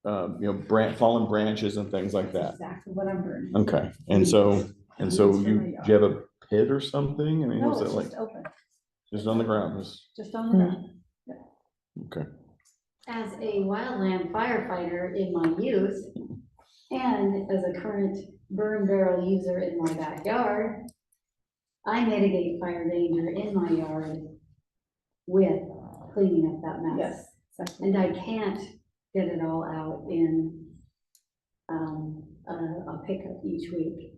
B: fallen branches and things like that.
K: Exactly what I'm burning.
B: Okay. And so do you have a pit or something? I mean,
K: No,
B: what's
K: it's
B: that like?
K: just open,
B: Just on the ground?
K: just on the ground.
B: Okay.
F: As a wildland firefighter in my youth, and as a current burn barrel user in my backyard, I mitigate fire danger in my yard with cleaning up that mess.
K: Yes.
F: And I can't get it all out in a pickup each week.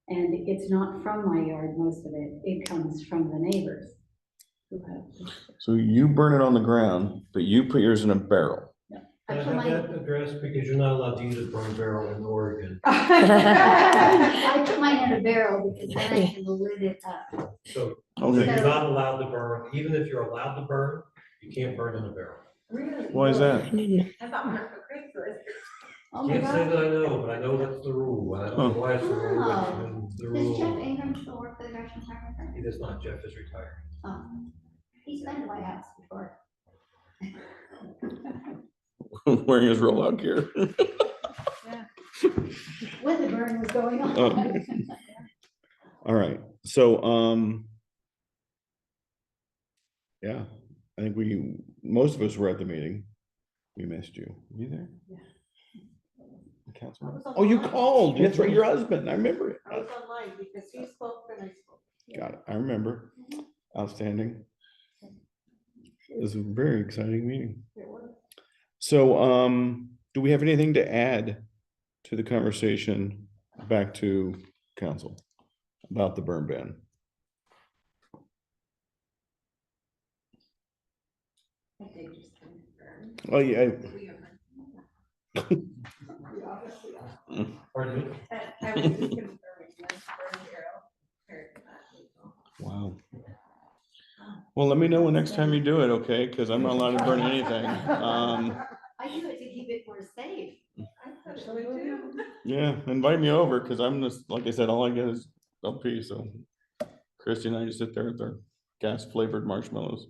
F: And it's not from my yard, most of it. It comes from the neighbors who have.
B: So you burn it on the ground, but you put yours in a barrel.
K: Yeah.
F: I
D: Can I
F: put
D: have
F: mine,
D: that address, because you're not allowed to use a burn barrel in Oregon,
F: I put mine in a barrel because then I can lid it up.
D: so
B: Okay.
D: you're not allowed to burn, even if you're allowed to burn, you can't burn in a barrel.
E: Really?
B: Why is that?
E: I thought we were for Craigslist.
F: Oh my
D: Can't say
F: God.
D: that I know, but I know that's the rule, I don't know why it's the rule,
F: Wow.
D: but the
F: Does Jeff
D: rule.
F: Ingram still work for the Gresham Fire Department?
D: He does not, Jeff is retired.
F: Oh, he's been to my house before.
B: Wearing his rollout gear.
F: When the burn was going on.
B: Oh. All right, so, yeah, I think most of us were at the meeting. We missed you. Were you there? Councilman? Oh, you called. That's right, your husband. I remember it.
G: I was online because he spoke and I spoke.
B: Got it. I remember. Outstanding. It was a very exciting meeting.
G: It was.
B: So, do we have anything to add to the conversation back to council about the burn ban?
E: I did just confirm.
B: Oh, yeah.
E: We are-
G: We obviously are.
D: Pardon me?
E: I was just confirming that's burn barrel. or not legal.
B: Wow. Well, let me know when next time you do it, okay? Because I'm not allowed to burn anything.
F: I do it to keep it more safe.
E: I thought it was too.
B: Yeah, invite me over because I'm just, like I said, all I get is LP. So Christy and I just sit there with our gas flavored marshmallows.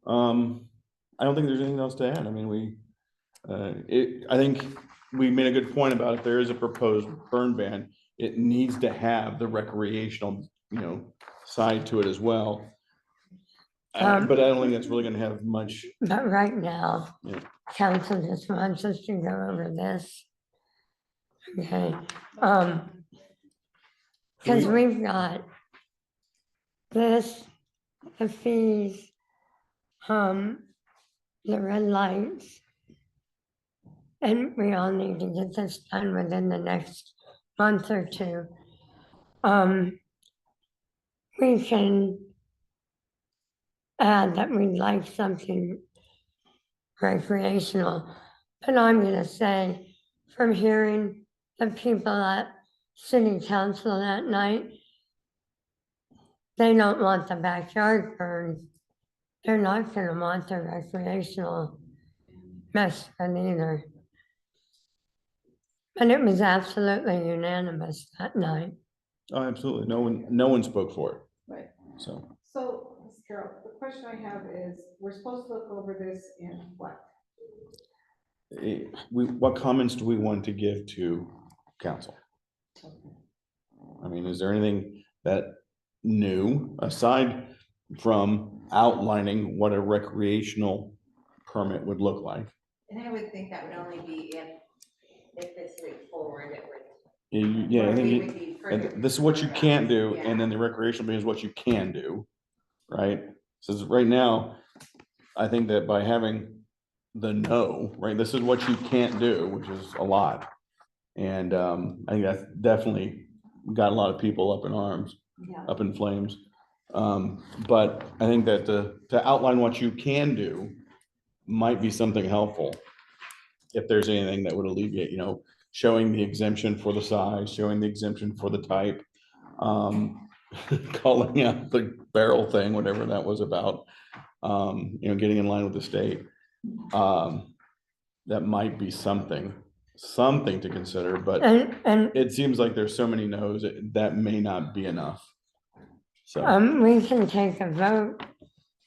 B: I don't think there's anything else to add. I mean, I think we made a good point about if there is a proposed burn ban, it needs to have the recreational, side to it as well. But I don't think that's really gonna have much.
A: But right now,
B: Yeah.
A: council just wants us to go over this. Okay, because we've got this, the fees, the red lights. And we all need to get this done within the next month or two. We can add that we'd like something recreational, but I'm gonna say, from hearing the people at city council that night, they don't want the backyard burned. They're not gonna want the recreational mess either. And it was absolutely unanimous that night.
B: Oh, absolutely. No one spoke for it.
G: Right.
B: So
G: So, Ms. Carroll, the question I have is, we're supposed to look over this in what?
B: what comments do we want to give to council? I mean, is there anything that new, aside from outlining what a recreational permit would look like?
E: And I would think that would only be if it's straightforward, it would.
B: Yeah, I
E: or we
B: think
E: would be further
B: this is what you can't do,
E: yeah.
B: and then the recreational thing is what you can do, right? So right now, I think that by having the no, right, this is what you can't do, which is a lot. And I think that's definitely got a lot of people up in arms,
F: Yeah.
B: up in flames. But I think that to outline what you can do might be something helpful. If there's anything that would alleviate, showing the exemption for the size, showing the exemption for the type, calling out the barrel thing, whatever that was about, getting in line with the state. That might be something to consider, but
A: And
B: it seems like there's so many no's that may not be enough. So
A: we can take a vote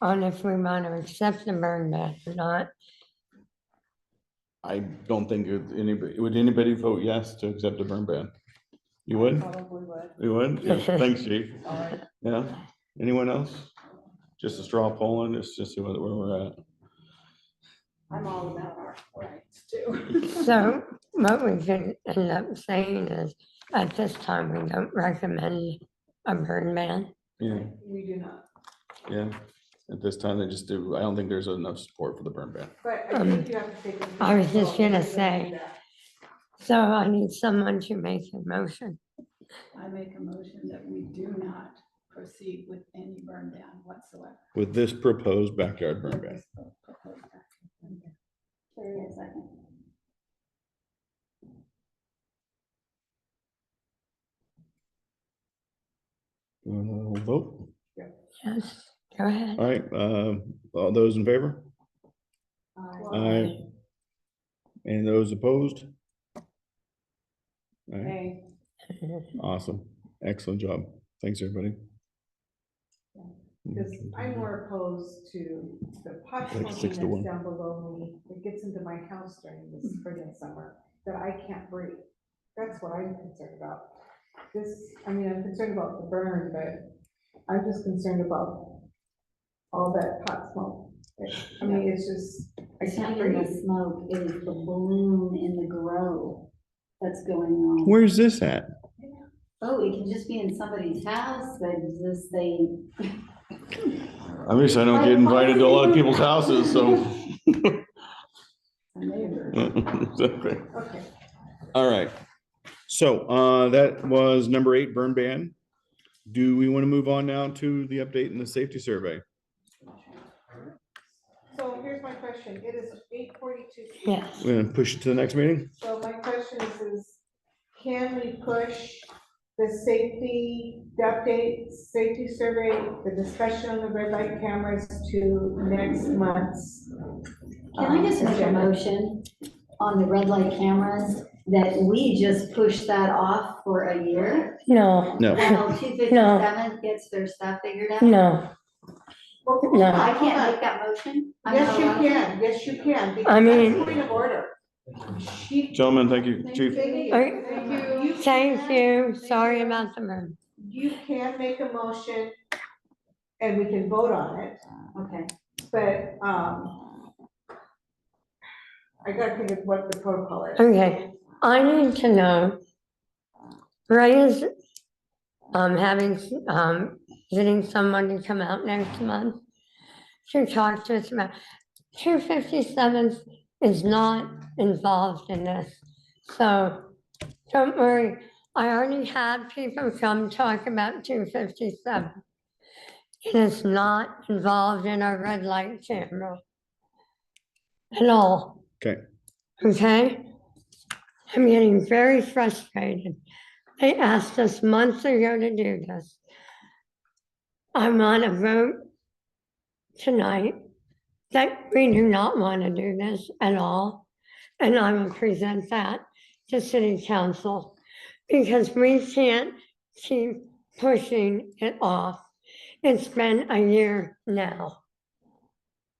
A: on if we want to accept the burn ban or not.
B: I don't think would anybody vote yes to accept a burn ban? You would?
H: Probably would.
B: You would? Yeah, thanks, chief.
H: All right.
B: Yeah. Anyone else? Just a straw poll and just see where we're at.
G: I'm all about our rights too.
A: So what we could end up saying is, at this time, we don't recommend a burn ban.
B: Yeah,
G: We do not,
B: yeah. At this time, I don't think there's enough support for the burn ban.
G: but I think you have to take. into
A: I was just
G: control
A: gonna
G: of
A: say.
G: that.
A: So I need someone to make a motion.
K: I make a motion that we do not proceed with any burn ban whatsoever.
B: With this proposed backyard burn ban.
F: There is a
B: Vote.
A: Yes, go ahead.
B: All right, all those in favor? Aye. And those opposed? All right,
H: Hey,
B: awesome. Excellent job. Thanks, everybody.
G: Because I'm more opposed to the pot
B: Like
G: smoking
B: 6 to
G: that's
B: 1.
G: down below me, that gets into my house during the spring and summer, that I can't breathe. That's what I'm concerned about. I'm concerned about the burn, but I'm just concerned about all that pot smoke. I mean, it's just, I
F: It's
G: can't
F: not even the
G: breathe.
F: smoke, it is the bloom in the grow that's going on.
B: Where's this at?
F: Oh, it can just be in somebody's house, they.
B: I wish I don't get invited to a lot of people's houses, so.
F: A neighbor.
B: Exactly.
G: Okay.
B: All right. So that was number 8, burn ban. Do we want to move on now to the update in the safety survey?
G: So here's my question. It is 8:42.
A: Yes.
B: We're gonna push it to the next meeting?
G: So my question is can we push the update, safety survey, the discussion on the red light cameras to next month's?
F: Can I just make a
G: agenda?
F: motion on the red light cameras that we just push that off for a year?
A: No,
B: No.
F: Until 257 gets their stuff figured out?
A: no, no.
F: I can't make that motion? I'm
G: Yes,
F: not
G: you
F: allowed to?
G: can. Yes, you can. because
A: I mean-
G: that's point of order.
B: Gentlemen, thank you, Chief.
A: Thank you. Sorry about the burn.
G: You can make a motion and we can vote on it,
F: Okay.
G: but, I gotta think of what the protocol is.
A: Okay, I need to know, Ray is getting someone to come out next month to talk to us about, 257th is not involved in this. So don't worry, I already had people come talk about 257. It is not involved in our red light camera at all.
B: Okay.
A: Okay? I'm getting very frustrated. They asked us months ago to do this. I want to vote tonight that we do not want to do this at all. And I will present that to city council because we can't keep pushing it off. It's been a year now.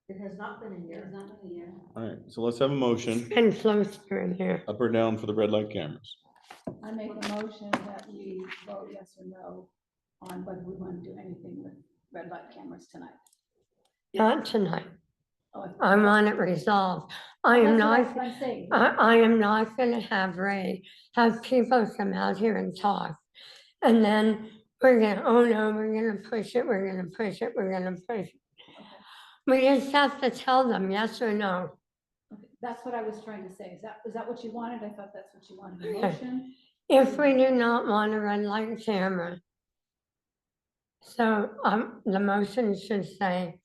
G: It has not been a year.
B: All right, so let's have a motion,
A: Been close to a year.
B: up or down for the red light cameras.
K: I make a motion that we vote yes or no on whether we want to do anything with red light cameras tonight.
A: Not tonight.
K: Oh,
A: I want it resolved. I am
K: that's what
A: not,
K: I'm saying.
A: I am not gonna have Ray have people come out here and talk. And then we're gonna, oh no, we're gonna push it, we're gonna push it, we're gonna push it. We just have to tell them yes or no.
K: Okay, that's what I was trying to say. Is that what you wanted? I thought that's what you wanted, a motion.
A: If we do not want a red light camera. So, the motion should say,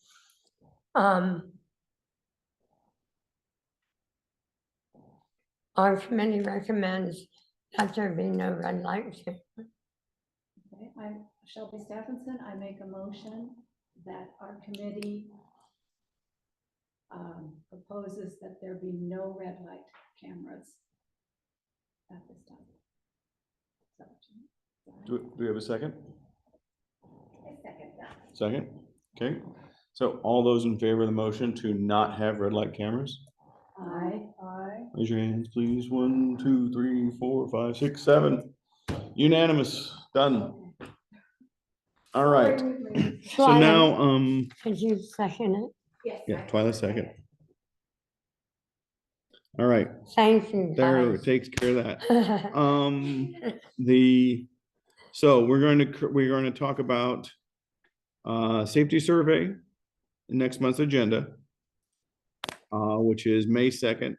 A: our committee recommends that there be no red light camera.
K: Okay, I'm Shelby Stephenson. I make a motion that our committee proposes that there be no red light cameras at this time. Is that what you mean?
B: Do we have a second?
E: I second that.
B: Second? Okay. So all those in favor of the motion to not have red light cameras?
K: Aye.
B: Raise your hands, please. 1, 2, 3, 4, 5, 6, 7. Unanimous. Done. All right. So
A: Twyla,
B: now,
A: could you second it?
E: Yes.
B: yeah, Twyla second. All right,
A: Thank you,
B: there, it
A: guys.
B: takes care of that. So we're going to talk about safety survey, next month's agenda, which is May 2nd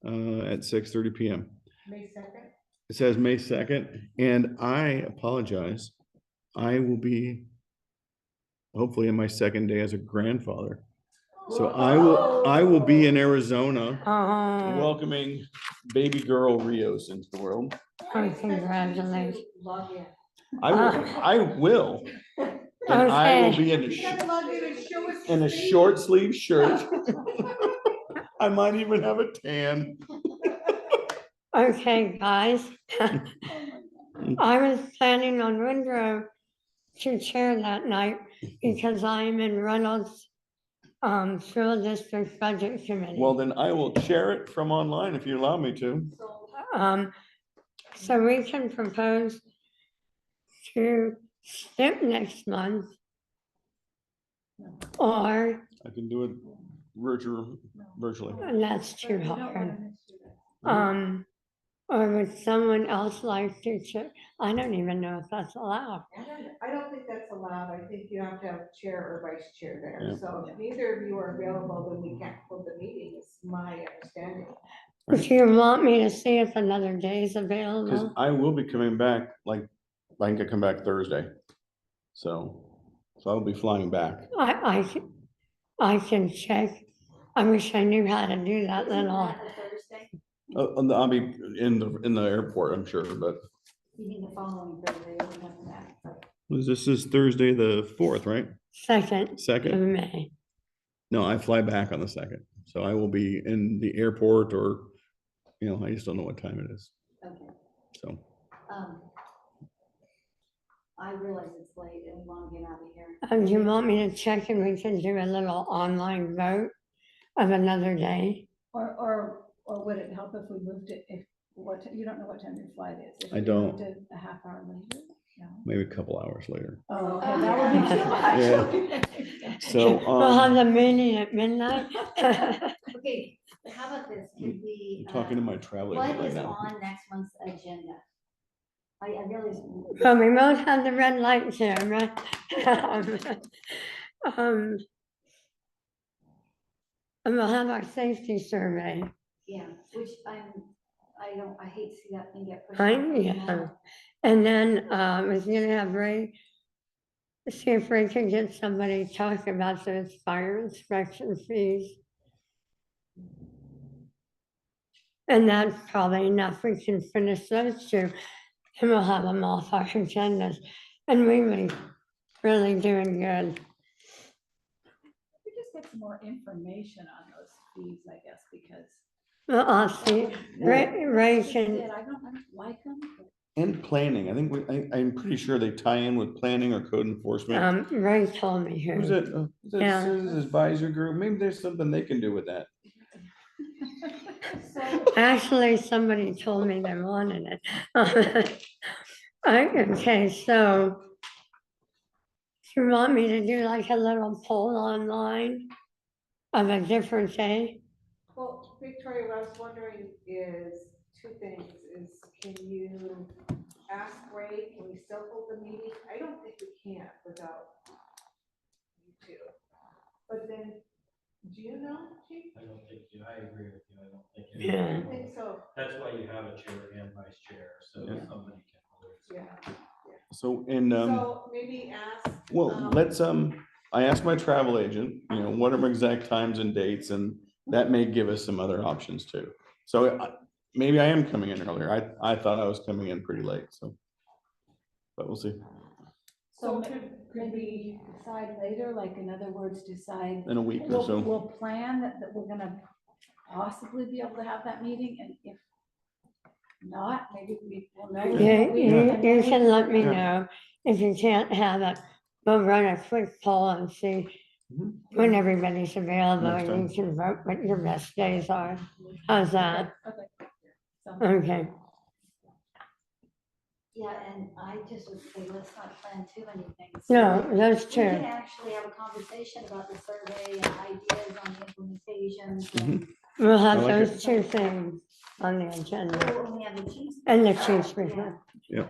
B: at 6:30 p.m.
G: May 2nd?
B: It says May 2nd, and I apologize. I will be hopefully in my second day as a grandfather. So I will be in Arizona
A: Oh,
B: welcoming baby girl Rios into the world.
A: congratulations.
G: Log in.
B: I will. And I will be in a short sleeve shirt. I might even have a tan.
A: Okay, guys. I was planning on Windrow to chair that night because I'm in Reynolds School District Budget Committee.
B: Well, then I will share it from online if you allow me to.
A: So we can propose to skip next month. Or,
B: I can do it virtually.
A: and that's too
C: But we don't
A: hard.
C: wanna miss you guys.
A: Or would someone else like to chair? I don't even know if that's allowed.
G: I don't think that's allowed. I think you have to have chair or vice chair there.
B: Yeah.
G: So if neither of you are available, then we can't hold the meeting, is my understanding.
A: If you want me to see if another day is
B: Because
A: available,
B: I will be coming back, like, I think I come back Thursday. So I'll be flying back.
A: I can check. I wish I knew how to do that, then I'll.
F: Thursday?
B: I'll be in the airport, I'm sure, but
F: You mean the following Thursday, or after that?
B: this is Thursday, the 4th, right?
A: Second of
B: 2nd?
A: May.
B: No, I fly back on the 2nd. So I will be in the airport or, I just don't know what time it is.
F: Okay.
B: So,
F: I realize it's late and we want to get out of here.
A: Do you want me to check and we can do a little online vote of another day?
K: Or would it help if we moved it, you don't know what time your flight is? If
B: I
K: we
B: don't.
K: moved it a half hour later? No?
B: maybe a couple hours later.
K: Oh, okay, that would be too much.
B: So,
A: We'll have the meeting at midnight.
F: Okay, how about this? Could we?
B: I'm talking to my travel
F: What
B: agent right
F: is
B: now.
F: on next month's agenda? I really.
A: Well, we won't have the red light camera. And we'll have our safety survey.
F: Yeah, which I hate to see that thing get pushed.
A: Yeah. And then we're gonna have Ray, see if Ray can get somebody to talk about those fire inspection fees. And that's probably enough. We can finish those two and we'll have them off our agendas. And we may really doing good.
K: We just get some more information on those fees, I guess, because.
A: Well, I'll see. Ray can,
K: I don't like them.
B: And planning, I think I'm pretty sure they tie in with planning or code enforcement.
A: Ray told me
B: Who's
A: here.
B: it?
A: Yeah.
B: Citizens Advisory Group, maybe there's something they can do with that.
A: Actually, somebody told me they wanted it. Okay, so you want me to do like a little poll online of a different day?
G: Well, Victoria, what I was wondering is two things, is can you ask Ray, can we still hold the meeting? I don't think we can without you two. But then, do you know, Chief?
I: I don't think you, I agree with you, I don't think.
A: Yeah.
G: I think so,
I: That's why you have a chair and vice chair, so
B: Yeah.
I: somebody can hold it.
G: yeah.
B: So, and,
G: So maybe ask.
B: well, let's, I asked my travel agent, what are exact times and dates, and that may give us some other options too. So maybe I am coming in earlier. I thought I was coming in pretty late, so. But we'll see.
K: So
G: could
K: maybe decide later, like in other words, decide.
B: In a week or so.
K: We'll plan that we're gonna possibly be able to have that meeting, and if not, maybe we will know.
A: Yeah, you can let me
B: Yeah.
A: know if you can't have it. We'll run a quick poll and see when everybody's available
B: Next
A: and you can vote what your best days are. How's that?
K: Okay. So-
A: Okay.
F: Yeah, and I just would say, let's not plan too many things.
A: No, those
F: We
A: two.
F: can actually have a conversation about the survey and ideas on the implementations. And
A: We'll have
B: I like
A: those two things on the agenda
F: when we have the chiefs.
A: and the chief's report.
B: Yeah.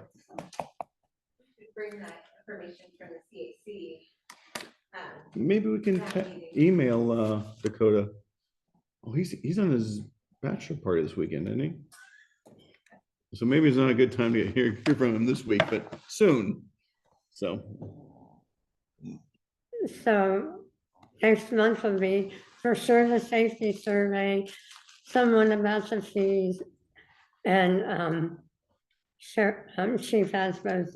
E: Bring that information from the CAC.
B: Maybe we can email Dakota. Oh, he's on his bachelor party this weekend, isn't he? So maybe it's not a good time to hear from him this week, but soon. So.
A: So next month will be for sure the safety survey, someone about the fees, and Chief has both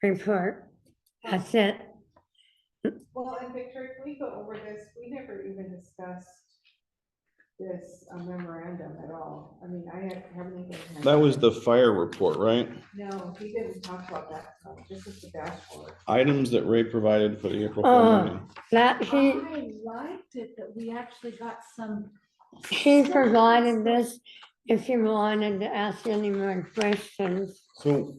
A: report. That's it.
G: Well, and Victor, if we go over this, we never even discussed this memorandum at all. I mean, haven't even.
B: That was the fire report, right?
G: No, he didn't talk about that. This is the dashboard.
B: Items that Ray provided for the April 4
A: Oh,
B: meeting.
A: that
K: I liked it that we actually got some.
A: she provided this if you wanted to ask any more questions.
B: So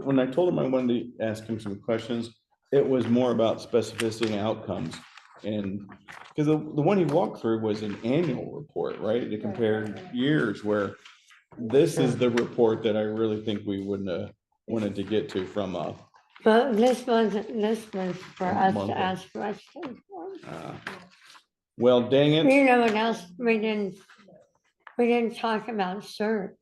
B: when I told him I wanted to ask him some questions, it was more about specificity and outcomes. And because the one he walked through was an annual report, right? It compared years, where this is the report that I really think we wouldn't have wanted to get to from
A: But this was for us
B: Monthly.
A: to ask questions.
B: well, dang it.
A: You know what else we didn't talk about CERT.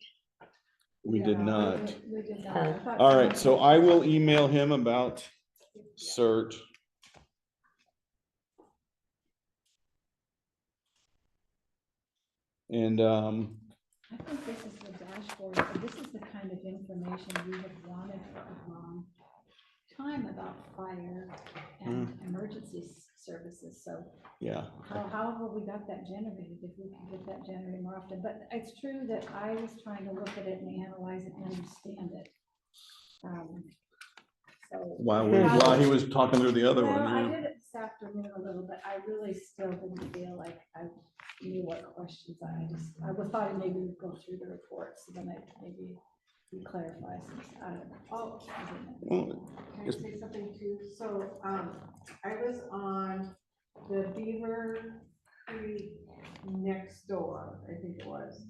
B: We did not.
K: We did not. I thought
B: All right, so
K: someone-
B: I will email him about CERT. And
K: I think this is the dashboard, and this is the kind of information we have wanted for a long time about fire and emergency services, so
B: yeah,
K: how have we got that generated, if we can get that generated more often? But it's true that I was trying to look at it and analyze it and understand it. So.
B: while he was talking through the other
K: Well,
B: one,
K: I
B: yeah.
K: did it this afternoon a little, but I really still didn't feel like I knew what questions I thought maybe we'd go through the report, so then maybe we clarify some, I don't know.
G: Oh,
K: I don't know.
B: Well,
G: can I say something too? So, I was on the Beaver Creek next door, I think it was.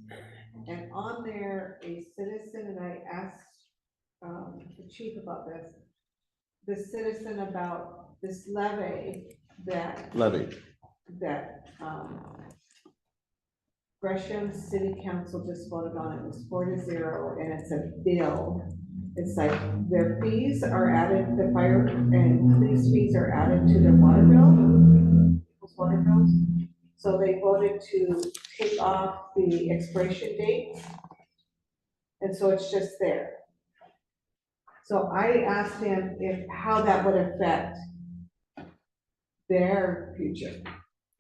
G: And on there, a citizen, and I asked, the chief about this, the citizen about this levy that, Gresham City Council just voted on. It was 4-0, and it's a bill. It's like their fees are added, the fire and police fees are added to their water bill, people's water bills. So they voted to take off the expiration date. And so it's just there. So I asked him how that would affect their future.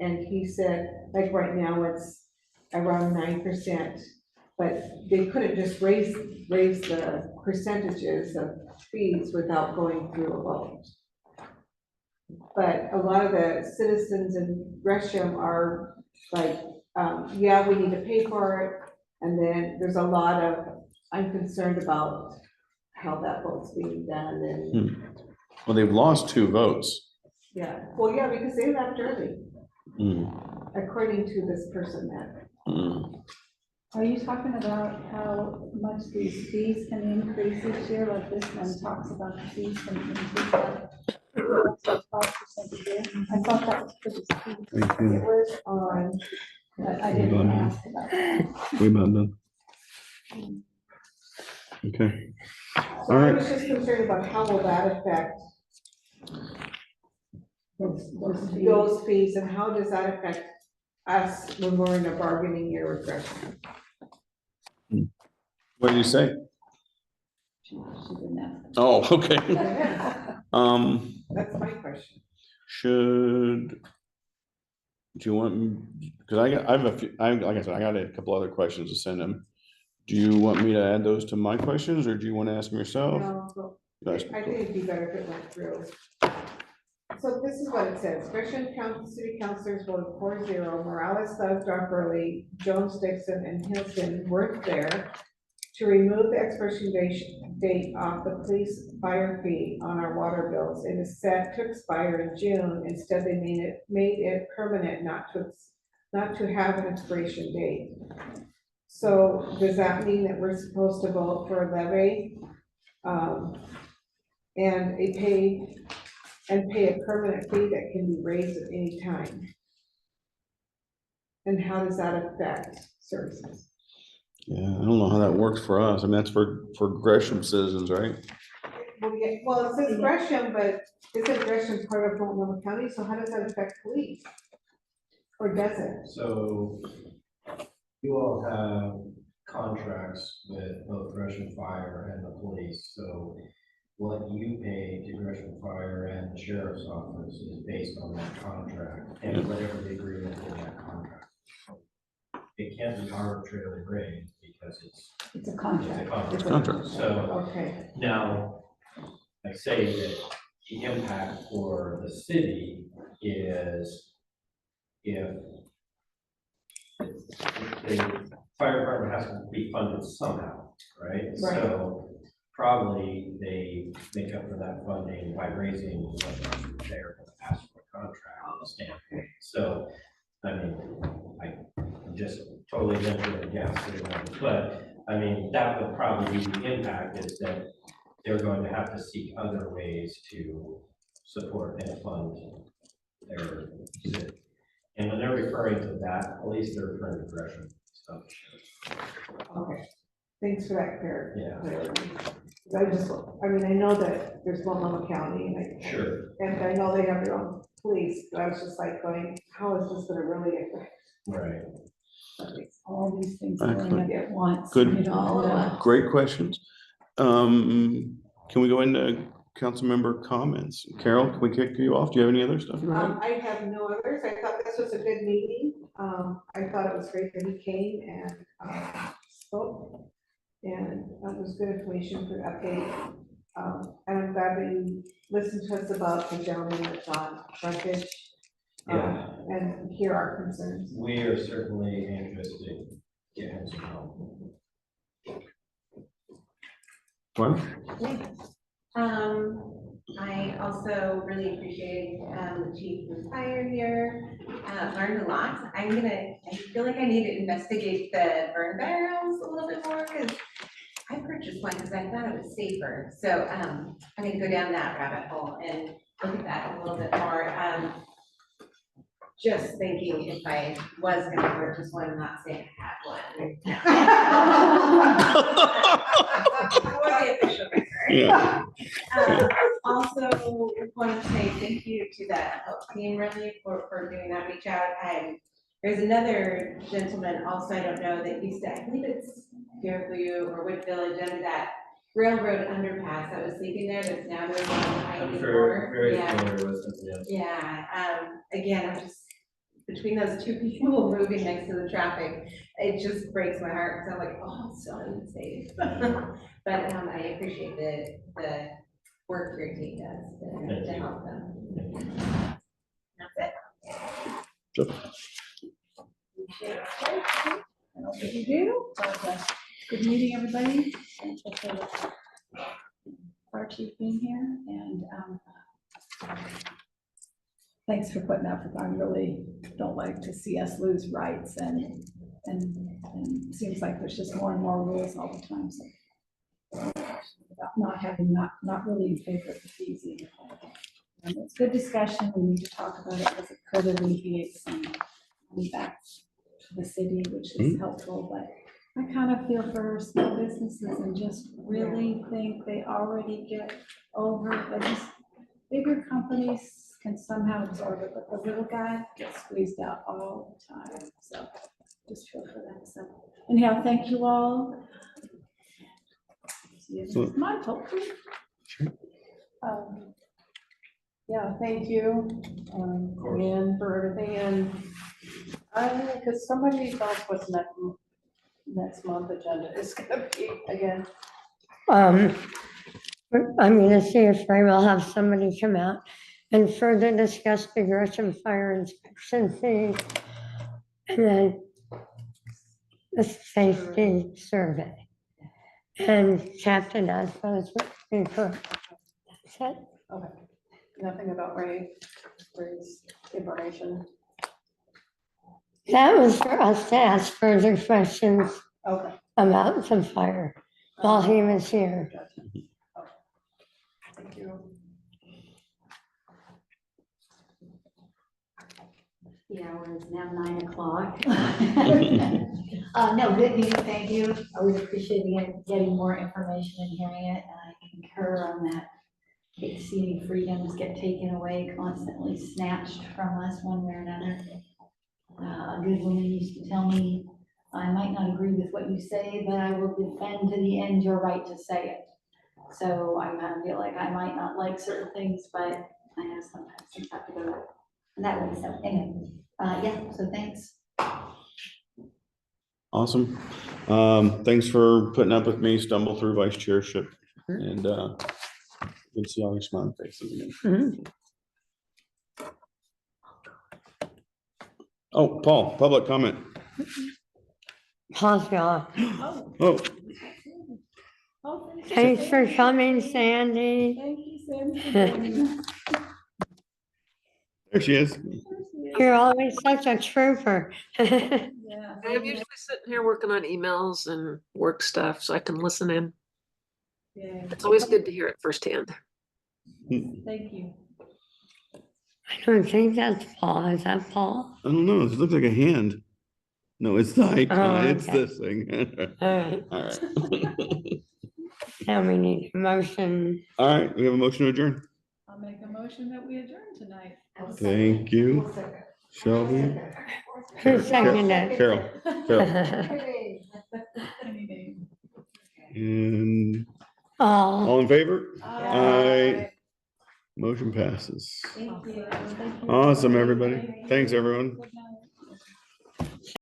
G: And he said, like right now, it's around 9%, but they couldn't just raise the percentages of fees without going through a vote. But a lot of the citizens in Gresham are like, yeah, we need to pay for it. And then there's a lot of, I'm concerned about how that vote's being done and.
B: Well, they've lost 2 votes.
G: Yeah, well, yeah, because they left early, according to this person that.
K: Are you talking about how much these fees can increase each year, like this one talks about the fees can increase by 5% a year? I thought that was pretty steep.
G: It was on,
K: But I didn't ask about that.
B: We about done. Okay.
G: so
B: All
G: I
B: right.
G: was just concerned about how will that affect those fees, and how does that affect us when we're in a bargaining year with Gresham?
B: What did you say?
K: She didn't ask.
B: Oh, okay.
G: That's my question.
B: Do you want, because I have a few, like I said, I got a couple other questions to send him. Do you want me to add those to my questions, or do you want to ask them yourself?
G: No,
B: Nice.
G: I think it'd be better if it went through. So this is what it says. Gresham County City Councilors voted 4-0. Morales, Doug, Early, Jones, Dixon, and Hilton weren't there to remove the expiration date off the police fire fee on our water bills. It is set to expire in June. Instead, they made it permanent, not to have an expiration date. So does that mean that we're supposed to vote for a levy? And pay a permanent fee that can be raised at any time? And how does that affect services?
B: Yeah, I don't know how that works for us. I mean, that's for Gresham citizens, right?
G: Well, it says Gresham, but isn't Gresham part of Multnomah County, so how does that affect police? Or does it?
I: So you all have contracts with both Gresham Fire and the police, so what you pay to Gresham Fire and the Sheriff's Office is based on that contract and whatever the agreement in that contract. It can't be arbitrarily raised because it's
K: It's a
I: a
K: contract.
I: contract. So
G: Okay,
I: now, I say that the impact for the city is if the fire department has to be funded somehow, right?
G: Right.
I: So probably they make up for that funding by raising what they're going to ask for a contract standpoint. So, I mean, I just totally venture a guess, but I mean, that would probably be the impact is that they're going to have to seek other ways to support and fund their city. And when they're referring to that, at least they're referring to Gresham stuff.
G: okay. Thanks for that clarity.
I: Yeah,
G: I mean, I know that there's Multnomah County and
I: sure,
G: and I know they have their own police, but I was just like going, how is this gonna really affect?
I: right.
K: All these things
B: Excellent.
K: going at once.
B: Good.
K: you know, and,
B: Great questions. Can we go into council member comments? Carol, can we kick you off? Do you have any other stuff you want?
G: I have no others. I thought this was a good meeting. I thought it was great that he came and spoke. And that was good information for update. And I'm glad that you listened to us about the gentleman that's on frontage.
I: Yeah.
G: And hear our concerns.
I: We are certainly interested in getting some help.
E: I also really appreciate, the chief of fire here, learned a lot. I feel like I need to investigate the burn barrels a little bit more, because I purchased one because I thought it was safer. So, I'm gonna go down that rabbit hole and look at that a little bit more. Just thinking if I was gonna purchase one, I'm not saying I had one. For the official record.
B: Yeah.
E: Also, want to say thank you to the help team really for doing that reach out. And there's another gentleman also, I don't know, that used to, I believe it's Fairview or Wood Village under that railroad underpass that was sleeping there, that's now moving on
I: I'm
E: the
I: very,
E: corner.
I: very
E: Yeah.
I: familiar with them, yeah.
E: Yeah, again, I'm just, between those two people moving next to the traffic, it just breaks my heart, so I'm like, oh, it's so unsafe. But, I appreciate the work your team does to help them. That's it.
K: I don't think you do. But, good meeting, everybody. Thank you for the fire chief being here, and thanks for putting up with. I really don't like to see us lose rights, and it seems like there's just more and more rules all the time. So not really in favor of the fees either. It's good discussion. We need to talk about it because it could alleviate some money back to the city, which is helpful. But I kind of feel for small businesses and just really think they already get over. But these bigger companies can somehow absorb it, but the little guy gets squeezed out all the time. So just feel for them. So anyhow, thank you all. See you next month, hopefully.
H: Yeah, thank you, again for everything, and because somebody tells what's next month agenda is gonna be again.
A: I'm gonna see if I will have somebody come out and further discuss the Gresham Fire Inspection fee and then the safety survey. And Captain as well as before. That's it.
H: Okay, nothing about Ray's information.
A: That was for us to ask further questions
H: Okay.
A: about the fire while he was here.
H: Gotcha. Okay. Thank you.
F: The hour is now 9 o'clock. No, good news, thank you. I would appreciate getting more information and hearing it. And I concur on that. Hate to see any freedoms get taken away, constantly snatched from us one way or another. A good woman used to tell me, I might not agree with what you say, but I will defend to the end your right to say it. So I kind of feel like I might not like certain things, but I know sometimes things have to go that way. So anyway, yeah, so thanks.
B: Awesome. Thanks for putting up with me stumble through vice chairship and, good to see all your smiling faces again.
A: Mhm.
B: Oh, Paul, public comment.
A: Paul's gone.
B: Oh,
C: Oh,
A: Thanks for coming, Sandy.
C: Thank you, Sandy, for joining us.
B: there she is.
C: There she is.
A: You're always such a trooper.
C: Yeah,
L: I'm usually sitting here working on emails and work stuff, so I can listen in.
C: yeah,
L: It's always good to hear it firsthand.
C: thank you.
A: I don't think that's Paul. Is that Paul?
B: I don't know. It looks like a hand. No, it's the icon.
A: Oh,
B: It's
A: okay.
B: this thing.
A: All right.
B: All right.
A: Now we need a motion.
B: All right. We have a motion to adjourn.
C: I'll make a motion that we adjourn tonight.
B: Thank you, Shelby.
A: Who seconded?
B: Carol. Carol.
C: Any name.
B: And
A: Oh,
B: all in favor?
C: Aye.
B: Motion passes.
C: Thank you. Thank you.
B: Awesome, everybody. Thanks, everyone.
C: Good night.